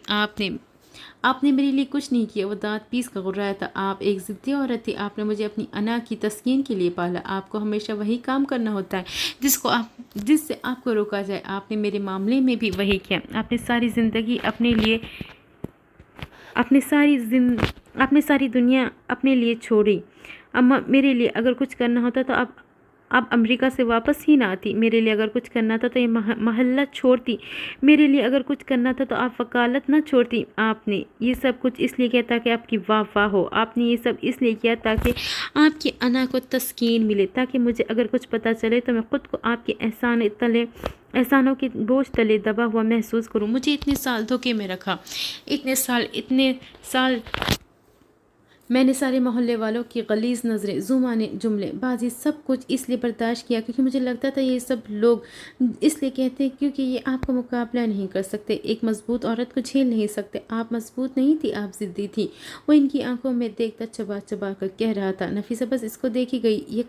آپ نے میرے لیے کچھ نہیں کیا۔ وہ دانت پیس کر غرایا تھا۔ آپ ایک ضدی عورت تھی، آپ نے مجھے اپنی انا کی تسکین کے لیے پالا۔ آپ کو ہمیشہ وہی کام کرنا ہوتا ہے جس سے آپ کو روکا جائے۔ آپ نے میرے معاملے میں بھی وہی کیا۔ آپ نے ساری زندگی اپنی ساری دنیا اپنے لیے چھوڑی۔ اما، میرے لیے اگر کچھ کرنا ہوتا تو آپ आप अमेरिका से वापस ही ना आती। मेरे लिए अगर कुछ करना था तो ये महल्ला छोड़ती। मेरे लिए अगर कुछ करना था तो आप वकालत ना छोड़ती। आपने ये सब कुछ इसलिए किया ताकि आपकी वाह वाह हो। आपने ये सब इसलिए किया ताकि आपकी अना को तस्कीन मिले, ताकि मुझे अगर कुछ पता चले तो मैं ख़ुद को आपके एहसानों के बोझ तले दबा हुआ महसूस करूं। मुझे इतने साल धोखे में रखा, इतने साल मैंने सारे मोहल्ले वालों की गलीज़ नज़रें, जुबाने, जुमले बाजी सब कुछ इसलिए बर्दाश्त किया क्योंकि मुझे लगता था ये सब लोग इसलिए कहते हैं क्योंकि ये आपका मुकाबला नहीं कर सकते, एक मजबूत औरत को झेल नहीं सकते। आप मजबूत नहीं थी, आप ज़िद्दी थी। वो इनकी आंखों में देखता चबा चबा कर कह रहा था। नफीसा बस इसको देखी गई,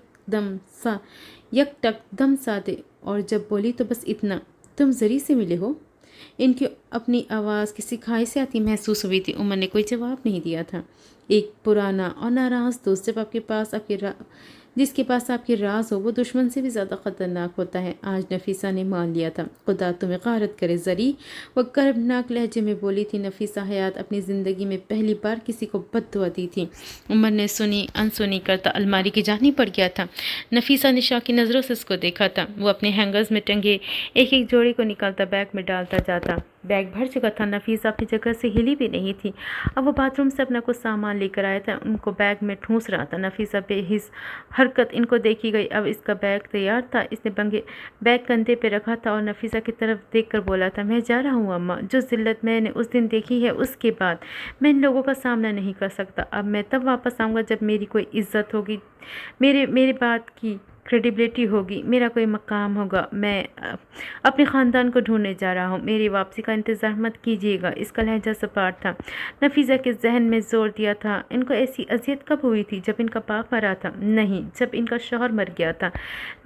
यकदम सादे, और जब बोली तो बस इतना, तुम जरी से मिले हो। इनकी अपनी आवाज़ किसी खाई से आती महसूस हुई थी। उमर ने कोई जवाब नहीं दिया था। एक पुराना और नाराज़ दोस्त जब जिसके पास आपके राज हो वो दुश्मन से भी ज़्यादा ख़तरनाक होता है। आज नफीसा ने मान लिया था। खुदा तुम्हें गारत करे ज़री, वह कर्बनाक लहजे में बोली थी। नफीसा हयात अपनी ज़िंदगी में पहली बार किसी को बद्दुआ दी थी। उमर ने सुनी अनसुनी करता अलमारी की जानी पड़ गया था। नफीसा ने शौकी नज़रों से उसको देखा था। वो अपने हैंगर्स में टंगे एक एक जोड़ी को निकालता बैग में डालता जाता। बैग भर चुका था। नफीसा अपनी जगह से हिली भी नहीं थी। अब वो बाथरूम से अपना कुछ सामान लेकर आया था, उनको बैग में ठूंस रहा था। नफीसा बेहिस हरकत इनको देखी गई। अब इसका बैग तैयार था। इसने बैग कंधे पे रखा था और नफीसा की तरफ देखकर बोला था, मैं जा रहा हूँ अम्मा। जो जिल्लत मैंने उस दिन देखी है उसके बाद मैं इन लोगों का सामना नहीं कर सकता। अब मैं तब वापस आऊँगा जब मेरी कोई इज्जत होगी, मेरे बात की क्रेडिबिलिटी होगी, मेरा कोई मकाम होगा। मैं अपने ख़ानदान को ढूंढने जा रहा हूँ। मेरी वापसी का इंतज़ार मत कीजिएगा। इसका लहजा सपाट था। नफीसा के जहन में ज़ोर दिया था। इनको ऐसी अजियत कब हुई थी? जब इनका बाप मरा था? नहीं। जब इनका शौहर मर गया था?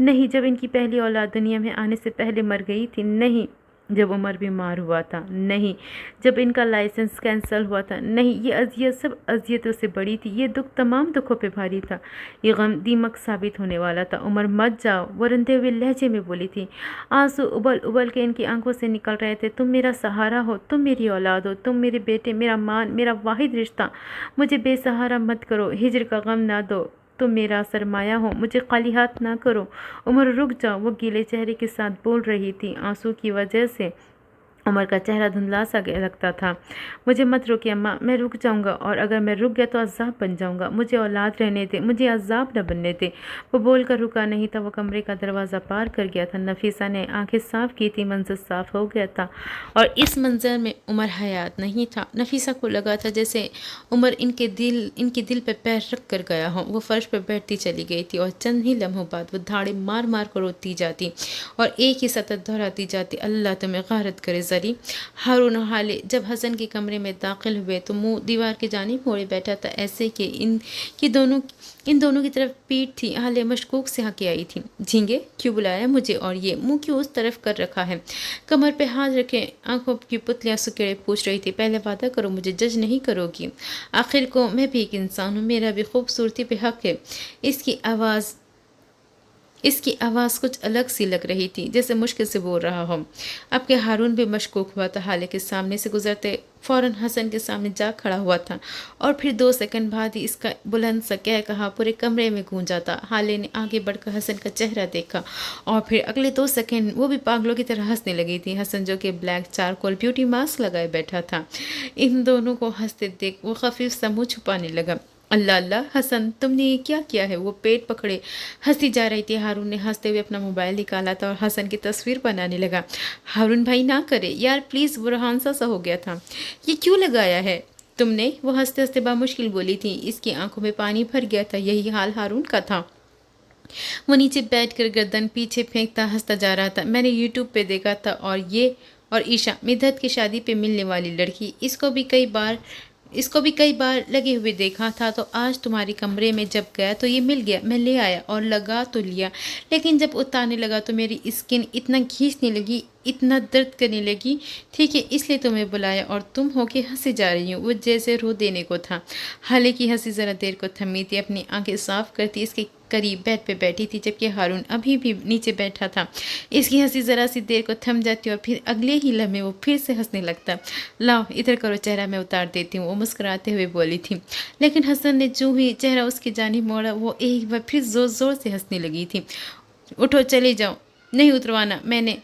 नहीं। जब इनकी पहली औलाद दुनिया में आने से पहले मर गई थी? नहीं। जब उमर बीमार हुआ था? नहीं। जब इनका लाइसेंस कैंसिल हुआ था? नहीं। ये अजियत सब अजियतों से बड़ी थी। ये दुख तमाम दुखों पे भारी था। ये गम दीमक साबित होने वाला था। उमर मत जाओ, वो रंधे हुए लहजे में बोली थी। आंसू उबल उबल के इनकी आंखों से निकल रहे थे। तुम मेरा सहारा हो, तुम मेरी औलाद हो, तुम मेरे बेटे, मेरा मान, मेरा वाहिद रिश्ता। मुझे बेसहारा मत करो, हिजर का गम ना दो। तुम मेरा सरमाया हो, मुझे खाली हाथ ना करो। उमर रुक जाओ, वो गीले चेहरे के साथ बोल रही थी। आंसू की वजह से उमर का चेहरा धुंधला सा लगता था। मुझे मत रोकिए अम्मा, मैं रुक जाऊंगा, और अगर मैं रुक गया तो अज़ाब बन जाऊंगा। मुझे औलाद रहने दे, मुझे अज़ाब न बनने दे। वो बोल कर रुका नहीं था। वो कमरे का दरवाज़ा पार कर गया था। नफीसा ने आंखें साफ़ की थी। मंजर साफ़ हो गया था और इस मंजर में उमर हयात नहीं था। नफीसा को लगा था जैसे उमर इनके दिल पे पैर रख कर गया हो। वो फर्श पर बैठती चली गई थी और चंद ही लम्हों बाद वो धाड़े मार मार कर रोती जाती और एक ही सतत दोहराती जाती, अल्लाह तुम्हें गारत करे ज़री। हारून और हाले जब हसन के कमरे में दाखिल हुए तो मुंह दीवार की जानिब मोड़े बैठा था, ऐसे कि इन दोनों की तरफ पीठ थी। हाले मशकूक से हके आई थी। झींगे, क्यों बुलाया मुझे, और ये मुंह क्यों उस तरफ कर रखा है? कमर पे हाथ रखे आंखों की पुतलियां सुकेड़े पूछ रही थी, पहले वादा करो मुझे जज नहीं करोगी। आखिर को मैं भी एक इंसान हूँ, मेरा भी खूबसूरती पे हक है। इसकी आवाज़ कुछ अलग सी लग रही थी, जैसे मुश्किल से बोल रहा हो। अब के हारून भी मशकूक हुआ था। हाले के सामने से गुजरते फ़ौरन हसन के सामने जा खड़ा हुआ था और फिर 2 सेकंड बाद ही इसका बुलंद सा कहा पूरे कमरे में गूंजा था। हाले ने आगे बढ़कर हसन का चेहरा देखा और फिर अगले 2 सेकंड वो भी पागलों की तरह हंसने लगी थी। हसन जो कि ब्लैक चारकोल ब्यूटी मास्क लगाए बैठा था, इन दोनों को हंसते देख वो खफीफ सा मुँह छुपाने लगा। अल्लाह अल्लाह हसन, तुमने ये क्या किया है? वो पेट पकड़े हंसती जा रही थी। हारून ने हंसते हुए अपना मोबाइल निकाला था और हसन की तस्वीर बनाने लगा। हारून भाई ना करे यार प्लीज़, वो रहानसा सा हो गया था। ये क्यों लगाया है तुमने? वो हंसते हंसते बामुश्किल बोली थी। इसकी आंखों में पानी भर गया था। यही हाल हारून का था। वो नीचे बैठकर गर्दन पीछे फेंकता हंसता जा रहा था। मैंने यूट्यूब पे देखा था और ईशा मिदत की शादी पे मिलने वाली लड़की, इसको भी कई बार लगे हुए देखा था। तो आज तुम्हारे कमरे में जब गया तो ये मिल गया। मैं ले आया और लगा तो लिया, लेकिन जब उतारने लगा तो मेरी स्किन इतना खींचने लगी, इतना दर्द करने लगी। ठीक है, इसलिए तुम्हें बुलाया और तुम हो के हंसे जा रही हो। वो जैसे रो देने को था। हाले की हंसी ज़रा देर को थमी थी। अपनी आंखें साफ करती इसके करीब बेड पे बैठी थी, जबकि हारून अभी भी नीचे बैठा था। इसकी हंसी ज़रा सी देर को थम जाती और फिर अगले ही लम्हे वो फिर से हंसने लगता। लाओ इधर करो, चेहरा मैं उतार देती हूँ, वो मुस्कुराते हुए बोली थी। लेकिन हसन ने जो ही चेहरा उसकी जानिब मोड़ा वो एक बार फिर ज़ोर ज़ोर से हंसने लगी थी। اٹھو چلے جاؤ، نہیں اتروانا میں نے،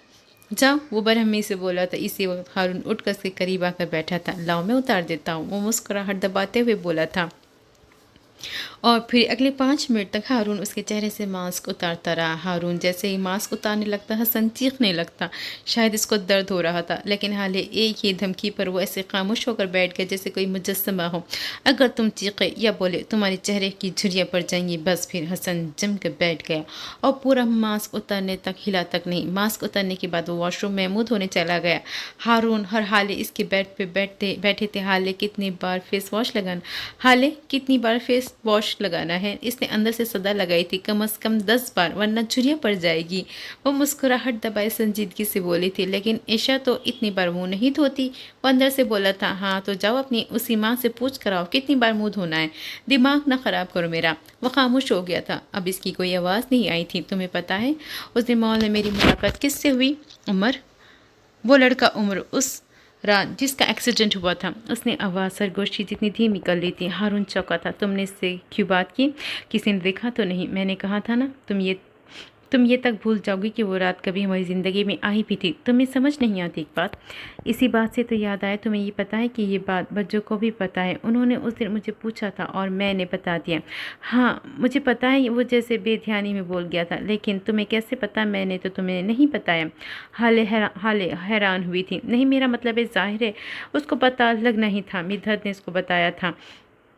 جاؤ، وہ برہمی سے بولا تھا۔ اسی وقت ہارون اٹھ کر اس کے قریب آ کر بیٹھا تھا۔ لاؤ میں اتار دیتا ہوں، وہ مسکراہٹ دباتے ہوئے بولا تھا، اور پھر اگلے 5 منٹ تک ہارون اس کے چہرے سے ماسک اتارتا رہا۔ ہارون جیسے ہی ماسک اتارنے لگتا حسن چیخنے لگتا، شاید اس کو درد ہو رہا تھا، لیکن حالے ایک ہی دھمکی پر وہ ایسے خاموش ہو کر بیٹھ گیا جیسے کوئی مجسمہ ہو۔ اگر تم چیخے یا بولے تمہارے چہرے کی جھریاں پڑ جائیں گی۔ بس پھر حسن جم کر بیٹھ گیا اور پورا ماسک اتارنے تک ہلا تک نہیں۔ ماسک اتارنے کے بعد وہ واش روم میں منہ دھونے چلا گیا۔ ہارون ہر حالے اس کے بیڈ پہ بیٹھے تھے۔ حالے کتنی بار فیس واش لگانا ہے، اس نے اندر سے صدا لگائی تھی، کم از کم 10 بار، ورنہ جھریاں پڑ جائے گی۔ وہ مسکراہٹ دبائے سنجیدگی سے بولی تھی، لیکن عشا تو اتنی بار منہ نہیں دھوتی۔ وہ اندر سے بولا تھا، ہاں تو جاؤ اپنی اسی ماں سے پوچھ کر آؤ کتنی بار منہ دھونا ہے، دماغ نہ خراب کرو میرا۔ وہ خاموش ہو گیا تھا، اب اس کی کوئی آواز نہیں آئی تھی۔ تمہیں پتا ہے اس دن مال میں میری ملاقات کس سے ہوئی؟ عمر، وہ لڑکا عمر، اس رات جس کا ایکسیڈنٹ ہوا تھا۔ اس نے آواز سرگوشی جتنی دھیمی کر لی تھی۔ ہارون چونکا تھا۔ تم نے اس سے کیوں بات کی؟ کسی نے دیکھا تو نہیں؟ میں نے کہا تھا نا، تم یہ تک بھول جاؤ گی کہ وہ رات کبھی ہماری زندگی میں آئی بھی تھی۔ تمہیں سمجھ نہیں آتی ایک بات؟ اسی بات سے تو یاد آیا، تمہیں یہ پتا ہے کہ یہ بات بچوں کو بھی پتا ہے؟ انہوں نے اس دن مجھے پوچھا تھا اور میں نے بتا دیا۔ ہاں مجھے پتا ہے، وہ جیسے بے دھیانی میں بول گیا تھا، لیکن تمہیں کیسے پتا؟ میں نے تو تمہیں نہیں بتایا۔ حالے حیران ہوئی تھی۔ نہیں، میرا مطلب ہے ظاہر ہے اس کو پتا لگنا ہی تھا، مدحت نے اس کو بتایا تھا۔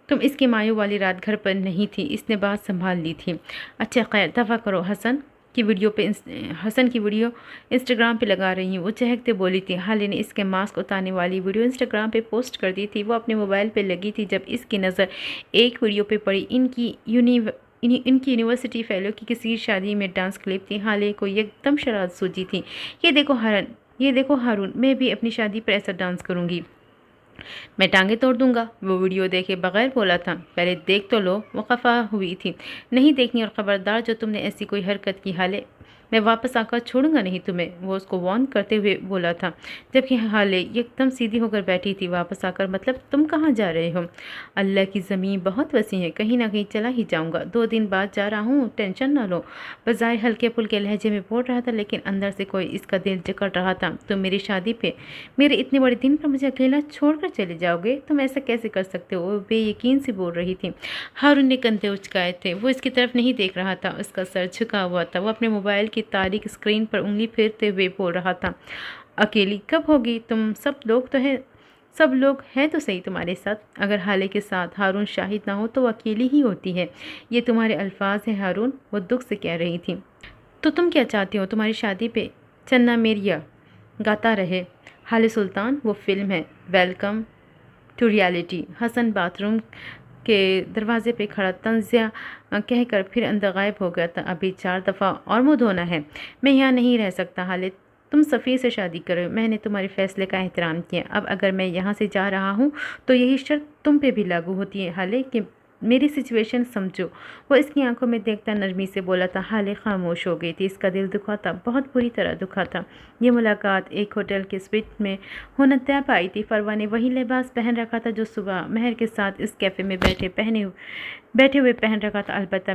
تم اس کی مایوں والی رات گھر پر نہیں تھی، اس نے بات سنبھال لی تھی۔ اچھا خیر، دفع کرو، حسن کی ویڈیو انسٹاگرام پہ لگا رہی ہوں، وہ چہکتے بولی تھی۔ حالے نے اس کے ماسک اتارنے والی ویڈیو انسٹاگرام پہ پوسٹ کر دی تھی۔ وہ اپنے موبائل پہ لگی تھی جب اس کی نظر ایک ویڈیو پہ پڑی۔ ان کی یونیورسٹی فیلو کی کسی شادی میں ڈانس کلپ تھی۔ حالے کو ایک دم شرارت سوچی تھی، یہ دیکھو ہارون، میں بھی اپنی شادی پر ایسا ڈانس کروں گی، میں ٹانگیں توڑ دوں گا۔ وہ ویڈیو دیکھے بغیر بولا تھا، پہلے دیکھ تو لو۔ وہ خفا ہوئی تھی، نہیں دیکھنی، اور خبردار جو تم نے ایسی کوئی حرکت کی حالے، میں واپس آ کر چھوڑوں گا نہیں تمہیں، وہ اس کو وارن کرتے ہوئے بولا تھا، جبکہ حالے ایک دم سیدھی ہو کر بیٹھی تھی۔ واپس آ کر مطلب تم کہاں جا رہے ہو؟ اللہ کی زمین بہت وسیع ہے، کہیں نہ کہیں چلا ہی جاؤں گا، 2 دن بعد جا رہا ہوں، ٹینشن نہ لو۔ بظاہر ہلکے پھلکے لہجے میں بول رہا تھا، لیکن اندر سے کوئی اس کا دل جکڑ رہا تھا۔ تم میری شادی پہ، میرے اتنے بڑے دن پر مجھے اکیلا چھوڑ کر چلے جاؤ گے؟ تم ایسا کیسے کر سکتے ہو؟ وہ بے یقین سے بول رہی تھی۔ ہارون نے کندھے اچکائے تھے، وہ اس کی طرف نہیں دیکھ رہا تھا، اس کا سر جھکا ہوا تھا۔ وہ اپنے موبائل کی تاریک اسکرین پر انگلی پھیرتے ہوئے بول رہا تھا، اکیلی کب ہوگی تم؟ سب لوگ ہیں تو صحیح تمہارے ساتھ، اگر حالے کے ساتھ ہارون شاہد نہ ہو تو وہ اکیلی ہی ہوتی ہے۔ یہ تمہارے الفاظ ہیں ہارون، وہ دکھ سے کہہ رہی تھی۔ تو تم کیا چاہتی ہو؟ تمہاری شادی پہ چنا میریا گاتا رہے؟ حالے سلطان، وہ فلم ہے، welcome to reality. Hasan bathroom کے دروازے پہ کھڑا طنزیہ کہہ کر پھر اندر غائب ہو گیا تھا۔ ابھی 4 دفعہ اور منہ دھونا ہے، میں یہاں نہیں رہ سکتا۔ حالے، تم سفیر سے شادی کرو، میں نے تمہارے فیصلے کا احترام کیا، اب اگر میں یہاں سے جا رہا ہوں تو یہی شرط تم پہ بھی لاگو ہوتی ہے حالے، کہ میری سچویشن سمجھو۔ وہ اس کی آنکھوں میں دیکھتا نرمی سے بولا تھا۔ حالے خاموش ہو گئی تھی، اس کا دل دکھا تھا، بہت بری طرح دکھا تھا۔ یہ ملاقات ایک ہوٹل کے سویٹ میں ہونا طے پائی تھی۔ فروا نے وہی لباس پہن رکھا تھا جو صبح مہر کے ساتھ اس کیفے میں بیٹھے ہوئے پہن رکھا تھا، البتہ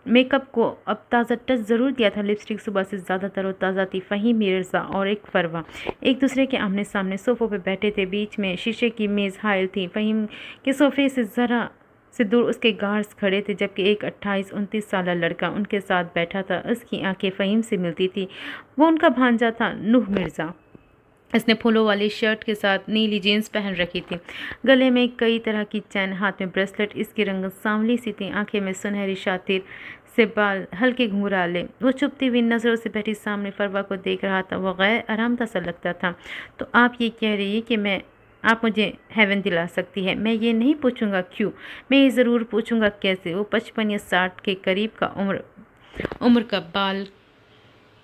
میک اپ کو اب تازہ ٹچ ضرور دیا تھا۔ لپسٹک صبح سے زیادہ تر و تازہ تھی۔ فہیم مرزا اور ایک فروا ایک دوسرے کے آمنے سامنے صوفوں پہ بیٹھے تھے، بیچ میں شیشے کی میز حائل تھی۔ فہیم کے صوفے سے ذرا سے دور اس کے گارڈز کھڑے تھے، جبکہ ایک 28-29 سالہ لڑکا ان کے ساتھ بیٹھا تھا۔ اس کی آنکھیں فہیم سے ملتی تھی، وہ ان کا بھانجا تھا، نوح مرزا۔ اس نے پھولوں والی شرٹ کے ساتھ نیلی جینس پہن رکھی تھی، گلے میں کئی طرح کی چین، ہاتھ میں بریسلٹ، اس کی رنگت سانولی سی تھی، آنکھیں میں سنہری شاطر سے بال ہلکے گھنگرالے۔ وہ چپتی ہوئی نظروں سے بیٹھی سامنے فروا کو دیکھ رہا تھا، وہ غیر آرام سا لگتا تھا۔ تو آپ یہ کہہ رہی ہے کہ آپ مجھے ہیون دلا سکتی ہے؟ میں یہ نہیں پوچھوں گا کیوں، میں یہ ضرور پوچھوں گا کیسے۔ وہ 55 یا 60 کے قریب کا عمر کا، بال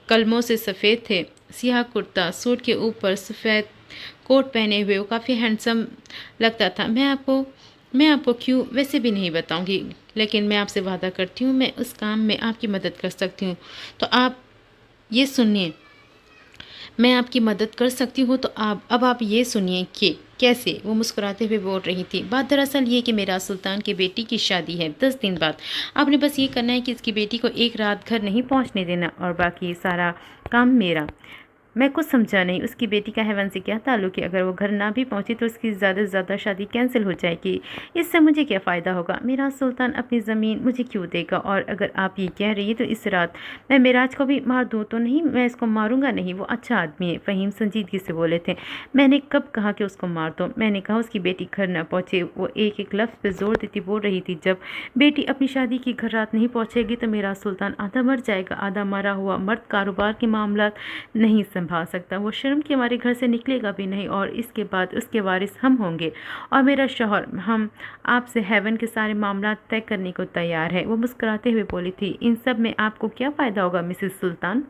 قلموں سے سفید تھے، سیاہ کرتا سوٹ کے اوپر سفید کوٹ پہنے ہوئے وہ کافی ہینڈسم لگتا تھا۔ میں آپ کو کیوں ویسے بھی نہیں بتاؤں گی، لیکن میں آپ سے وعدہ کرتی ہوں میں اس کام میں آپ کی مدد کر سکتی ہوں۔ تو آپ یہ سنیے، میں آپ کی مدد کر سکتی ہوں تو اب آپ یہ سنیے کہ کیسے وہ مسکراتے ہوئے بول رہی تھی۔ بات دراصل یہ کہ میرا سلطان کے بیٹی کی شادی ہے 10 دن بعد۔ آپ نے بس یہ کرنا ہے کہ اس کی بیٹی کو ایک رات گھر نہیں پہنچنے دینا اور باقی سارا کام میرا۔ میں کچھ سمجھا نہیں، اس کی بیٹی کا ہیون سے کیا تعلق ہے؟ اگر وہ گھر نہ بھی پہنچی تو اس کی زیادہ سے زیادہ شادی کینسل ہو جائے گی، اس سے مجھے کیا فائدہ ہوگا؟ میرا سلطان اپنی زمین مجھے کیوں دے گا؟ اور اگر آپ یہ کہہ رہی ہیں تو اس رات میں معراج کو بھی مار دوں تو نہیں؟ میں اس کو ماروں گا نہیں، وہ اچھا آدمی ہے۔ فہیم سنجیدگی سے بولے تھے۔ میں نے کب کہا کہ اس کو مار دو؟ میں نے کہا اس کی بیٹی گھر نہ پہنچے۔ وہ ایک ایک لفظ پہ زور دیتی بول رہی تھی، جب بیٹی اپنی شادی کی گھر رات نہیں پہنچے گی تو میرا سلطان آدھا مر جائے گا۔ آدھا مرا ہوا مرد کاروبار کے معاملات نہیں سنبھال سکتا، وہ شرم کے ہمارے گھر سے نکلے گا بھی نہیں، اور اس کے بعد اس کے وارث ہم ہوں گے اور میرا شوہر۔ ہم آپ سے ہیون کے سارے معاملات طے کرنے کو تیار ہے۔ وہ مسکراتے ہوئے بولی تھی۔ ان سب میں آپ کو کیا فائدہ ہوگا مسز سلطان؟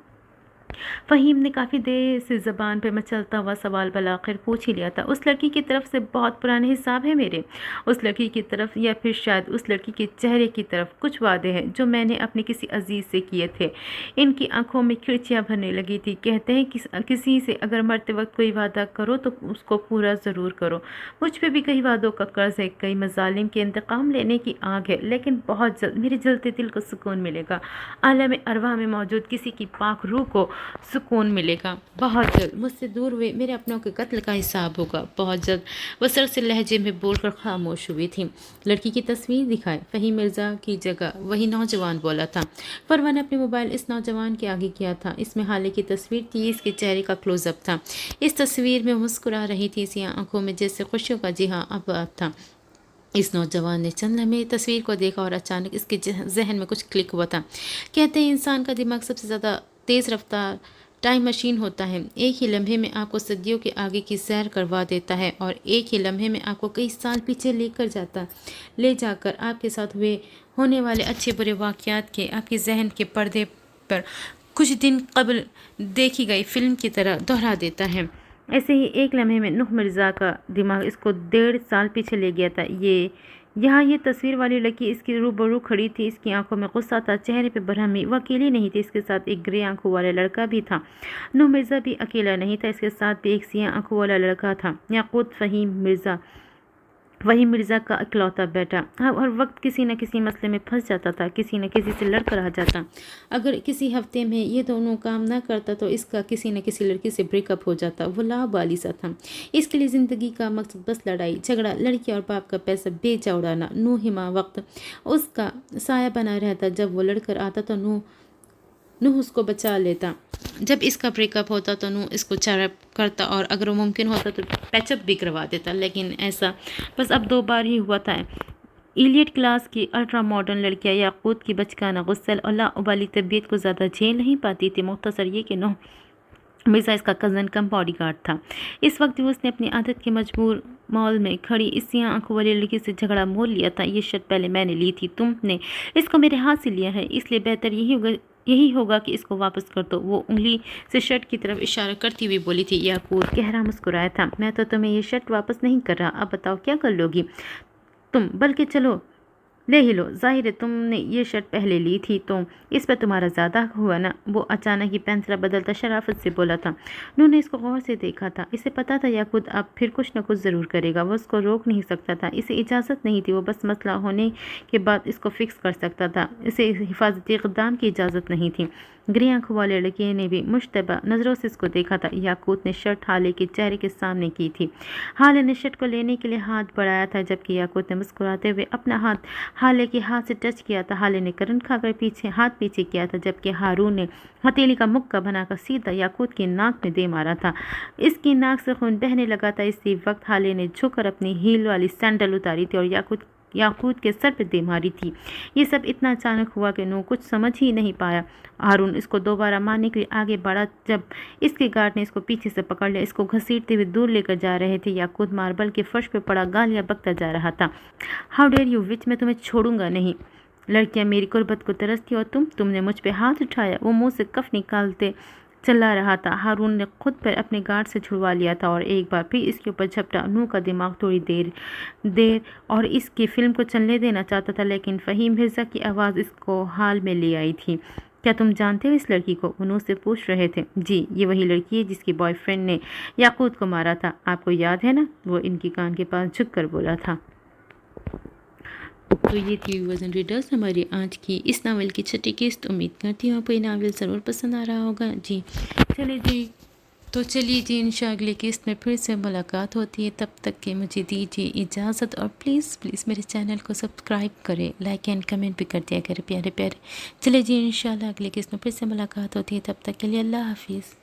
فہیم نے کافی دیر سے زبان پہ مچلتا ہوا سوال بالآخر پوچھ ہی لیا تھا۔ اس لڑکی کی طرف سے بہت پرانے حساب ہیں میرے، اس لڑکی کی طرف، یا پھر شاید اس لڑکی کے چہرے کی طرف کچھ وعدے ہیں جو میں نے اپنے کسی عزیز سے کیے تھے۔ ان کی آنکھوں میں کھرچیاں بھرنے لگی تھی۔ کہتے ہیں کسی سے اگر مرتے وقت کوئی وعدہ کرو تو اس کو پورا ضرور کرو۔ مجھ پہ بھی کئی وعدوں کا قرض ہے، کئی مظالم کے انتقام لینے کی آگ ہے، لیکن بہت جلد میرے جلتے دل کو سکون ملے گا، عالم ارواح میں موجود کسی کی پاک روح کو سکون ملے گا۔ بہت جلد مجھ سے دور ہوئے میرے اپنوں کے قتل کا حساب ہوگا، بہت جلد۔ وہ سرسری لہجے میں بول کر خاموش ہوئی تھی۔ لڑکی کی تصویر دکھائے، فہیم مرزا کی جگہ وہی نوجوان بولا تھا۔ پروان نے اپنے موبائل اس نوجوان کے آگے کیا تھا۔ اس میں حالے کی تصویر تھی، اس کے چہرے کا کلوز اپ تھا۔ اس تصویر میں مسکرا رہی تھی، سیاہ آنکھوں میں جیسے خوشیوں کا جہاں آباد تھا۔ اس نوجوان نے چند لمحے تصویر کو دیکھا اور اچانک اس کے ذہن میں کچھ کلک ہوا تھا۔ کہتے ہیں انسان کا دماغ سب سے زیادہ تیز رفتار ٹائم مشین ہوتا ہے، ایک ہی لمحے میں آپ کو صدیوں کے آگے کی سیر کروا دیتا ہے اور ایک ہی لمحے میں آپ کو کئی سال پیچھے لے جا کر آپ کے ساتھ ہونے والے اچھے برے واقعات کے آپ کے ذہن کے پردے پر کچھ دن قبل دیکھی گئی فلم کی طرح دہرا دیتا ہے۔ ایسے ہی ایک لمحے میں نوح مرزا کا دماغ اس کو 1.5 سال پیچھے لے گیا تھا۔ یہاں یہ تصویر والی لڑکی اس کی روبرو کھڑی تھی، اس کی آنکھوں میں غصہ تھا، چہرے پہ برہمی۔ وہ اکیلی نہیں تھی، اس کے ساتھ ایک گرے آنکھوں والا لڑکا بھی تھا۔ نوح مرزا بھی اکیلا نہیں تھا، اس کے ساتھ بھی ایک سیاہ آنکھوں والا لڑکا تھا، یاقوت، فہیم مرزا کا اکلوتا بیٹا۔ ہر وقت کسی نہ کسی مسئلے میں پھنس جاتا تھا، کسی نہ کسی سے لڑ کر آ جاتا۔ اگر کسی ہفتے میں یہ دونوں کام نہ کرتا تو اس کا کسی نہ کسی لڑکی سے بریک اپ ہو جاتا۔ وہ لابالی سا تھا، اس کے لیے زندگی کا مقصد بس لڑائی جھگڑا، لڑکی اور باپ کا پیسہ بیچا اڑانا۔ نوح ہمہ وقت اس کا سایہ بنا رہتا، جب وہ لڑ کر آتا تو نوح اس کو بچا لیتا، جب اس کا بریک اپ ہوتا تو نوح اس کو چیئرپ کرتا اور اگر وہ ممکن ہوتا تو پیچ اپ بھی کروا دیتا، لیکن ایسا بس اب 2 بار ہی ہوا تھا۔ ایلیٹ کلاس کی الٹرا ماڈرن لڑکیاں یاقوت کی بچکانہ غسل اور لاابالی طبیعت کو زیادہ جھیل نہیں پاتی تھی۔ مختصر یہ کہ نوح مرزا اس کا کزن کم باڈی گارڈ تھا۔ اس وقت بھی اس نے اپنی عادت کے مجبور مال میں کھڑی اس سیاہ آنکھوں والی لڑکی سے جھگڑا مول لیا تھا۔ یہ شرط پہلے میں نے لی تھی، تم نے اس کو میرے ہاتھ سے لیا ہے، اس لیے بہتر یہی ہوگا کہ اس کو واپس کر دو۔ وہ انگلی سے شرٹ کی طرف اشارہ کرتی ہوئی بولی تھی۔ یاقوت گہرا مسکرایا تھا۔ میں تو تمہیں یہ شرٹ واپس نہیں کر رہا، اب بتاؤ کیا کر لو گی تم؟ بلکہ چلو لے ہی لو، ظاہر ہے تم نے یہ شرٹ پہلے لی تھی تو اس پہ تمہارا زیادہ حق ہوا نا۔ وہ اچانک ہی پینسلا بدلتا شرافت سے بولا تھا۔ نوح نے اس کو غور سے دیکھا تھا، اسے پتا تھا یاقوت اب پھر کچھ نہ کچھ ضرور کرے گا۔ وہ اس کو روک نہیں سکتا تھا، اسے اجازت نہیں تھی، وہ بس مسئلہ ہونے کے بعد اس کو فکس کر سکتا تھا، اسے حفاظتی اقدام کی اجازت نہیں تھی۔ گری آنکھوں والے لڑکے نے بھی مشتبہ نظروں سے اس کو دیکھا تھا۔ یاقوت نے شرٹ حالے کے چہرے کے سامنے کی تھی۔ حالے نے شرٹ کو لینے کے لیے ہاتھ بڑھایا تھا، جبکہ یاقوت نے مسکراتے ہوئے اپنا ہاتھ حالے کے ہاتھ سے ٹچ کیا تھا۔ حالے نے کرن کھا کر ہاتھ پیچھے کیا تھا، جبکہ ہارون نے ہتھیلی کا مکہ بنا کر سیدھا یاقوت کی ناک میں دے مارا تھا۔ اس کی ناک سے خون بہنے لگا تھا۔ اسی وقت حالے نے جھک کر اپنی ہیل والی سینڈل اتاری تھی اور یاقوت کے سر پہ دے ماری تھی۔ یہ سب اتنا اچانک ہوا کہ نوح کچھ سمجھ ہی نہیں پایا۔ ہارون اس کو دوبارہ مارنے کے لیے آگے بڑھا، جب اس کے گارڈ نے اس کو پیچھے سے پکڑ لیا، اس کو گھسیٹتے ہوئے دور لے کر جا رہے تھے۔ یاقوت ماربل کے فرش پہ پڑا گالیاں بکتا جا رہا تھا۔ ہاؤ ڈیئر یو وچ، میں تمہیں چھوڑوں گا نہیں۔ لڑکیاں میری قربت کو ترستی اور تم نے مجھ پہ ہاتھ اٹھایا۔ وہ منہ سے کف نکالتے چلا رہا تھا۔ ہارون نے خود پر اپنے گارڈ سے چھڑوا لیا تھا اور ایک بار پھر اس کے اوپر جھپٹا۔ نوح کا دماغ تھوڑی دیر اور اس کی فلم کو چلنے دینا چاہتا تھا، لیکن فہیم مرزا کی آواز اس کو حال میں لے آئی تھی۔ کیا تم جانتے ہو اس لڑکی کو؟ انہوں سے پوچھ رہے تھے۔ جی، یہ وہی لڑکی ہے جس کی بوائے فرینڈ نے یاقوت کو مارا تھا، آپ کو یاد ہے نا؟ وہ ان کی کان کے پاس جھک کر بولا تھا۔ تو یہ تھی وزن ریڈرز ہماری آج کی اس ناول کی چھٹی قسط۔ امید کرتی ہوں آپ کو یہ ناول ضرور پسند آ رہا ہوگا۔ جی چلیے جی انشاءاللہ اگلی قسط میں پھر سے ملاقات ہوتی ہے، تب تک کہ مجھے دیجیے اجازت، اور پلیز میرے چینل کو سبسکرائب کریں، لائک اینڈ کمنٹ بھی کر دیا کریں پیارے پیارے۔ چلیے جی انشاءاللہ اگلی قسط میں پھر سے ملاقات ہوتی ہے، تب تک کے لیے اللہ حافظ۔